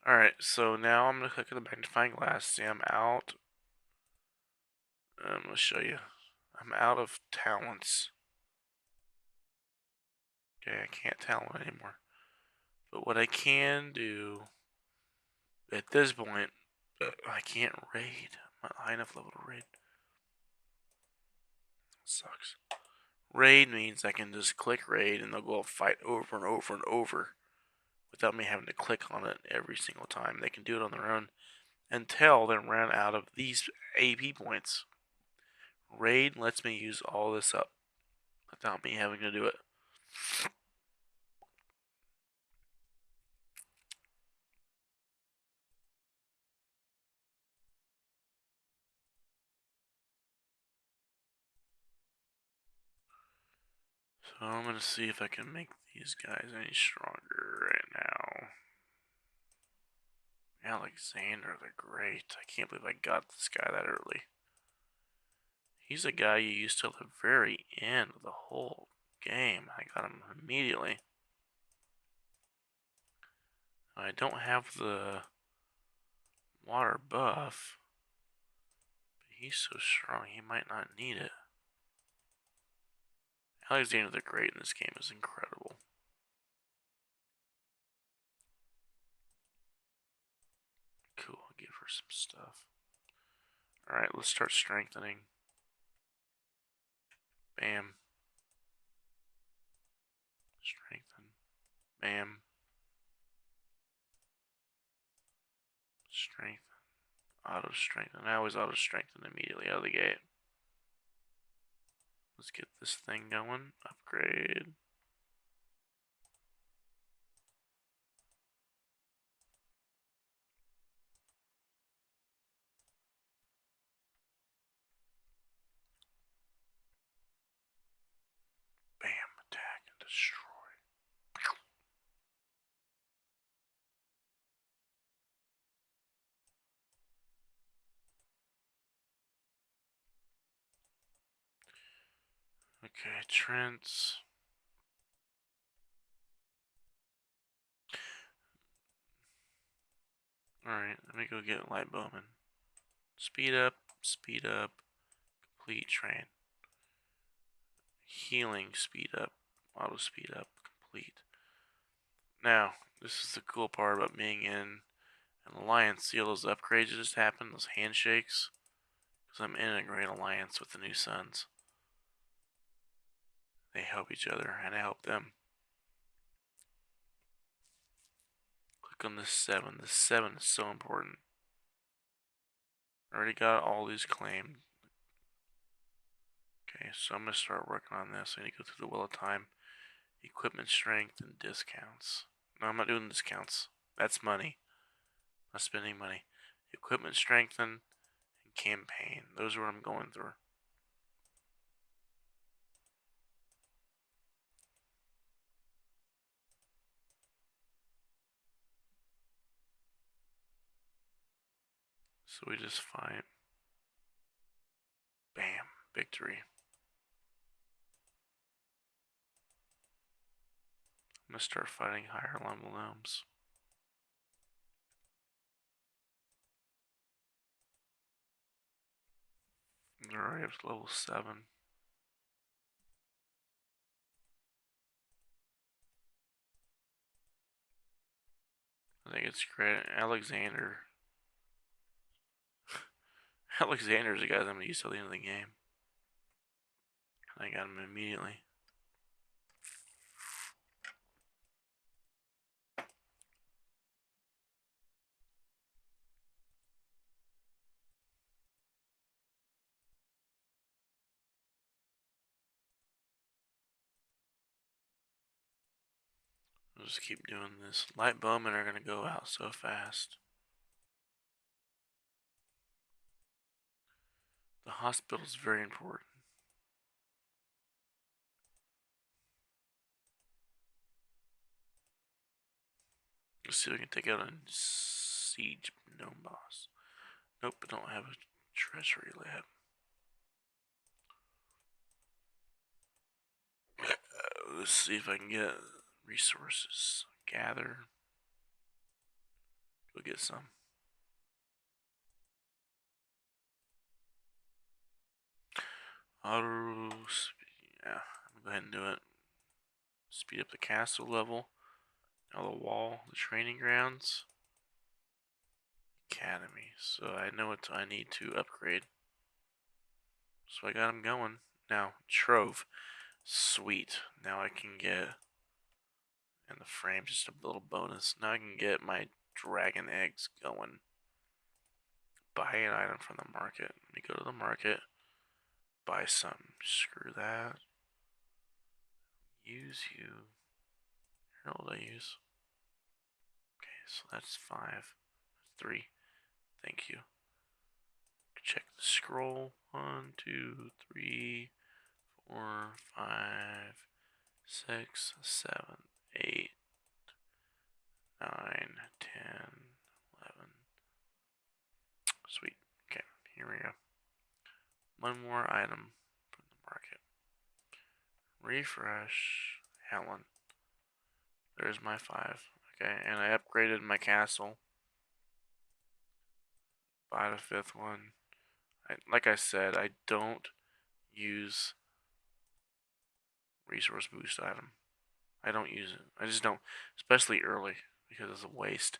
Alright, so now I'm going to click on the magnifying glass. See, I'm out. I'm going to show you. I'm out of talents. Okay, I can't talent anymore. But what I can do at this point, I can't raid. I'm not high enough level to raid. Sucks. Raid means I can just click raid and they'll go fight over and over and over without me having to click on it every single time. They can do it on their own until they run out of these AP points. Raid lets me use all this up without me having to do it. So I'm going to see if I can make these guys any stronger right now. Alexander the Great. I can't believe I got this guy that early. He's a guy you used till the very end of the whole game. I got him immediately. I don't have the water buff, but he's so strong he might not need it. Alexander the Great in this game is incredible. Cool, I'll give her some stuff. Alright, let's start strengthening. Bam. Strengthen. Bam. Strengthen. Auto strengthen. I always auto strengthen immediately out of the gate. Let's get this thing going. Upgrade. Bam. Attack and destroy. Okay, Trent's. Alright, let me go get Light Bowman. Speed up, complete train. Healing, speed up, auto speed up, complete. Now, this is the cool part about being in an alliance. See all those upgrades that just happened, those handshakes? Because I'm in a great alliance with the New Suns. They help each other, and I help them. Click on the 7. The 7 is so important. I already got all these claimed. Okay, so I'm going to start working on this. I need to go through the Wheel of Time. Equipment strength and discounts. No, I'm not doing discounts. That's money. I'm not spending money. Equipment strengthen and campaign. Those are what I'm going through. So we just find, bam, victory. I'm gonna start fighting higher level gnomes. They're already up to level 7. I think it's great. Alexander. Alexander's the guy I'm gonna use till the end of the game. I got him immediately. I'll just keep doing this. Light bowmen are gonna go out so fast. The hospital is very important. Let's see if we can take out a siege gnome boss. Nope, I don't have a treasury lab. Let's see if I can get resources. Gather. Go get some. Auto. Yeah, I'm gonna go ahead and do it. Speed up the castle level. Now the wall, the training grounds. Academy. So I know what I need to upgrade. So I got them going. Now, Trove. Sweet. Now I can get, and the frame, just a little bonus. Now I can get my dragon eggs going. Buy an item from the market. Let me go to the market. Buy some. Screw that. Use you. Herald I use. Okay, so that's 5. That's 3. Thank you. Check the scroll. 1, 2, 3, 4, 5, 6, 7, 8, 9, 10, 11. Sweet. Okay, here we go. One more item from the market. Refresh. Helen. There's my 5. Okay, and I upgraded my castle. Buy the 5th one. Like I said, I don't use resource boost item. I don't use it. I just don't, especially early, because it's a waste.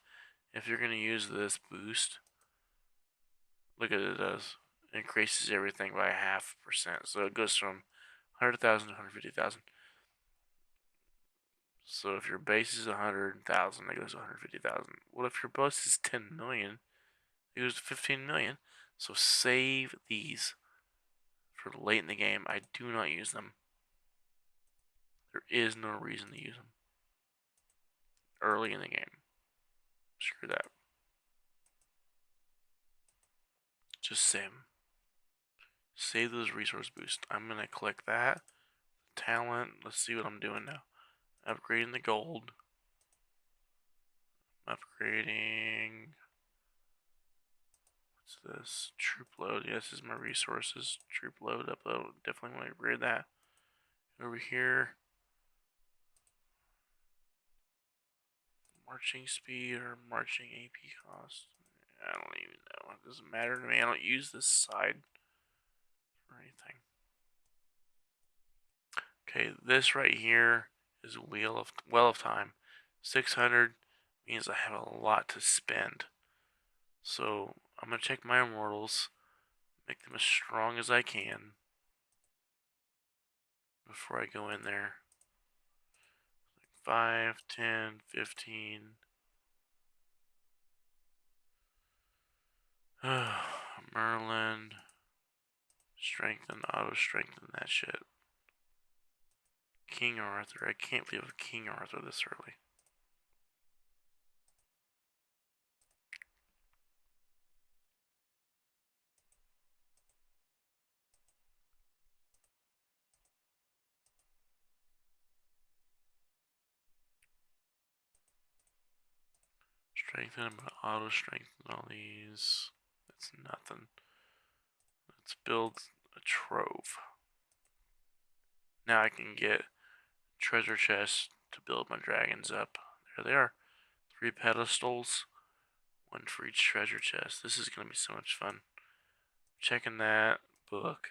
If you're going to use this boost, look at it does. It increases everything by 0.5%. So it goes from 100,000 to 150,000. So if your base is 100,000, it goes to 150,000. What if your base is 10 million? It goes to 15 million. So save these for late in the game. I do not use them. There is no reason to use them early in the game. Screw that. Just save them. Save those resource boosts. I'm going to click that. Talent. Let's see what I'm doing now. Upgrading the gold. Upgrading. What's this? Troop load. Yes, this is my resources. Troop load, upload. Definitely want to upgrade that. Over here, marching speed or marching AP cost. I don't even know. It doesn't matter to me. I don't use this side for anything. Okay, this right here is Well of Time. 600 means I have a lot to spend. So I'm gonna check my immortals, make them as strong as I can before I go in there. 5, 10, 15. Merlin. Strengthen, auto strengthen that shit. King Arthur. I can't believe King Arthur this early. Strengthen, I'm gonna auto strengthen all these. That's nothing. Let's build a trove. Now I can get treasure chests to build my dragons up. There they are. 3 pedestals, 1 for each treasure chest. This is gonna be so much fun. Checking that book.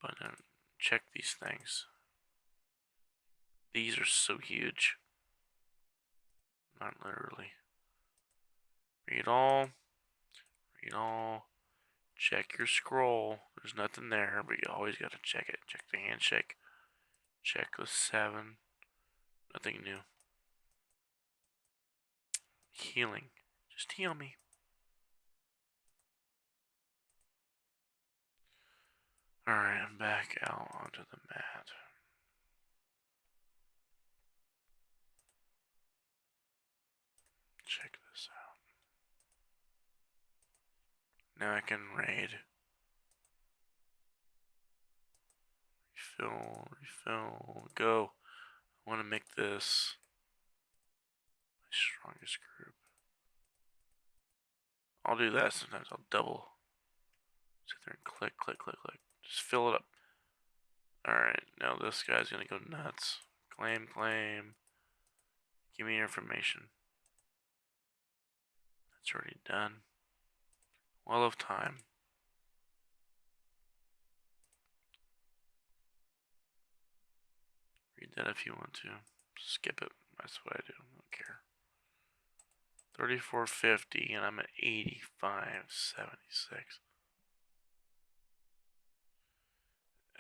But check these things. These are so huge. Not literally. Read all. Read all. Check your scroll. There's nothing there, but you always gotta check it. Check the handshake. Check the 7. Nothing new. Healing. Just heal me. Alright, I'm back out onto the mat. Check this out. Now I can raid. Refill, refill, go. I want to make this my strongest group. I'll do that sometimes. I'll double. Sit there and click, click, click, click. Just fill it up. Alright, now this guy's gonna go nuts. Claim, claim. Give me your information. That's already done. Well of Time. Read that if you want to. Skip it. That's what I do. I don't care. 3450 and I'm at 8576.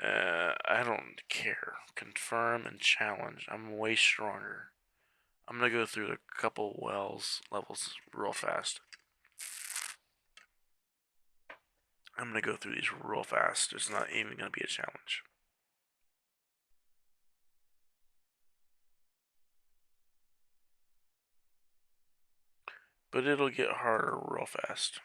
I don't care. Confirm and challenge. I'm way stronger. I'm gonna go through a couple levels real fast. I'm gonna go through these real fast. It's not even gonna be a challenge. But it'll get harder real fast.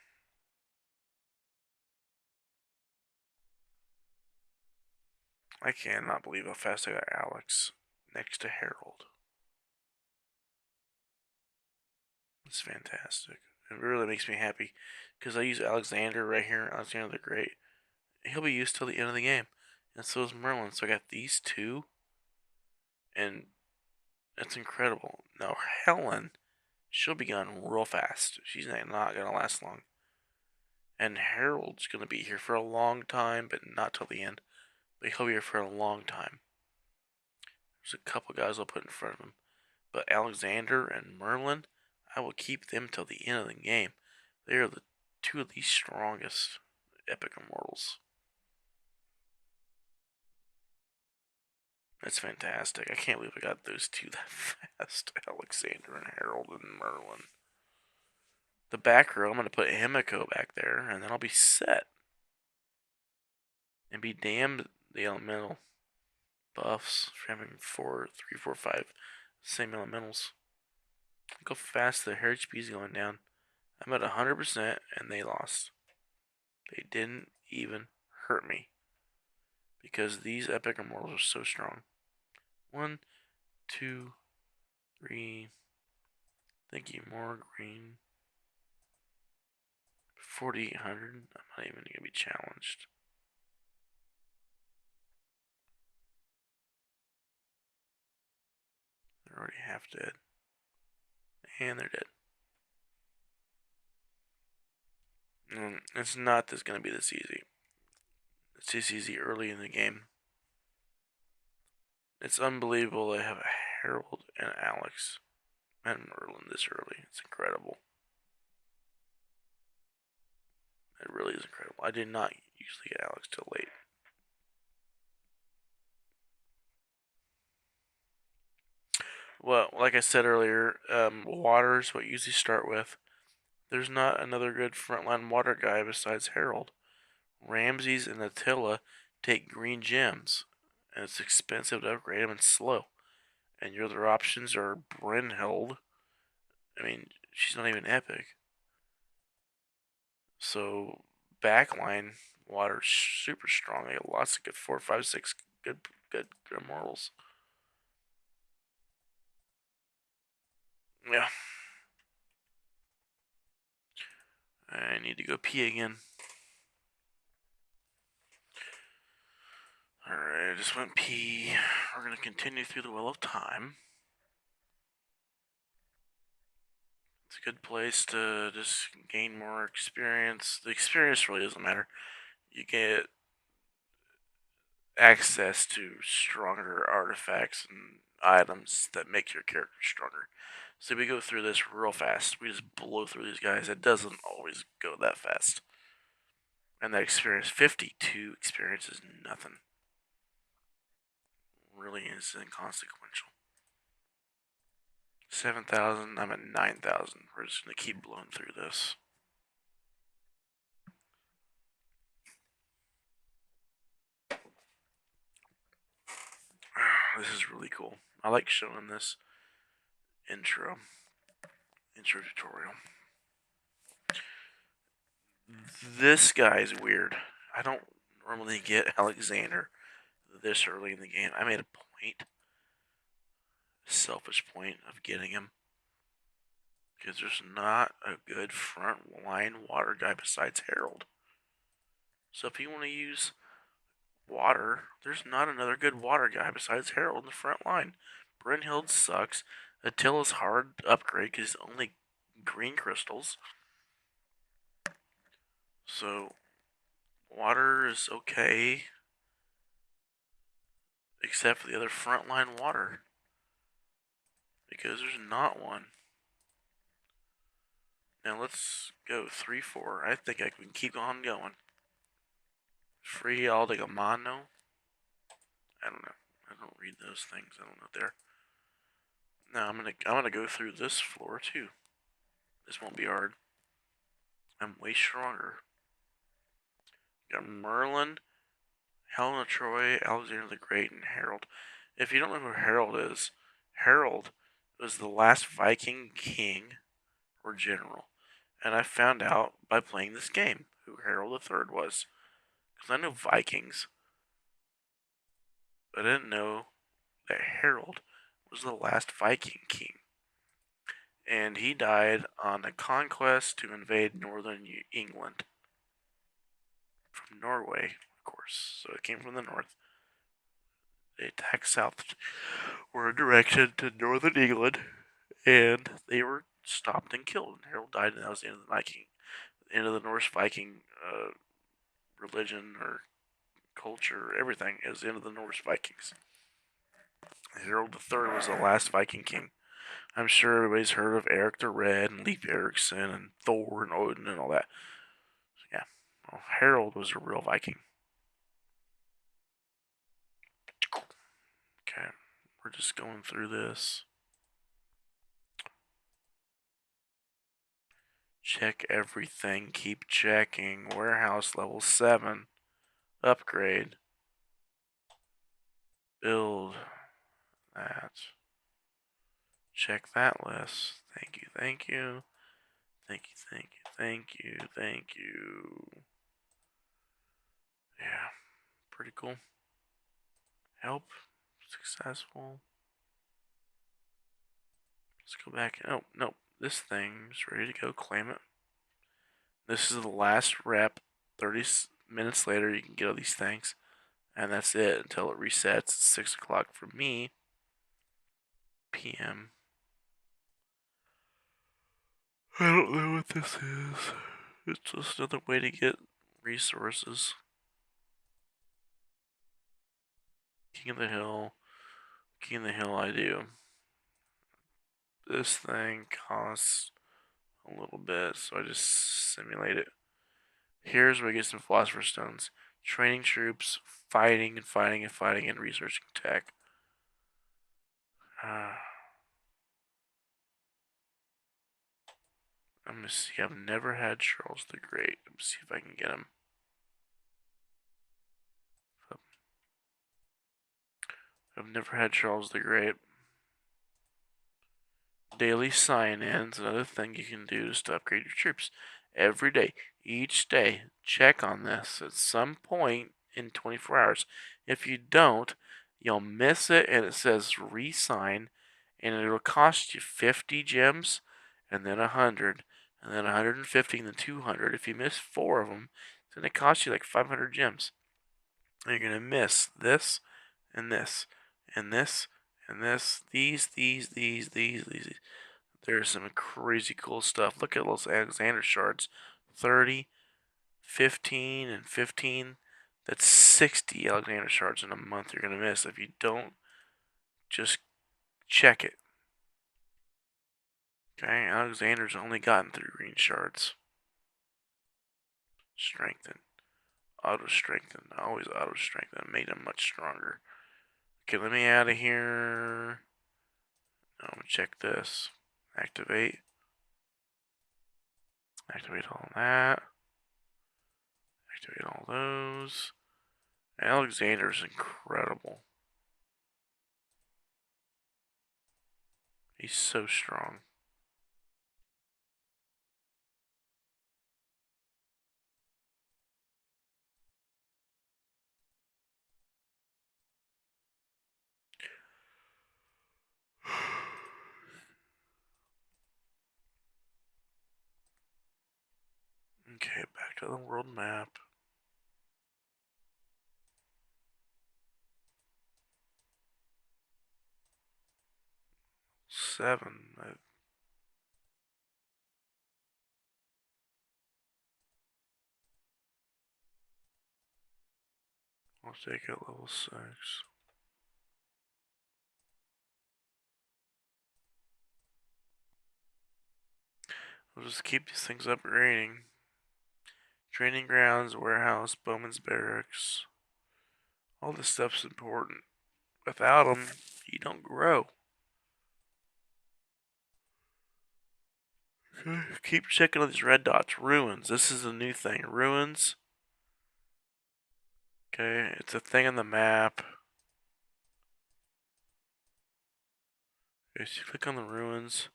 I cannot believe how fast I got Alex next to Harold. It's fantastic. It really makes me happy because I use Alexander right here. Alexander the Great. He'll be used till the end of the game, and so is Merlin. So I got these two, and that's incredible. Now Helen, she'll be gone real fast. She's not gonna last long. And Harold's gonna be here for a long time, but not till the end. But he'll be here for a long time. There's a couple guys I'll put in front of him, but Alexander and Merlin, I will keep them till the end of the game. They are the 2 of the strongest epic immortals. That's fantastic. I can't believe I got those 2 that fast. Alexander and Harold and Merlin. The back row, I'm going to put Himiko back there, and then I'll be set. And be damned the elemental buffs for having 4, 3, 4, 5 same elementals. Look how fast their HP is going down. I'm at 100% and they lost. They didn't even hurt me. Because these epic immortals are so strong. 1, 2, 3. Thank you, more green. 4,800. I'm not even gonna be challenged. They're already half dead. And they're dead. It's not gonna be this easy. It's this easy early in the game. It's unbelievable they have a Harold and Alex and Merlin this early. It's incredible. It really is incredible. I did not usually get Alex till late. Well, like I said earlier, water is what you usually start with. There's not another good frontline water guy besides Harold. Ramses and Attila take green gems, and it's expensive to upgrade them and slow. And your other options are Brynhild. I mean, she's not even epic. So backline water super strong. They got lots of good 4, 5, 6 good immortals. Yeah. I need to go pee again. Alright, I just went pee. We're gonna continue through the Well of Time. It's a good place to just gain more experience. The experience really doesn't matter. You get access to stronger artifacts and items that make your character stronger. So we go through this real fast. We just blow through these guys. It doesn't always go that fast. And that experience, 52 experience, is nothing. Really is inconsequential. 7,000, I'm at 9,000. We're just going to keep blowing through this. This is really cool. I like showing this intro tutorial. This guy's weird. I don't normally get Alexander this early in the game. I made a selfish point of getting him because there's not a good front line water guy besides Harold. So if you want to use water, there's not another good water guy besides Harold in the front line. Brynhild sucks. Attila's hard to upgrade because he's only green crystals. So water is okay, except for the other frontline water, because there's not one. Now let's go 3-4. I think I can keep on going. Free Aldegamano. I don't know. I don't read those things. I don't know there. Now I'm gonna go through this floor too. This won't be hard. I'm way stronger. Got Merlin, Helena Troy, Alexander the Great, and Harold. If you don't know who Harold was the last Viking king or general. And I found out by playing this game who Harold III was. Because I know Vikings, but I didn't know that Harold was the last Viking king. And he died on a conquest to invade northern England. From Norway, of course. So it came from the north. They attacked south, were a direction to northern England, and they were stopped and killed. And Harold died, and that was the end of the end of the Norse Viking religion or culture, everything. It was the end of the Norse Vikings. Harold III was the last Viking king. I'm sure everybody's heard of Eric the Red and Leif Erikson and Thor and Odin and all that. So yeah, well, Harold was a real Viking. Okay, we're just going through this. Check everything. Keep checking. Warehouse level 7. Upgrade. Build that. Check that list. Thank you, thank you. Thank you, thank you, thank you, thank you. Yeah, pretty cool. Help. Successful. Let's go back. Oh, no. This thing's ready to go. Claim it. This is the last rep. 30 minutes later, you can get all these things. And that's it until it resets at 6 o'clock for me. PM. I don't know what this is. It's just another way to get resources. King of the Hill. King of the Hill I do. This thing costs a little bit, so I just simulate it. Here's where I get some Philosopher's Stones. Training troops, fighting and fighting and fighting, and researching tech. I'm gonna see. I've never had Charles the Great. Let me see if I can get him. I've never had Charles the Great. Daily sign-ins, another thing you can do is to upgrade your troops. Every day, each day, check on this at some point in 24 hours. If you don't, you'll miss it and it says re-sign, and it'll cost you 50 gems, and then 100, and then 150, and then 200. If you miss 4 of them, it's going to cost you like 500 gems. And you're going to miss this, and this, and this, and this, these. There's some crazy cool stuff. Look at those Alexander shards. 30, 15, and 15. That's 60 Alexander shards in a month you're going to miss if you don't just check it. Okay, Alexander's only gotten 3 green shards. Strengthen. Auto-strengthen. Always auto-strengthen. Made him much stronger. Okay, let me out of here. I'm going to check this. Activate. Activate all that. Activate all those. Alexander's incredible. He's so strong. Okay, back to the world map. 7. I'll take it level 6. We'll just keep these things upgrading. Training grounds, warehouse, bowman's barracks. All this stuff's important. Without them, you don't grow. Okay, keep checking on these red dots. Ruins. This is a new thing. Ruins. Okay, it's a thing on the map. Okay, so you click on the ruins.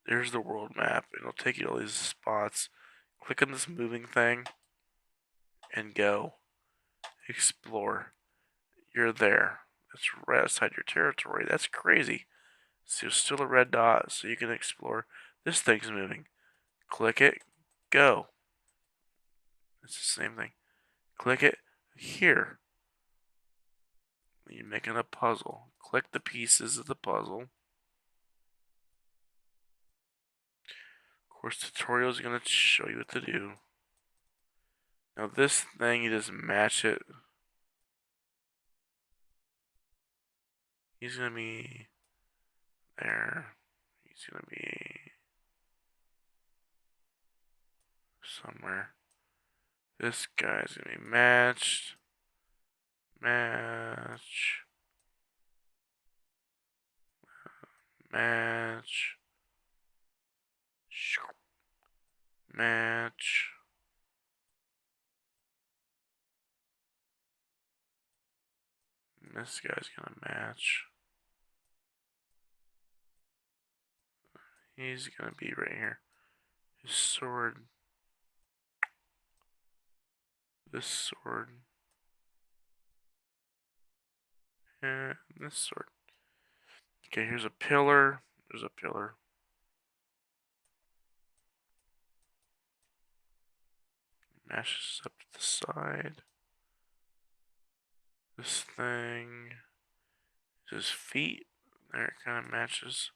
There's the world map. It'll take you to all these spots. Click on this moving thing and go. Explore. You're there. That's right outside your territory. That's crazy. So there's still a red dot, so you can explore. This thing's moving. Click it. Go. It's the same thing. Click it. Here. You're making a puzzle. Click the pieces of the puzzle. Of course, tutorial is going to show you what to do. Now this thing, you just match it. He's going to be there. He's going to be somewhere. This guy's going to be matched. Match. Match. Match. This guy's gonna match. He's gonna be right here. His sword. This sword. And this sword. Okay, here's a pillar. There's a pillar. matches up to the side. This thing is his feet. There, it kind of matches.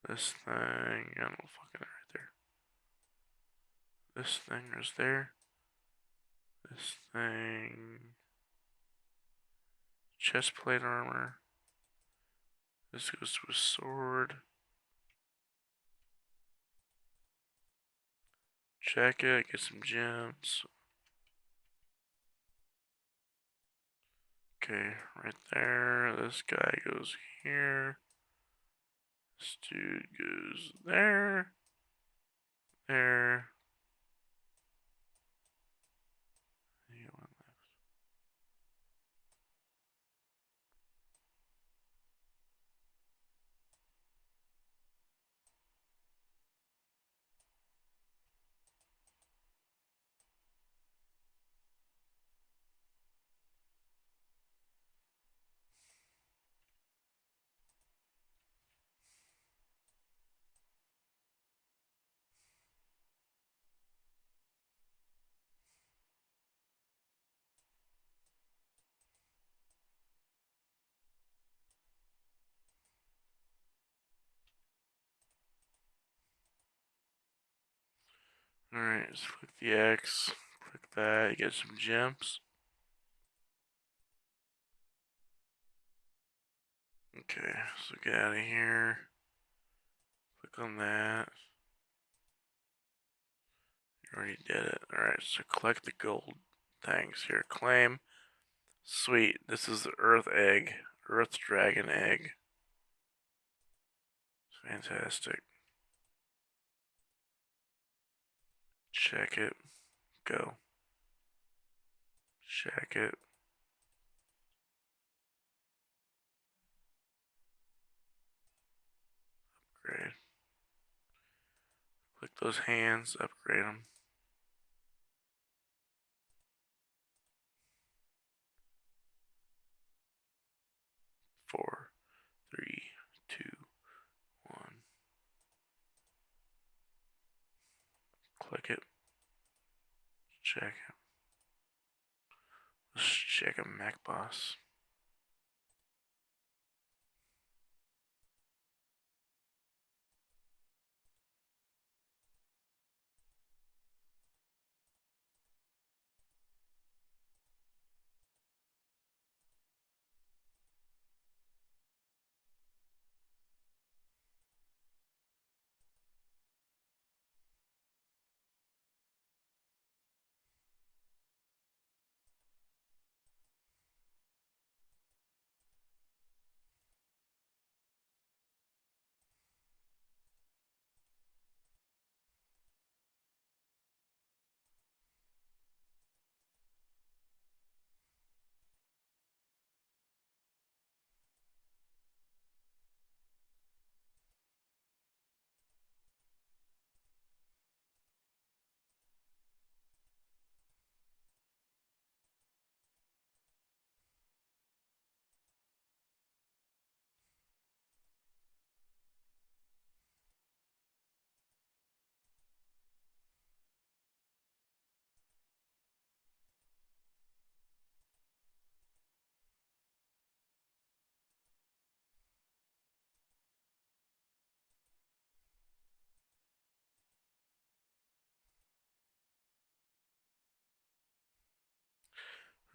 This thing, I don't know, fucking right there. This thing is there. This thing. Chest plate armor. This goes to a sword. Check it, get some gems. Okay, right there. This guy goes here. This dude goes there. There. You got one left. Alright, let's click the X. Click that, get some gems. Okay, so get out of here. Click on that. You already did it. Alright, so collect the gold things here. Claim. Sweet, this is the Earth Egg. Earth Dragon Egg. It's fantastic. Check it. Go. Check it. Upgrade. Click those hands, upgrade them. Four, three, two, one. Click it. Check it. Let's check a Mac Boss.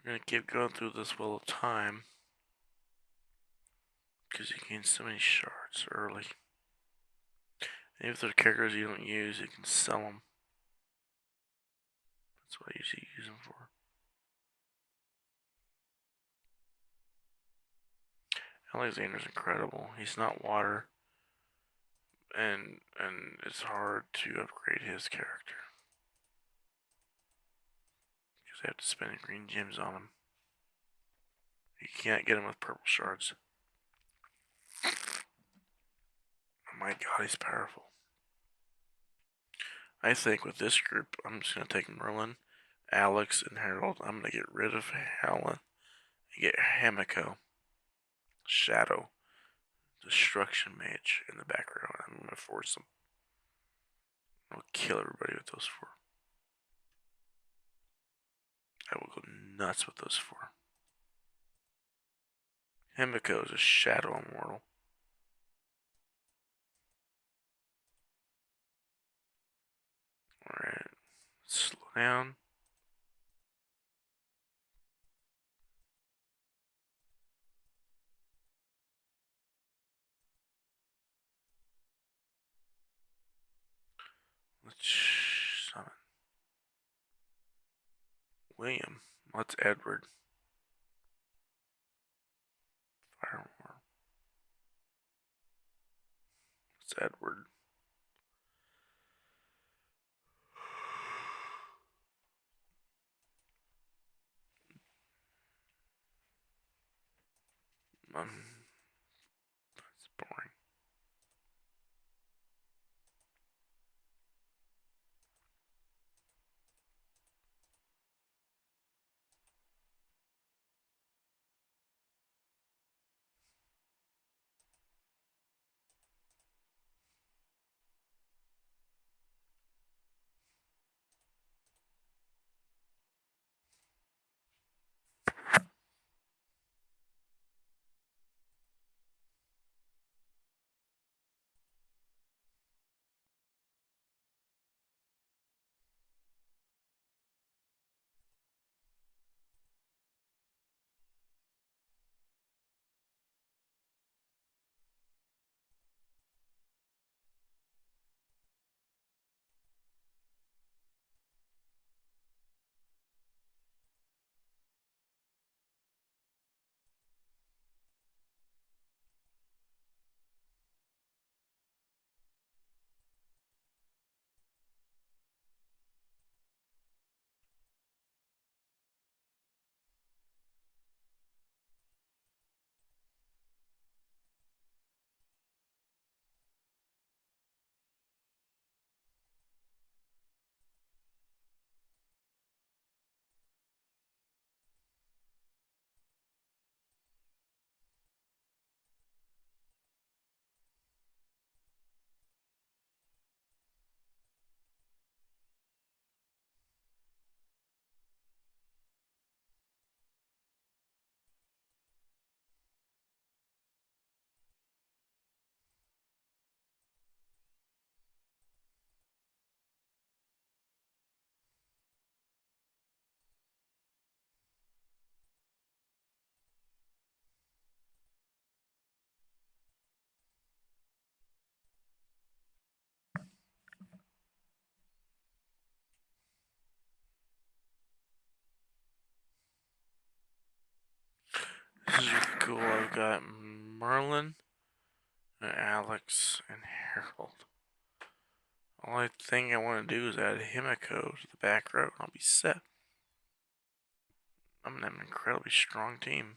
We're gonna keep going through this wheel of time because you gain so many shards early. And if there are characters you don't use, you can sell them. That's what I usually use them for. Alexander's incredible. He's not water, and it's hard to upgrade his character because I have to spend green gems on him. You can't get him with purple shards. Oh my god, he's powerful. I think with this group, I'm just gonna take Merlin, Alex, and Harold. I'm gonna get rid of Helen and get Hamiko, Shadow, Destruction Mage in the background. I'm gonna force them. I'll kill everybody with those four. I will go nuts with those four. Himiko is a shadow immortal. Alright. Slow down. Let's summon William. What's Edward? Fire Immortal. What's Edward? That's boring. This is really cool. I've got Merlin, and Alex, and Harold. Only thing I want to do is add Himiko to the back row, and I'll be set. I'm gonna have an incredibly strong team.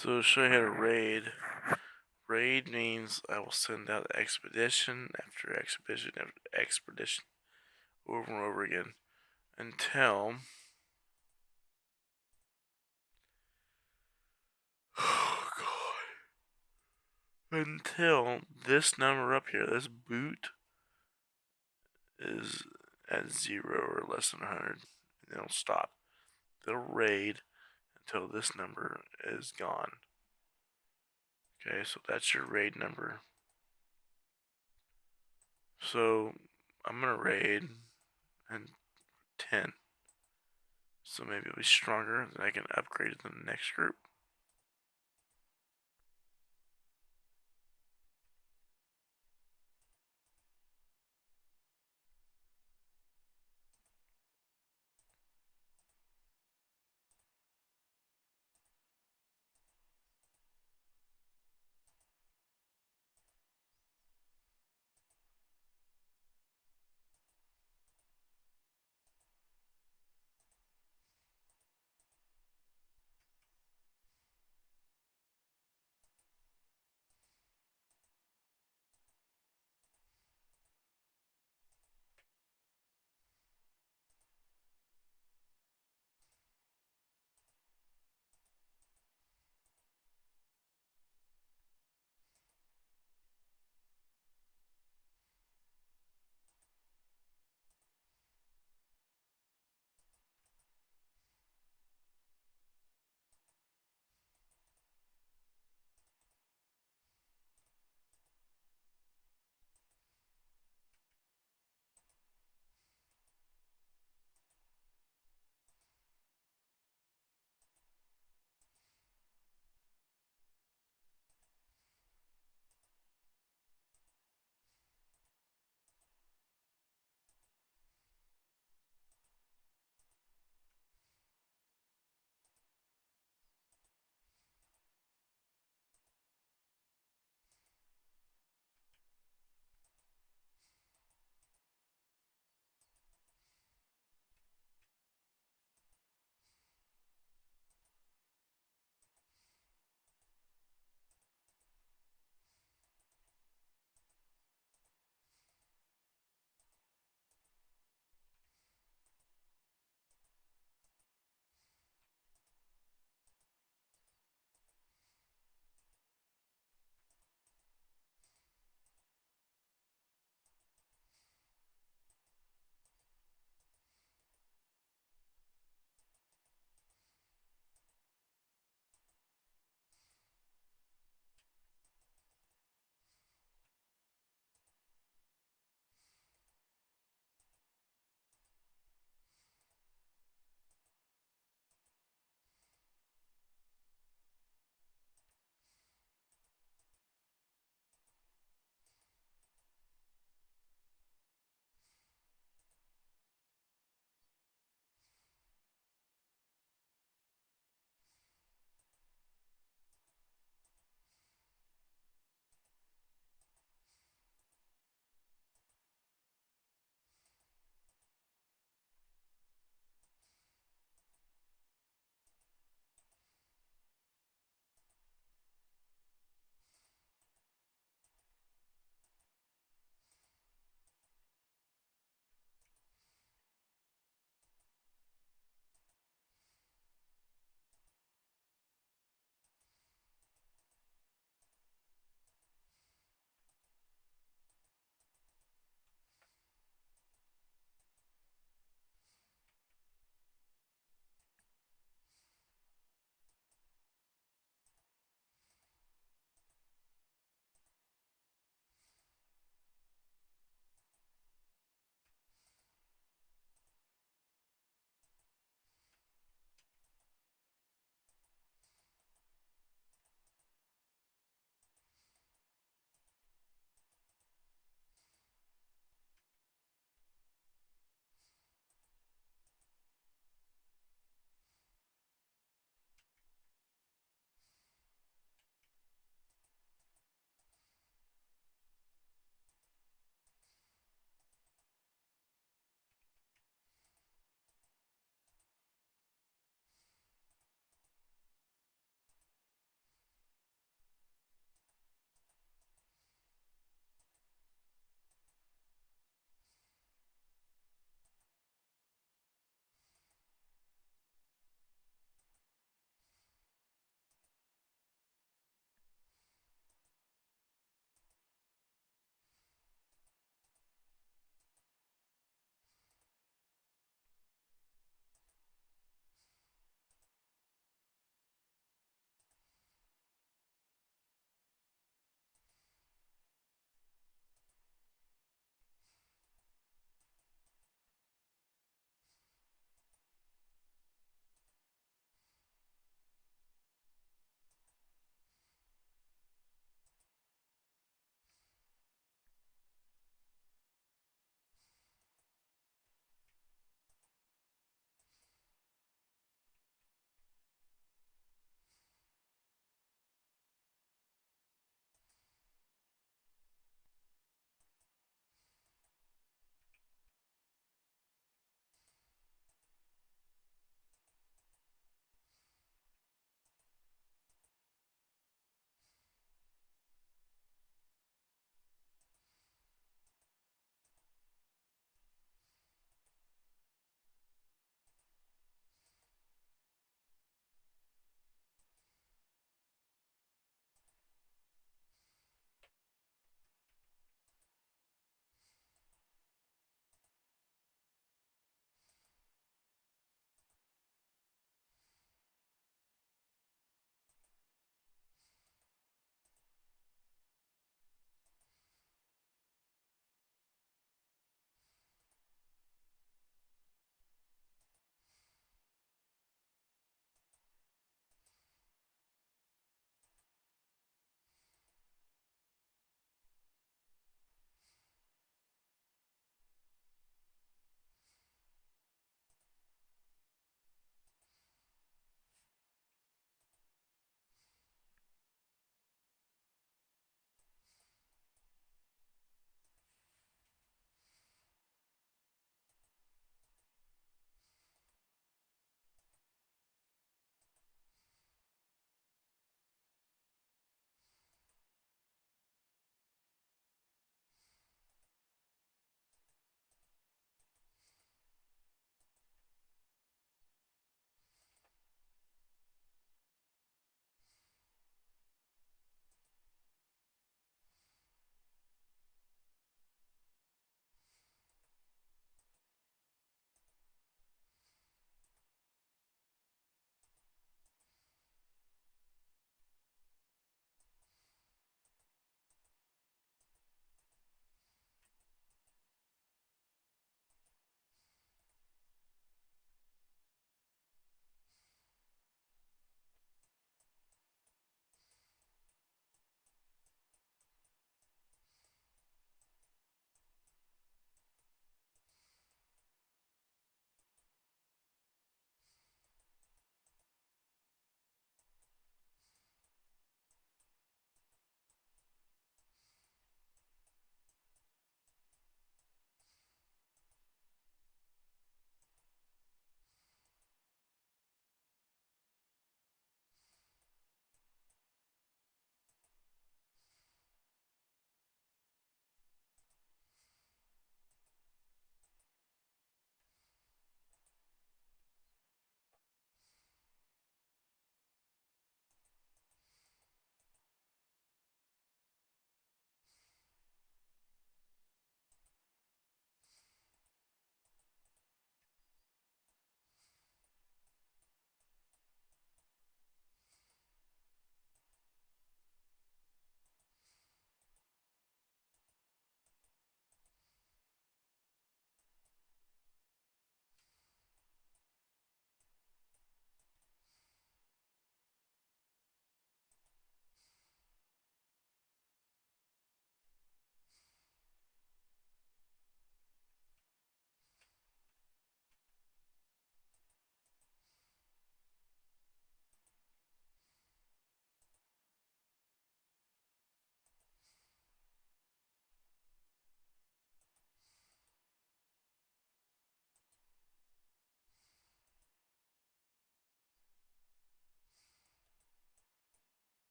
So to show you how to raid. Raid means I will send out expedition after expedition after expedition over and over again until oh god, until this number up here, this boot is at 0 or less than 100. And it'll stop. They'll raid until this number is gone. Okay, so that's your raid number. So I'm gonna raid and 10. So maybe it'll be stronger, then I can upgrade to the next group.